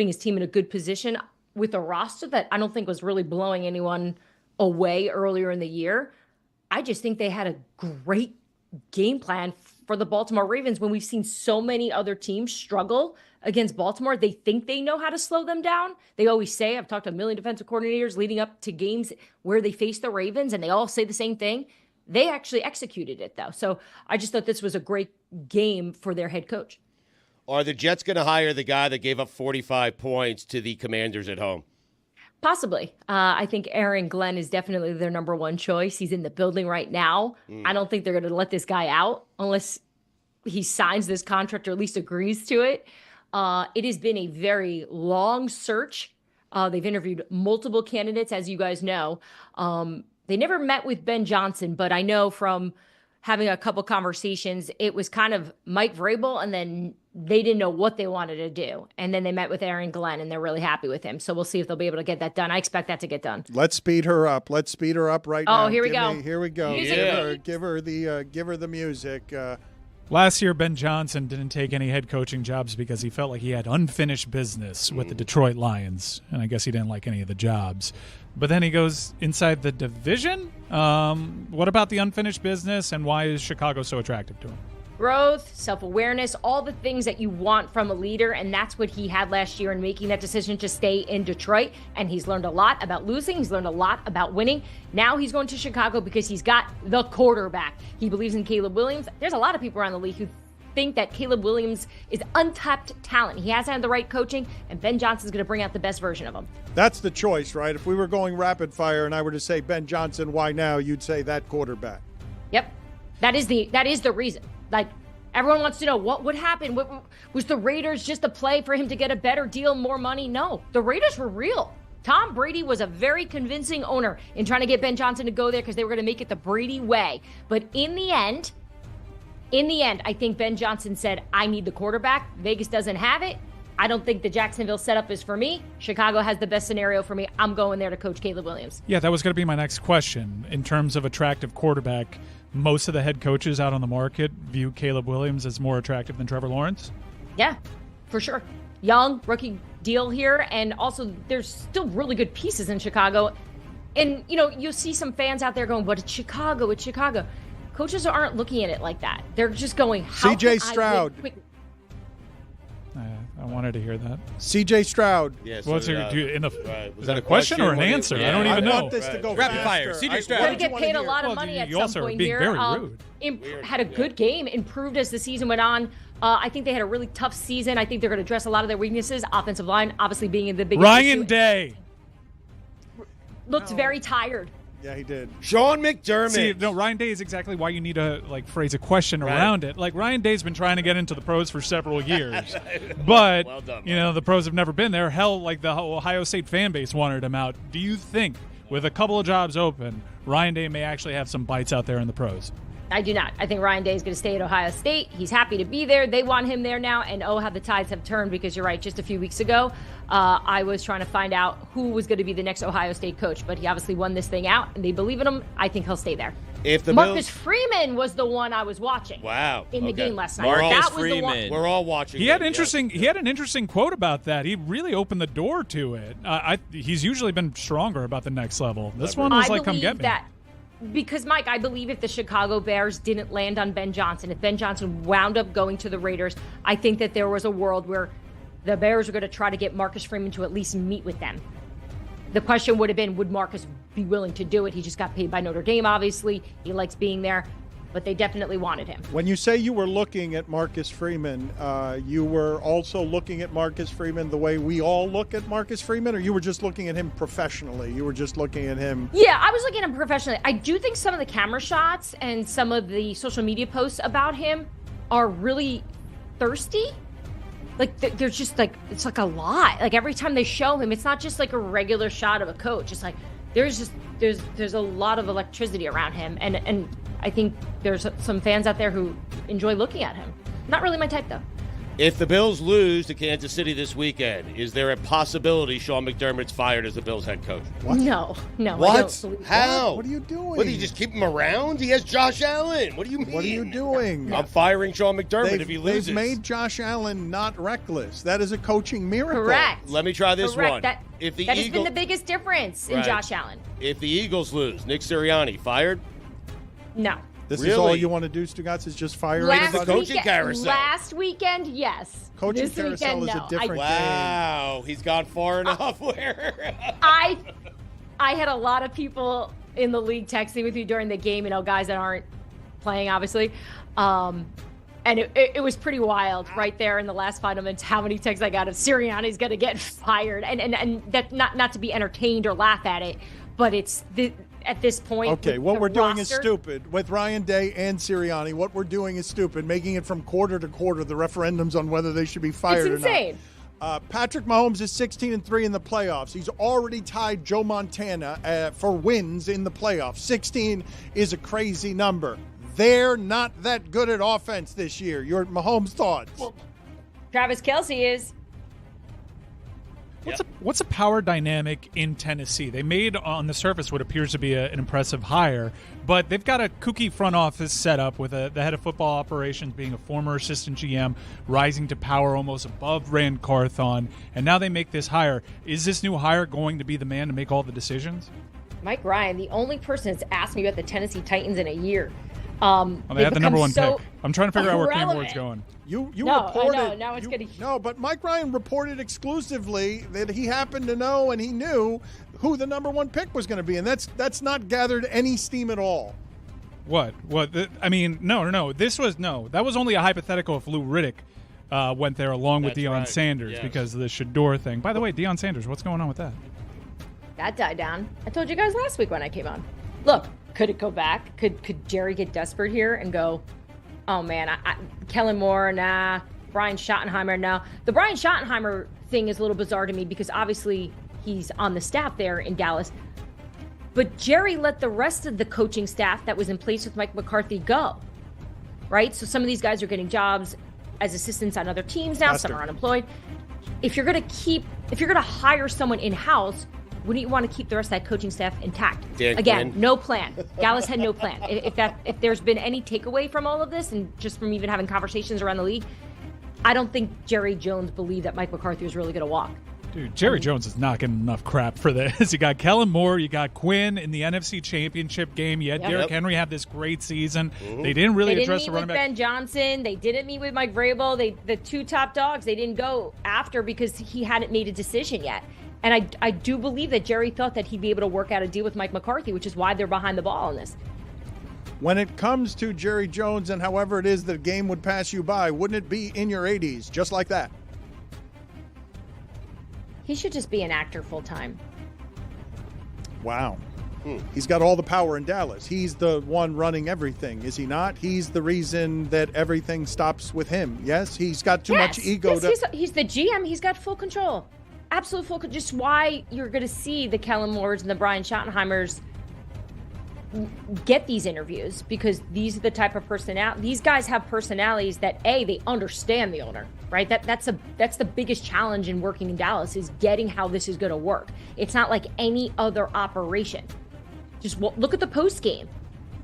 his team in a good position with a roster that I don't think was really blowing anyone away earlier in the year, I just think they had a great game plan for the Baltimore Ravens when we've seen so many other teams struggle against Baltimore. They think they know how to slow them down. They always say, I've talked to a million defensive coordinators leading up to games where they face the Ravens, and they all say the same thing. They actually executed it, though. So I just thought this was a great game for their head coach. Are the Jets going to hire the guy that gave up 45 points to the Commanders at home? Possibly. I think Aaron Glenn is definitely their number one choice. He's in the building right now. I don't think they're going to let this guy out unless he signs this contract or at least agrees to it. It has been a very long search. They've interviewed multiple candidates, as you guys know. They never met with Ben Johnson, but I know from having a couple conversations, it was kind of Mike Vrabel, and then they didn't know what they wanted to do. And then they met with Aaron Glenn, and they're really happy with him. So we'll see if they'll be able to get that done. I expect that to get done. Let's speed her up. Let's speed her up right now. Oh, here we go. Here we go. Give her the music. Last year, Ben Johnson didn't take any head coaching jobs because he felt like he had unfinished business with the Detroit Lions, and I guess he didn't like any of the jobs. But then he goes inside the division? What about the unfinished business, and why is Chicago so attractive to him? Growth, self-awareness, all the things that you want from a leader, and that's what he had last year in making that decision to stay in Detroit. And he's learned a lot about losing. He's learned a lot about winning. Now he's going to Chicago because he's got the quarterback. He believes in Caleb Williams. There's a lot of people around the league who think that Caleb Williams is untapped talent. He hasn't had the right coaching, and Ben Johnson's going to bring out the best version of him. That's the choice, right? If we were going rapid fire and I were to say Ben Johnson, why now? You'd say that quarterback. Yep. That is the reason. Like, everyone wants to know what would happen. Was the Raiders just a play for him to get a better deal, more money? No, the Raiders were real. Tom Brady was a very convincing owner in trying to get Ben Johnson to go there because they were going to make it the Brady way. But in the end, In the end, I think Ben Johnson said, I need the quarterback. Vegas doesn't have it. I don't think the Jacksonville setup is for me. Chicago has the best scenario for me. I'm going there to coach Caleb Williams. Yeah, that was going to be my next question. In terms of attractive quarterback, most of the head coaches out on the market view Caleb Williams as more attractive than Trevor Lawrence? Yeah, for sure. Young, rookie deal here. And also, there's still really good pieces in Chicago. And, you'll see some fans out there going, but it's Chicago, it's Chicago. Coaches aren't looking at it like that. They're just going, how CJ can I Stroud. win quick? I wanted to hear that. CJ Stroud. Yes. Was Was that a question or an answer? I don't even know. I want this to go Rapid fire. faster. CJ Stroud. Going to get paid a lot of money at you some also are point being here. very rude. Had a good game, improved as the season went on. I think they had a really tough season. I think they're going to address a lot of their weaknesses. Offensive line, obviously being the biggest Ryan issue. Day. Looked very tired. Yeah, he did. Sean McDermott. See, no, Ryan Day is exactly why you need to phrase a question around it. Like Ryan Day's been trying to get into the pros for several years, but Well done, the pros have never been there. Hell, like the Ohio State fan base wanted him out. Do you think, with a couple of jobs open, Ryan Day may actually have some bites out there in the pros? I do not. I think Ryan Day is going to stay at Ohio State. He's happy to be there. They want him there now. And how the tides have turned, because you're right. Just a few weeks ago, I was trying to find out who was going to be the next Ohio State coach. But he obviously won this thing out, and they believe in him. I think he'll stay there. If the Marcus Freeman was the one I was watching. Wow. In the game last night. Marcus That was the one. Freeman. We're all watching. He had an interesting quote about that. He really opened the door to it. He's usually been stronger about the next level. This one was like, come get me. Because, Mike, I believe if the Chicago Bears didn't land on Ben Johnson, if Ben Johnson wound up going to the Raiders, I think that there was a world where the Bears were going to try to get Marcus Freeman to at least meet with them. The question would have been, would Marcus be willing to do it? He just got paid by Notre Dame, obviously. He likes being there. But they definitely wanted him. When you say you were looking at Marcus Freeman, you were also looking at Marcus Freeman the way we all look at Marcus Freeman, or you were just looking at him professionally? You were just looking at him. Yeah, I was looking at him professionally. I do think some of the camera shots and some of the social media posts about him are really thirsty. Like, they're just like, it's like a lot. Like, every time they show him, it's not just like a regular shot of a coach. It's like, there's a lot of electricity around him. And I think there's some fans out there who enjoy looking at him. Not really my type, though. If the Bills lose to Kansas City this weekend, is there a possibility Sean McDermott's fired as the Bills head coach? What? No. What? I don't believe How? What are you doing? What, do you just keep him around? He has Josh Allen. What do you mean? What are you doing? I'm firing Sean McDermott if he loses. They've made Josh Allen not reckless. That is a coaching miracle. Correct. Let me try this one. That If the has been the biggest difference in Right. Josh Allen. If the Eagles lose, Nick Sirianni fired? No. This Really? is all you want to do, Stugotz, is just fire Last everybody? coaching carousel. Last weekend, yes. Coaching This carousel weekend, is a no. different Wow, he's gone far enough. Where? I had a lot of people in the league texting with you during the game, guys that aren't playing, obviously. And it was pretty wild right there in the last 5 minutes how many texts I got of Sirianni's going to get fired. And that not to be entertained or laugh at it, but it's at this point. Okay, what the we're doing is roster- stupid. With Ryan Day and Sirianni, what we're doing is stupid, making it from quarter to quarter, the referendums on whether they should be fired It's insane. or not. Patrick Mahomes is 16-3 in the playoffs. He's already tied Joe Montana for wins in the playoffs. 16 is a crazy number. They're not that good at offense this year. Your Mahomes thoughts? Travis Kelce is. What's a power dynamic in Tennessee? They made on the surface what appears to be an impressive hire, but they've got a kooky front office set up with the head of football operations being a former assistant GM, rising to power almost above Rand Carthon, and now they make this hire. Is this new hire going to be the man to make all the decisions? Mike Ryan, the only person that's asked me about the Tennessee Titans in a year. Well, they had the number one so pick. I'm trying to figure out where Cam irrelevant. Ward's going. You No, reported. I know. Now it's gonna. No, but Mike Ryan reported exclusively that he happened to know and he knew who the number one pick was going to be, and that's not gathered any steam at all. What? I mean, no. That was only a hypothetical if Lou Riddick went there along with That's Deion right. Sanders Yes. because of the Shador thing. By the way, Deion Sanders, what's going on with that? That died down. I told you guys last week when I came on. Look, could it go back? Could Jerry get desperate here and go, oh man, Kellen Moore, nah. Brian Schottenheimer, no. The Brian Schottenheimer thing is a little bizarre to me because obviously he's on the staff there in Dallas. But Jerry let the rest of the coaching staff that was in place with Mike McCarthy go. right? So some of these guys are getting jobs as assistants on other teams now. Some are unemployed. If you're going to hire someone in-house, wouldn't you want to keep the rest of that coaching staff intact? Again, no plan. Gallus had no plan. If there's been any takeaway from all of this, and just from even having conversations around the league, I don't think Jerry Jones believed that Mike McCarthy was really going to walk. Dude, Jerry Jones is not getting enough crap for this. You got Kellen Moore, you got Quinn in the NFC Championship game. You had Derrick Henry have this great season. They didn't really address the running back. Ben Johnson. They didn't meet with Mike Vrabel. The two top dogs, they didn't go after because he hadn't made a decision yet. And I do believe that Jerry thought that he'd be able to work out a deal with Mike McCarthy, which is why they're behind the ball on this. When it comes to Jerry Jones and however it is the game would pass you by, wouldn't it be in your 80s, just like that? He should just be an actor full time. Wow. He's got all the power in Dallas. He's the one running everything, is he not? He's the reason that everything stops with him. Yes, he's got too much ego. He's the GM. He's got full control. Absolute full control. Just why you're going to see the Kellen Moores and the Brian Schottenheimers get these interviews, because these are the type of these guys have personalities that they understand the owner, right? That's the biggest challenge in working in Dallas, is getting how this is going to work. It's not like any other operation. Just look at the post game.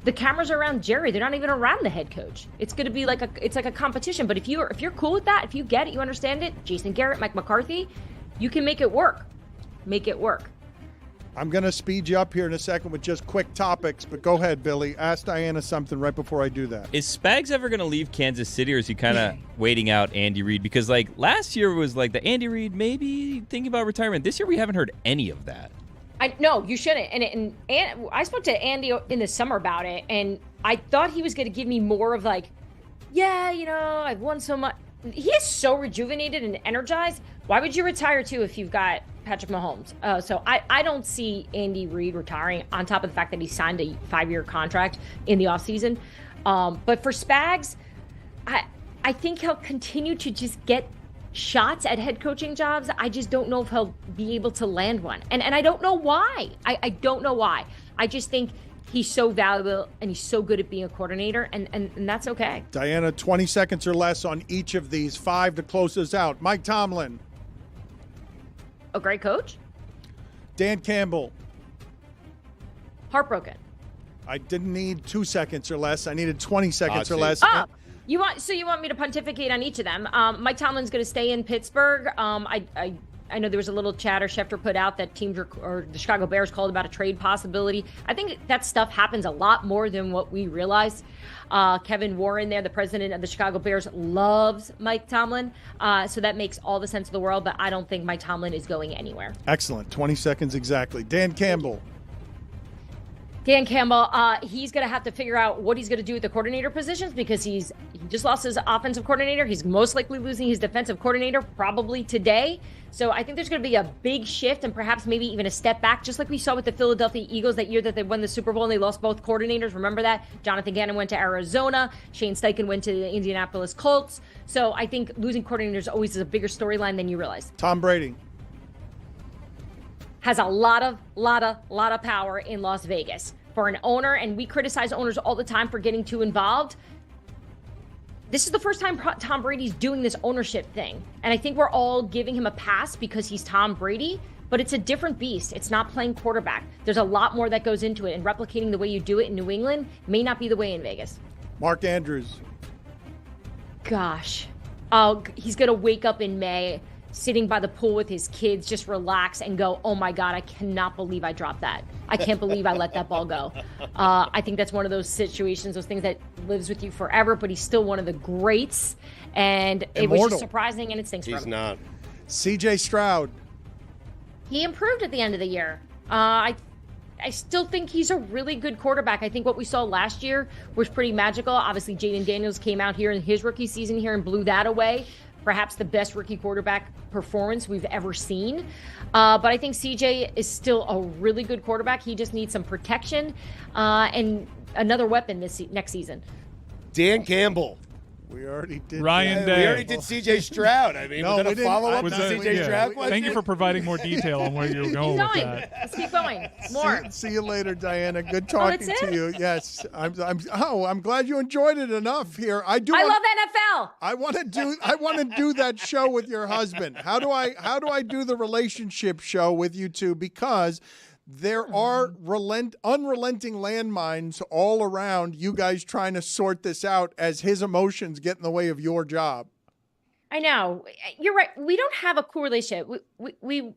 The cameras are around Jerry. They're not even around the head coach. It's going to be like a competition. But if you're cool with that, if you get it, you understand it, Jason Garrett, Mike McCarthy, you can make it work. Make it work. I'm going to speed you up here in a second with just quick topics, but go ahead, Billy. Ask Diana something right before I do that. Is Spags ever going to leave Kansas City, or is he kind of waiting out Andy Reid? Because, last year was the Andy Reid maybe thinking about retirement. This year we haven't heard any of that. No, you shouldn't. And I spoke to Andy in the summer about it, and I thought he was going to give me more of I've won so much. He is so rejuvenated and energized. Why would you retire too if you've got Patrick Mahomes? So I don't see Andy Reid retiring, on top of the fact that he signed a 5-year contract in the offseason. But for Spags, I think he'll continue to just get shots at head coaching jobs. I just don't know if he'll be able to land one. And I don't know why. I don't know why. I just think he's so valuable and he's so good at being a coordinator, and that's okay. Diana, 20 seconds or less on each of these. 5 to close us out. Mike Tomlin. A great coach. Dan Campbell. Heartbroken. I didn't need 2 seconds or less. I needed 20 seconds or less. Oh, you want me to pontificate on each of them? Mike Tomlin's going to stay in Pittsburgh. I know there was a little chatter Schefter put out that teams or the Chicago Bears called about a trade possibility. I think that stuff happens a lot more than what we realize. Kevin Warren there, the president of the Chicago Bears, loves Mike Tomlin. So that makes all the sense of the world, but I don't think Mike Tomlin is going anywhere. Excellent. 20 seconds exactly. Dan Campbell. Dan Campbell, he's going to have to figure out what he's going to do with the coordinator positions, because he just lost his offensive coordinator. He's most likely losing his defensive coordinator probably today. So I think there's going to be a big shift and perhaps maybe even a step back, just like we saw with the Philadelphia Eagles that year that they won the Super Bowl and they lost both coordinators. Remember that? Jonathan Gannon went to Arizona. Shane Steichen went to the Indianapolis Colts. So I think losing coordinators always is a bigger storyline than you realize. Tom Brady. Has a lot of power in Las Vegas. For an owner, and we criticize owners all the time for getting too involved, this is the first time Tom Brady's doing this ownership thing. And I think we're all giving him a pass because he's Tom Brady, but it's a different beast. It's not playing quarterback. There's a lot more that goes into it, and replicating the way you do it in New England may not be the way in Vegas. Mark Andrews. Gosh. He's going to wake up in May sitting by the pool with his kids, just relax and go, oh my God, I cannot believe I dropped that. I can't believe I let that ball go. I think that's one of those situations, those things that lives with you forever, but he's still one of the greats. And it was just surprising, and it stinks for him. He's not. CJ Stroud. He improved at the end of the year. I still think he's a really good quarterback. I think what we saw last year was pretty magical. Obviously, Jaden Daniels came out here in his rookie season here and blew that away. Perhaps the best rookie quarterback performance we've ever seen. But I think CJ is still a really good quarterback. He just needs some protection and another weapon next season. Dan Campbell. We already did. Ryan Day. We already did C.J. Stroud. I mean, No, was we that a didn't. follow-up to Was that- C.J. yeah. Stroud question? Thank you for providing more detail on where you were Keep going with going. that. Let's keep going. More. See you later, Diana. Good talking that's to it? you. Yes, I'm glad you enjoyed it enough here. I love NFL. I want to do that show with your husband. How do I do the relationship show with you two? Because there are unrelenting landmines all around you guys trying to sort this out as his emotions get in the way of your job. I know. You're right. We don't have a cool relationship. We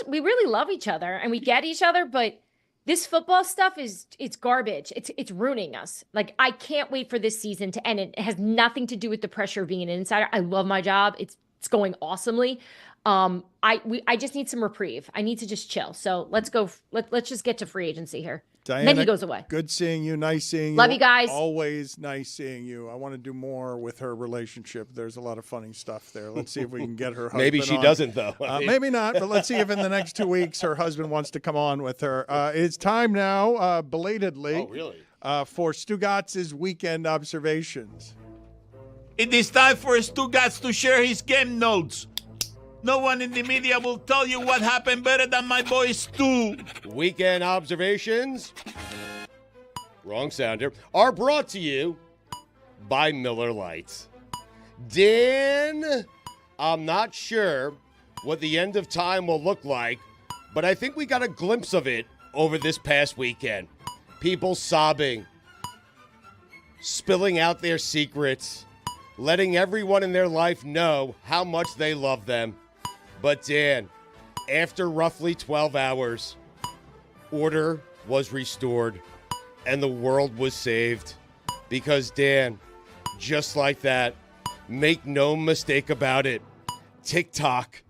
really love each other and we get each other, but this football stuff it's garbage. It's ruining us. Like, I can't wait for this season to end. It has nothing to do with the pressure of being an insider. I love my job. It's going awesomely. I just need some reprieve. I need to just chill. So let's go. Let's just get to free agency here. Diana, And then he goes away. Good seeing you. Nice seeing you. Love you guys. Always nice seeing you. I want to do more with her relationship. There's a lot of funny stuff there. Let's see if we can get her husband Maybe she on. doesn't, though. Maybe not, but let's see if in the next 2 weeks her husband wants to come on with her. It's time now, belatedly, for Stugotz's weekend observations. It is time for Stugotz to share his game notes. No one in the media will tell you what happened better than my boy Stu. Weekend observations, wrong sounder, are brought to you by Miller Lights. Dan, I'm not sure what the end of time will look like, but I think we got a glimpse of it over this past weekend. People sobbing, spilling out their secrets, letting everyone in their life know how much they love them. But Dan, after roughly 12 hours, order was restored and the world was saved. Because Dan, just like that, make no mistake about it, TikTok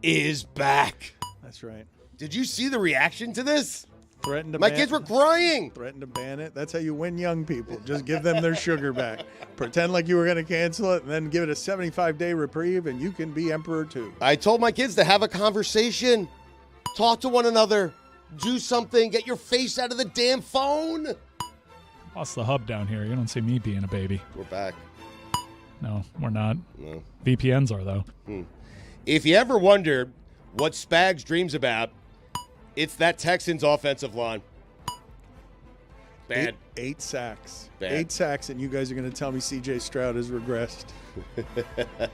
is back. That's right. Did you see the reaction to this? Threatened to My ban kids were crying. Threatened to ban it. That's how you win young people. Just give them their sugar back. Pretend like you were going to cancel it and then give it a 75-day reprieve, and you can be emperor too. I told my kids to have a conversation, talk to one another, do something, get your face out of the damn phone. Lost the hub down here. You don't see me being a baby. We're back. No, we're not. No. VPNs are, though. If you ever wondered what Spags dreams about, it's that Texans offensive line. Bad. Eight sacks. Bad. 8 sacks, and you guys are going to tell me C.J. Stroud has regressed.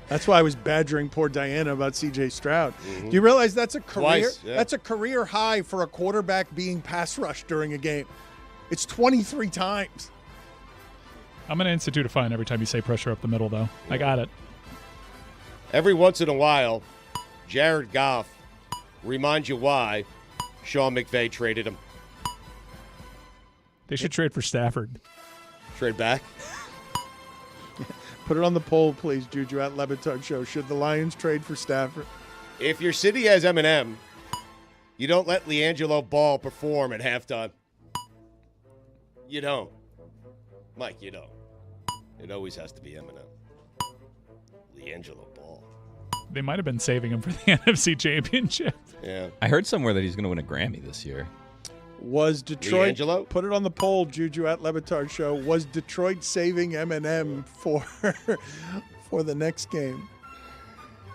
That's why I was badgering poor Diana about C.J. Stroud. Do you realize that's a career? Twice, yeah. That's a career high for a quarterback being pass rushed during a game. It's 23 times. I'm going to institute a fine every time you say pressure up the middle, though. I got it. Every once in a while, Jared Goff reminds you why Sean McVay traded him. They should trade for Stafford. Trade back? Put it on the poll, please, Juju, at Le Batard Show. Should the Lions trade for Stafford? If your city has Eminem, you don't let LiAngelo Ball perform at halftime. You don't. Mike, you don't. It always has to be Eminem. LiAngelo Ball. They might have been saving him for the NFC Championship. Yeah. I heard somewhere that he's going to win a Grammy this year. Was Detroit, LiAngelo? put it on the poll, Juju, at Le Batard Show, was Detroit saving Eminem for the next game?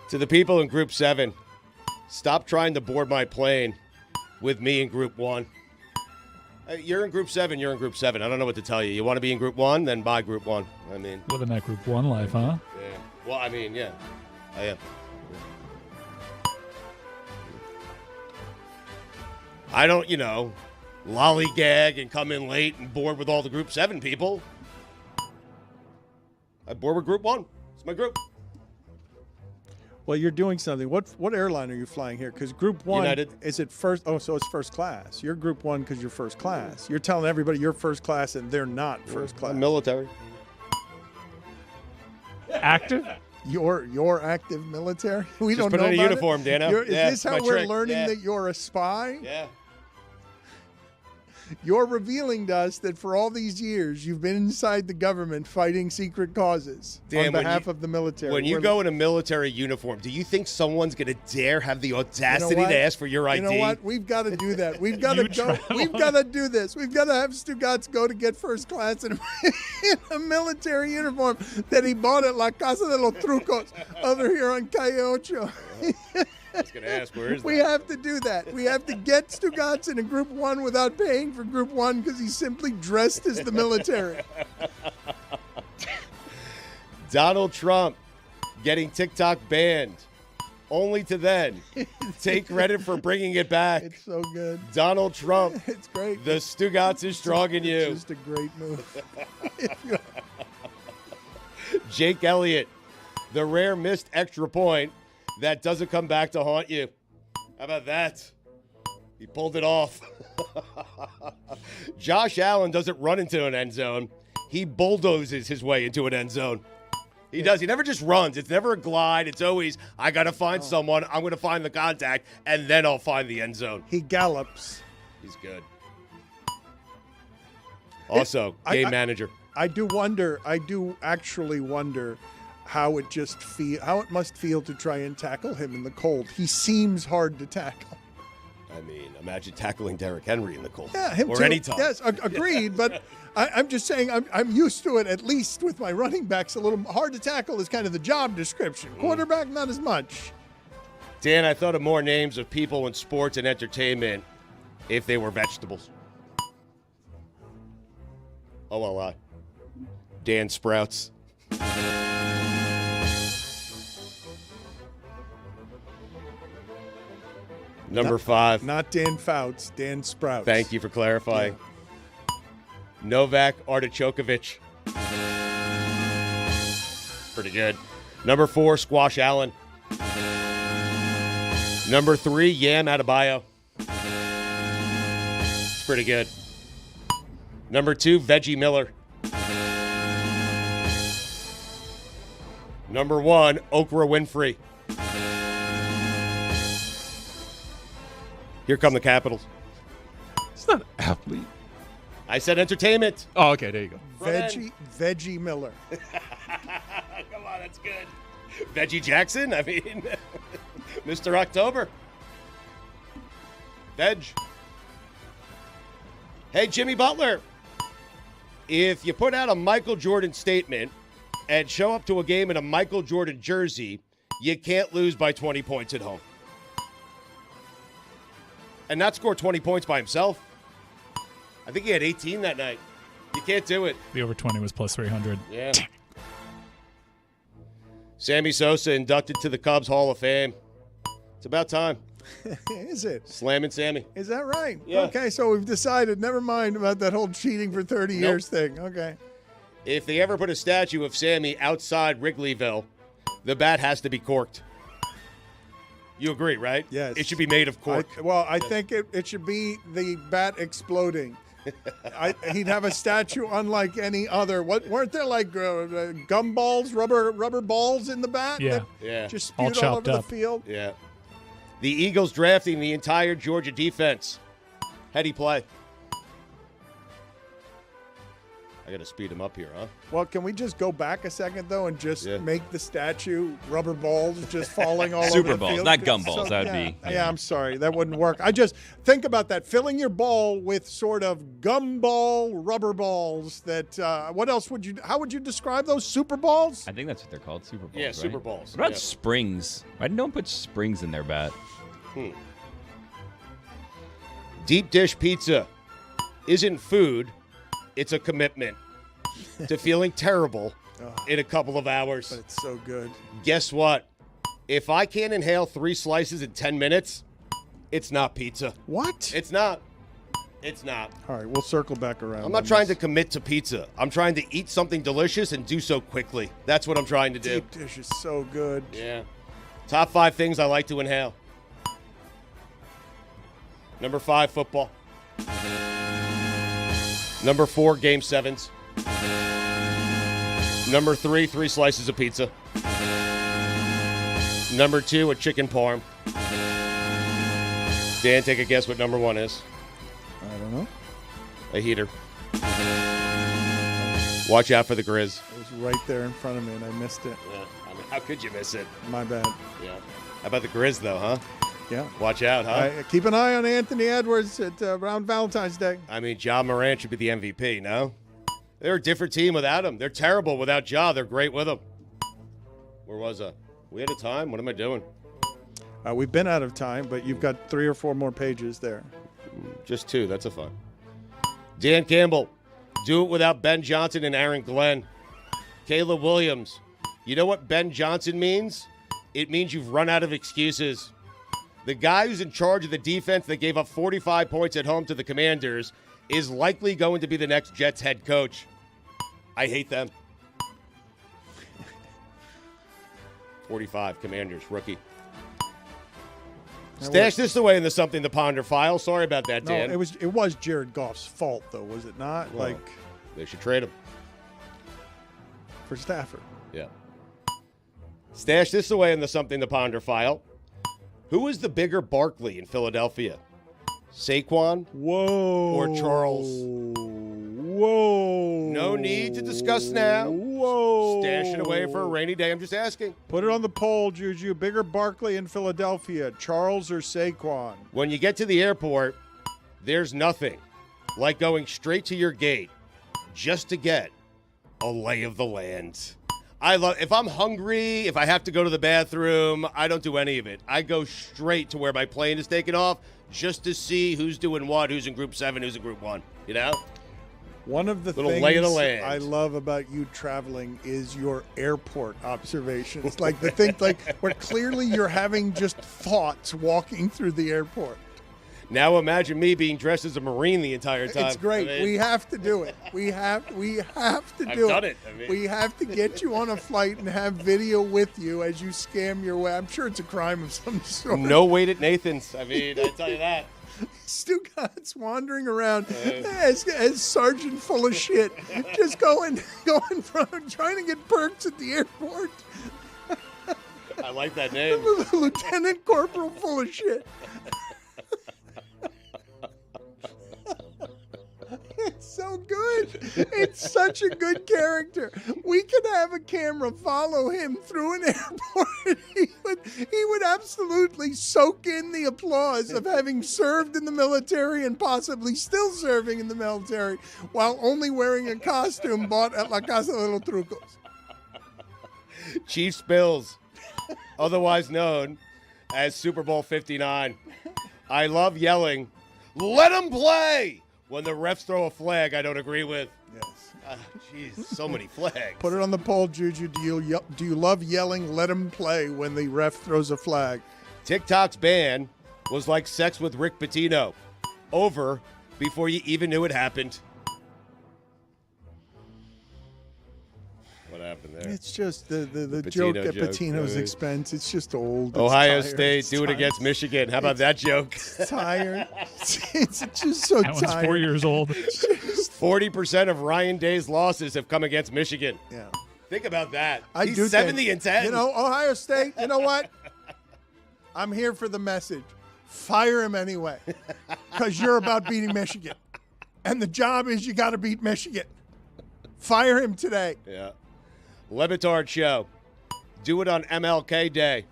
To the people in Group 7, stop trying to board my plane with me in Group 1. You're in Group 7, you're in Group 7. I don't know what to tell you. You want to be in Group 1, then buy Group 1. I mean, Living that Group 1 life, huh? yeah. Well, I mean, yeah. I am. I don't, lollygag and come in late and board with all the Group 7 people. I board with Group 1. It's my group. Well, you're doing something. What airline are you flying here? Because Group 1, United. Is it first? Oh, so it's first class. You're Group 1 because you're first class. You're telling everybody you're first class and they're not first class. Military. Active? You're active military? We Just don't put know on a about uniform, it? Dano. Is Yeah, this my how we're trick. learning Yeah. that you're a spy? Yeah. You're revealing to us that for all these years, you've been inside the government fighting secret causes Dan, on when behalf you- of the military. When you go in a military uniform, do you think someone's going to dare have the audacity what? to ask for your ID? You know what? We've got to do that. We've got to go. We've got to do this. We've got to have Stugotz go to get first class in a military uniform that he bought at La Casa de los Trucos over here on Calle Ocho. I was going to ask, where is We that? have to do that. We have to get Stugotz in a Group 1 without paying for Group 1 because he's simply dressed as the military. Donald Trump getting TikTok banned, only to then take credit for bringing it back. It's so good. Donald Trump. It's great. The Stugotz is strong in you. It's just a great move. Jake Elliott, the rare missed extra point that doesn't come back to haunt you. How about that? He pulled it off. Josh Allen doesn't run into an end zone. He bulldozes his way into an end zone. He does. He never just runs. It's never a glide. It's always, I got to find someone. I'm going to find the contact, and then I'll find the end zone. He gallops. He's good. Also, game manager. I do actually wonder how it must feel to try and tackle him in the cold. He seems hard to tackle. I mean, imagine tackling Derrick Henry in the cold. Yeah, him or too. anytime. Yes, agreed. But I'm just saying I'm used to it, at least with my running backs. A little hard to tackle is kind of the job description. Quarterback, not as much. Dan, I thought of more names of people in sports and entertainment if they were vegetables. Oh, well, Dan Sprouts. Number 5. Not Dan Fouts, Dan Sprouts. Thank you for clarifying. Novak Artichokovich. Pretty good. Number 4, Squash Allen. Number 3, Yam Adebayo. It's pretty good. Number 2, Veggie Miller. Number 1, Oprah Winfrey. Here come the Capitals. It's not athlete. I said entertainment. Oh, okay, there you go. Veggie Miller. Come on, that's good. Veggie Jackson? I mean, Mr. October. Veg. Hey, Jimmy Butler. If you put out a Michael Jordan statement and show up to a game in a Michael Jordan jersey, you can't lose by 20 points at home. And not score 20 points by himself. I think he had 18 that night. You can't do it. The over 20 was plus 300. Yeah. Sammy Sosa inducted to the Cubs Hall of Fame. It's about time. Is it? Slamming Sammy. Is that right? Yeah. Okay, so we've decided. Never mind about that whole cheating for 30 years thing. Okay. If they ever put a statue of Sammy outside Wrigleyville, the bat has to be corked. You agree, right? Yes. It should be made of cork. I think it should be the bat exploding. He'd have a statue unlike any other. Weren't there like gum balls, rubber balls in the bat? Yeah. that Yeah. Just All spewed all over chopped the up. field. Yeah. The Eagles drafting the entire Georgia defense. How'd he play? I got to speed him up here, huh? Well, can we just go back a second though and just make the statue rubber balls just falling all over Super the balls, field? not gumballs. That would be. Yeah, I'm sorry, that wouldn't work. I just think about that, filling your ball with sort of gumball rubber balls. That what else would you? How would you describe those? Super balls? I think that's what they're called, Super Balls. Yeah, right? Super Balls. What about Yeah. springs? Why did no one put springs in their bat? Deep dish pizza isn't food, it's a commitment to feeling terrible in a couple of hours. But it's so good. Guess what? If I can't inhale 3 slices in 10 minutes, it's not pizza. What? It's not. It's not. All right, we'll circle back around. I'm not trying to commit to pizza. I'm trying to eat something delicious and do so quickly. That's what I'm trying to do. Deep dish is so good. Yeah. Top 5 things I like to inhale. Number 5, football. Number 4, game 7s. Number 3, 3 slices of pizza. Number 2, a chicken parm. Dan, take a guess what number 1 is. I don't know. A heater. Watch out for the Grizz. It was right there in front of me, and I missed it. Yeah. I mean, how could you miss it? My bad. Yeah. How about the Grizz, though, huh? Yeah. Watch out, huh? Keep an eye on Anthony Edwards around Valentine's Day. I mean, Ja Morant should be the MVP, no? They're a different team without him. They're terrible without Ja. They're great with him. Where was I? We out of time? What am I doing? We've been out of time, but you've got 3 or 4 more pages there. Just 2. That's a fun. Dan Campbell. Do it without Ben Johnson and Aaron Glenn. Caleb Williams. You know what Ben Johnson means? It means you've run out of excuses. The guy who's in charge of the defense that gave up 45 points at home to the Commanders is likely going to be the next Jets head coach. I hate them. 45, Commanders, rookie. Stash this away in the Something to Ponder file. Sorry about that, Dan. No, it was Jared Goff's fault, though, was it not? Well, they should trade him. For Stafford. Yeah. Stash this away in the Something to Ponder file. Who is the bigger Barkley in Philadelphia? Saquon? Whoa. Or Charles? Whoa. No need to discuss now. Whoa. Stash it away for a rainy day. I'm just asking. Put it on the poll, Juju. Bigger Barkley in Philadelphia, Charles or Saquon? When you get to the airport, there's nothing like going straight to your gate just to get a lay of the land. If I'm hungry, if I have to go to the bathroom, I don't do any of it. I go straight to where my plane is taking off just to see who's doing what, who's in Group 7, who's in Group 1, you know? One of the Little things lay of the land. I love about you traveling is your airport observations. Like the thing, where clearly you're having just thoughts walking through the airport. Now imagine me being dressed as a Marine the entire time. It's great. I mean, we have to do it. We have to do I've it. done it. I mean. We have to get you on a flight and have video with you as you scam your way. I'm sure it's a crime of some sort. No wait at Nathan's. I mean, I tell you that. Stugotz wandering around as Sergeant full of shit, just going from trying to get perks at the airport. I like that name. Lieutenant Corporal full of shit. It's so good. It's such a good character. We could have a camera follow him through an airport. He would absolutely soak in the applause of having served in the military and possibly still serving in the military while only wearing a costume bought at La Casa de los Trucos. Chief Spills, otherwise known as Super Bowl 59. I love yelling, "Let him play!" when the refs throw a flag I don't agree with. Yes. Jeez, so many flags. Put it on the poll, Juju. Do you love yelling, "Let him play" when the ref throws a flag? TikTok's ban was like sex with Rick Pitino. Over before you even knew it happened. What happened there? It's just the joke at Pitino's expense. It's just old. Ohio it's tired. State, it's do it tired. against Michigan. How about that joke? It's tired. It's just so That tired. one's 4 years old. 40% of Ryan Day's losses have come against Michigan. Yeah. Think about that. I He's do 70 and 10. You know, Ohio State, you know what? I'm here for the message. Fire him anyway. Because you're about beating Michigan. And the job is you got to beat Michigan. Fire him today. Yeah. Le Batard Show. Do it on MLK Day.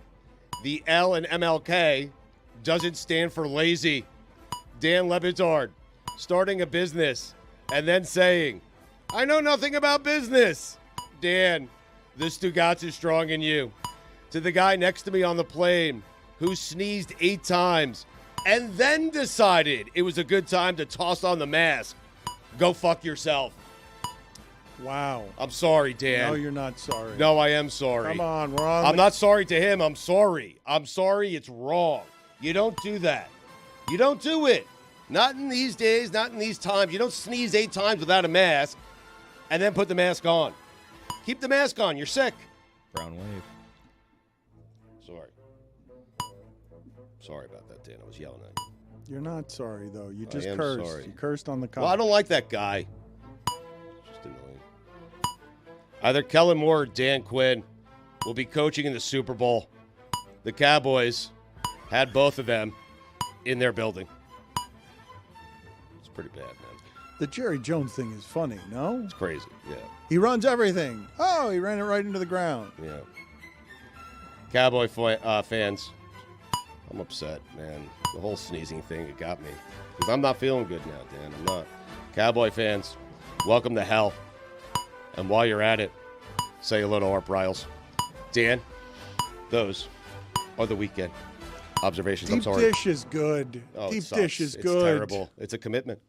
The L in MLK doesn't stand for lazy. Dan Le Batard, starting a business and then saying, "I know nothing about business." Dan, the Stugotz is strong in you. To the guy next to me on the plane who sneezed 8 times and then decided it was a good time to toss on the mask. Go fuck yourself. Wow. I'm sorry, Dan. No, you're not sorry. No, I am sorry. Come on, we're on. I'm not sorry to him. I'm sorry. I'm sorry. It's wrong. You don't do that. You don't do it. Not in these days, not in these times. You don't sneeze 8 times without a mask and then put the mask on. Keep the mask on. You're sick. Brown wave. Sorry. Sorry about that, Dan. I was yelling at you. You're not sorry, though. You just am cursed. sorry. You cursed on the Well, I don't like that guy. Just annoying. Either Kellen Moore or Dan Quinn will be coaching in the Super Bowl. The Cowboys had both of them in their building. It's pretty bad, man. The Jerry Jones thing is funny, no? It's crazy, yeah. He runs everything. Oh, he ran it right into the ground. Yeah. Cowboy fans, I'm upset, man. The whole sneezing thing, it got me. Because I'm not feeling good now, Dan. I'm not. Cowboy fans, welcome to hell. And while you're at it, say hello to Art Briles. Dan, those are the weekend observations. I'm Deep sorry. dish is good. Oh, Deep it sucks. dish is It's good. terrible. It's a commitment.